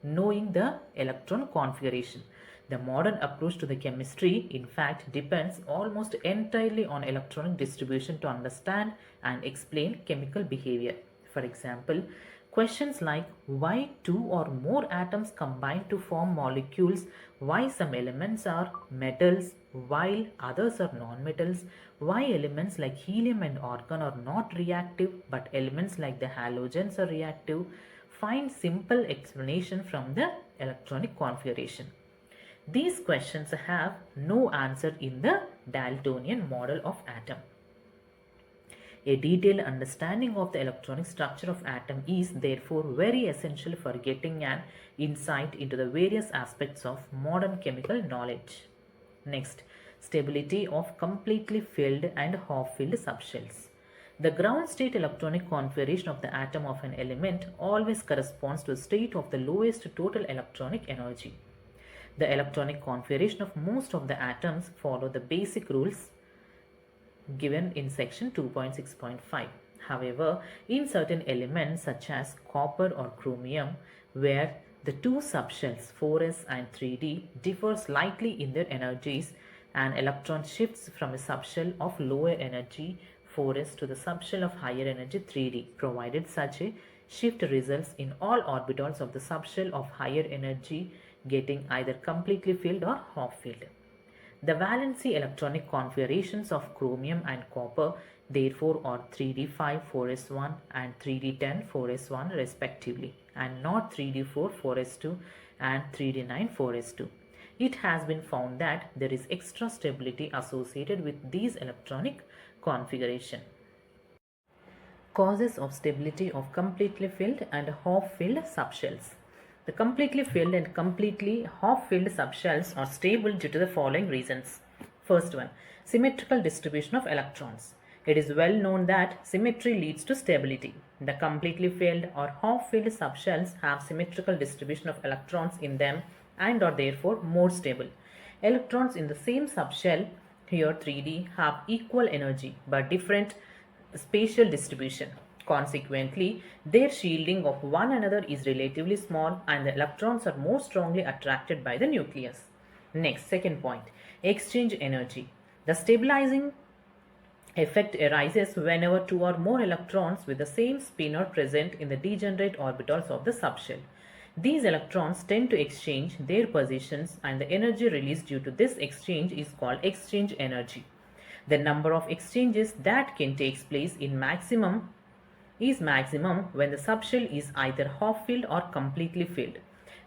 Speaker 1: knowing the electron configuration? The modern approach to the chemistry, in fact, depends almost entirely on electronic distribution to understand and explain chemical behavior. For example, questions like why two or more atoms combine to form molecules, why some elements are metals while others are non-metals, why elements like helium and argon are not reactive but elements like the halogens are reactive, find simple explanation from the electronic configuration. These questions have no answer in the Daltonian model of atom. A detailed understanding of the electronic structure of atom is therefore very essential for getting an insight into the various aspects of modern chemical knowledge. Next, stability of completely filled and half-filled subshells. The ground state electronic configuration of the atom of an element always corresponds to the state of the lowest total electronic energy. The electronic configuration of most of the atoms follow the basic rules given in section 2.6.5. However, in certain elements such as copper or chromium, where the two subshells 4s and 3d differ slightly in their energies, an electron shifts from a subshell of lower energy 4s to the subshell of higher energy 3d, provided such a shift results in all orbitals of the subshell of higher energy getting either completely filled or half filled. The valency electronic configurations of chromium and copper therefore are 3d5 4s1 and 3d10 4s1 respectively, and not 3d4 4s2 and 3d9 4s2. It has been found that there is extra stability associated with these electronic configuration. Causes of stability of completely filled and half-filled subshells. The completely filled and completely half-filled subshells are stable due to the following reasons. First one, symmetrical distribution of electrons. It is well known that symmetry leads to stability. The completely filled or half-filled subshells have symmetrical distribution of electrons in them and are therefore more stable. Electrons in the same subshell, here 3d, have equal energy but different spatial distribution. Consequently, their shielding of one another is relatively small and the electrons are more strongly attracted by the nucleus. Next, second point, exchange energy. The stabilizing effect arises whenever two or more electrons with the same spin are present in the degenerate orbitals of the subshell. These electrons tend to exchange their positions and the energy released due to this exchange is called exchange energy. The number of exchanges that can take place is maximum when the subshell is either half-filled or completely filled.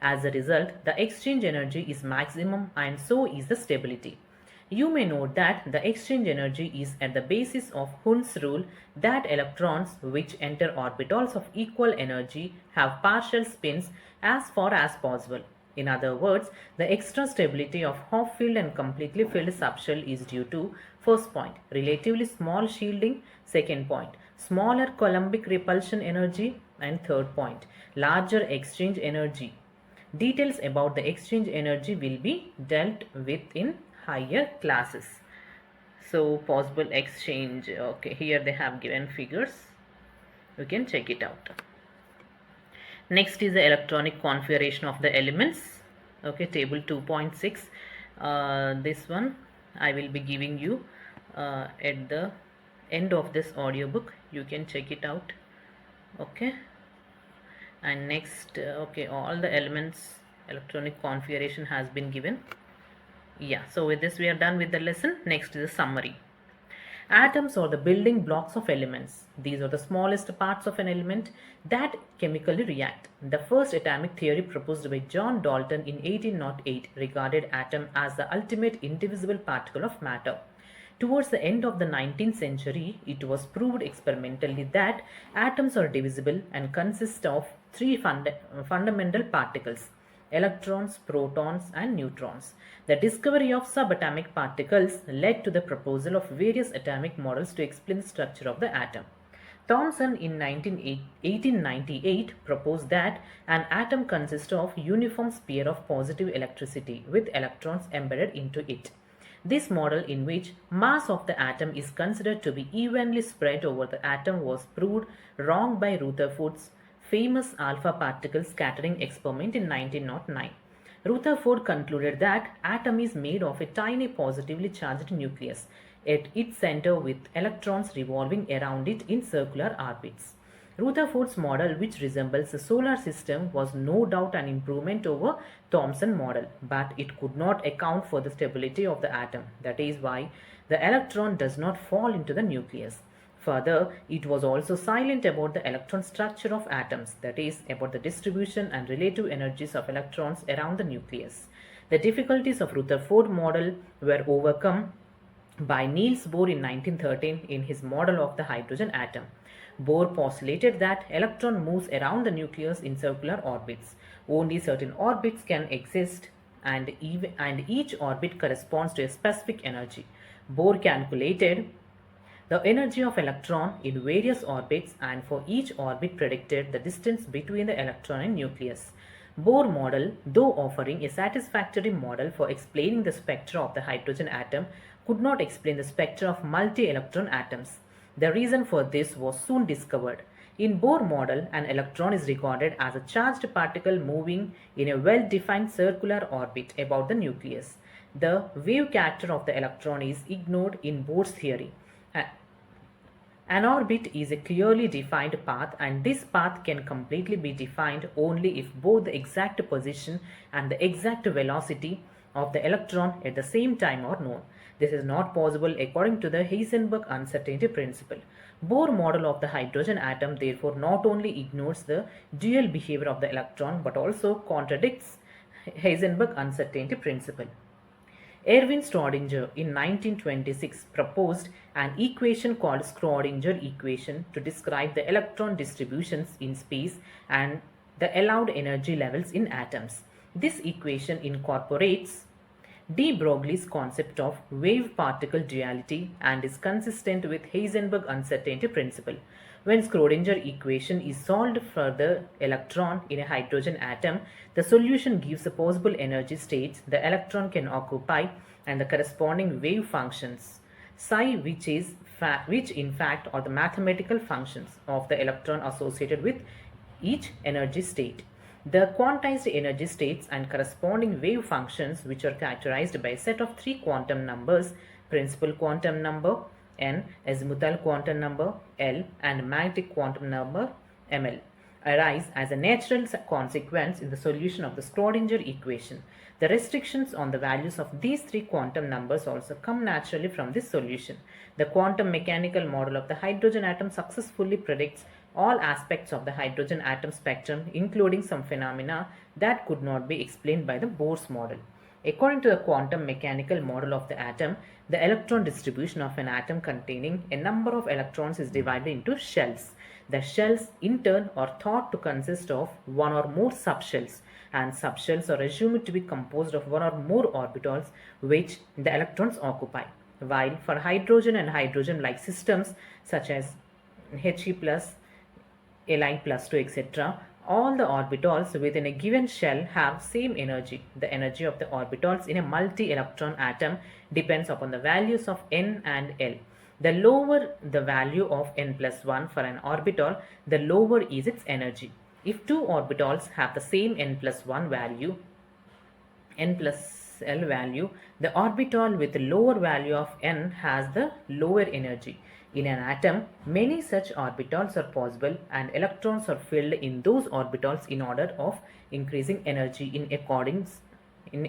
Speaker 1: As a result, the exchange energy is maximum and so is the stability. You may note that the exchange energy is at the basis of Hund's rule that electrons which enter orbitals of equal energy have partial spins as far as possible. In other words, the extra stability of half-filled and completely filled subshell is due to, first point, relatively small shielding, second point, smaller Coulombic repulsion energy, and third point, larger exchange energy. Details about the exchange energy will be dealt with in higher classes. So possible exchange, okay, here they have given figures, you can check it out. Next is the electronic configuration of the elements. Okay, table 2.6. This one I will be giving you at the end of this audiobook. You can check it out. Okay, and next, okay, all the elements electronic configuration has been given. Yeah, so with this we are done with the lesson. Next is the summary. Atoms are the building blocks of elements. These are the smallest parts of an element that chemically react. The first atomic theory proposed by John Dalton in 1808 regarded atom as the ultimate indivisible particle of matter. Towards the end of the 19th century, it was proved experimentally that atoms are divisible and consist of three fundamental particles: electrons, protons, and neutrons. The discovery of subatomic particles led to the proposal of various atomic models to explain the structure of the atom. Thomson in 1898 proposed that an atom consists of a uniform sphere of positive electricity with electrons embedded into it. This model, in which mass of the atom is considered to be evenly spread over the atom, was proved wrong by Rutherford's famous alpha particle scattering experiment in 1909. Rutherford concluded that atom is made of a tiny positively charged nucleus at its center with electrons revolving around it in circular orbits. Rutherford's model, which resembles the solar system, was no doubt an improvement over Thomson's model, but it could not account for the stability of the atom. That is why the electron does not fall into the nucleus. Further, it was also silent about the electron structure of atoms, that is, about the distribution and relative energies of electrons around the nucleus. The difficulties of Rutherford model were overcome by Niels Bohr in 1913 in his model of the hydrogen atom. Bohr postulated that electron moves around the nucleus in circular orbits. Only certain orbits can exist, and each orbit corresponds to a specific energy. Bohr calculated the energy of electron in various orbits, and for each orbit predicted the distance between the electron and nucleus. Bohr model, though offering a satisfactory model for explaining the spectra of the hydrogen atom, could not explain the spectra of multi-electron atoms. The reason for this was soon discovered. In Bohr model, an electron is regarded as a charged particle moving in a well-defined circular orbit about the nucleus. The wave character of the electron is ignored in Bohr's theory. An orbit is a clearly defined path, and this path can completely be defined only if both the exact position and the exact velocity of the electron at the same time are known. This is not possible according to the Heisenberg uncertainty principle. Bohr model of the hydrogen atom therefore not only ignores the dual behavior of the electron but also contradicts Heisenberg uncertainty principle. Erwin Schrödinger in 1926 proposed an equation called Schrödinger equation to describe the electron distributions in space and the allowed energy levels in atoms. This equation incorporates de Broglie's concept of wave-particle duality and is consistent with Heisenberg uncertainty principle. When Schrödinger equation is solved for the electron in a hydrogen atom, the solution gives the possible energy states the electron can occupy and the corresponding wave functions, psi, which in fact are the mathematical functions of the electron associated with each energy state. The quantized energy states and corresponding wave functions, which are characterized by a set of three quantum numbers, principal quantum number n, azimuthal quantum number L, and magnetic quantum number ml, arise as a natural consequence in the solution of the Schrödinger equation. The restrictions on the values of these three quantum numbers also come naturally from this solution. The quantum mechanical model of the hydrogen atom successfully predicts all aspects of the hydrogen atom spectrum, including some phenomena that could not be explained by the Bohr's model. According to the quantum mechanical model of the atom, the electron distribution of an atom containing a number of electrons is divided into shells. The shells, in turn, are thought to consist of one or more subshells, and subshells are assumed to be composed of one or more orbitals which the electrons occupy. While for hydrogen and hydrogen-like systems such as He plus, Li plus 2, etc., all the orbitals within a given shell have same energy. The energy of the orbitals in a multi-electron atom depends upon the values of n and L. The lower the value of n plus 1 for an orbital, the lower is its energy. If two orbitals have the same n plus 1 value, n plus L value, the orbital with lower value of n has the lower energy. In an atom, many such orbitals are possible and electrons are filled in those orbitals in order of increasing energy in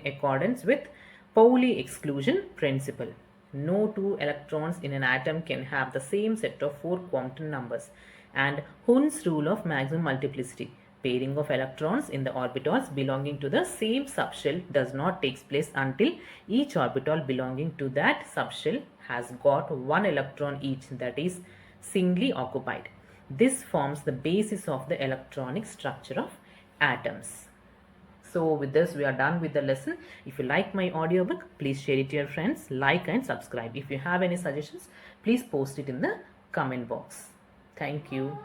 Speaker 1: accordance with Pauli exclusion principle. No two electrons in an atom can have the same set of 4 quantum numbers, and Hund's rule of maximum multiplicity, pairing of electrons in the orbitals belonging to the same subshell, does not take place until each orbital belonging to that subshell has got 1 electron each, that is singly occupied. This forms the basis of the electronic structure of atoms. So with this we are done with the lesson. If you like my audiobook, please share it to your friends, like and subscribe. If you have any suggestions, please post it in the comment box. Thank you.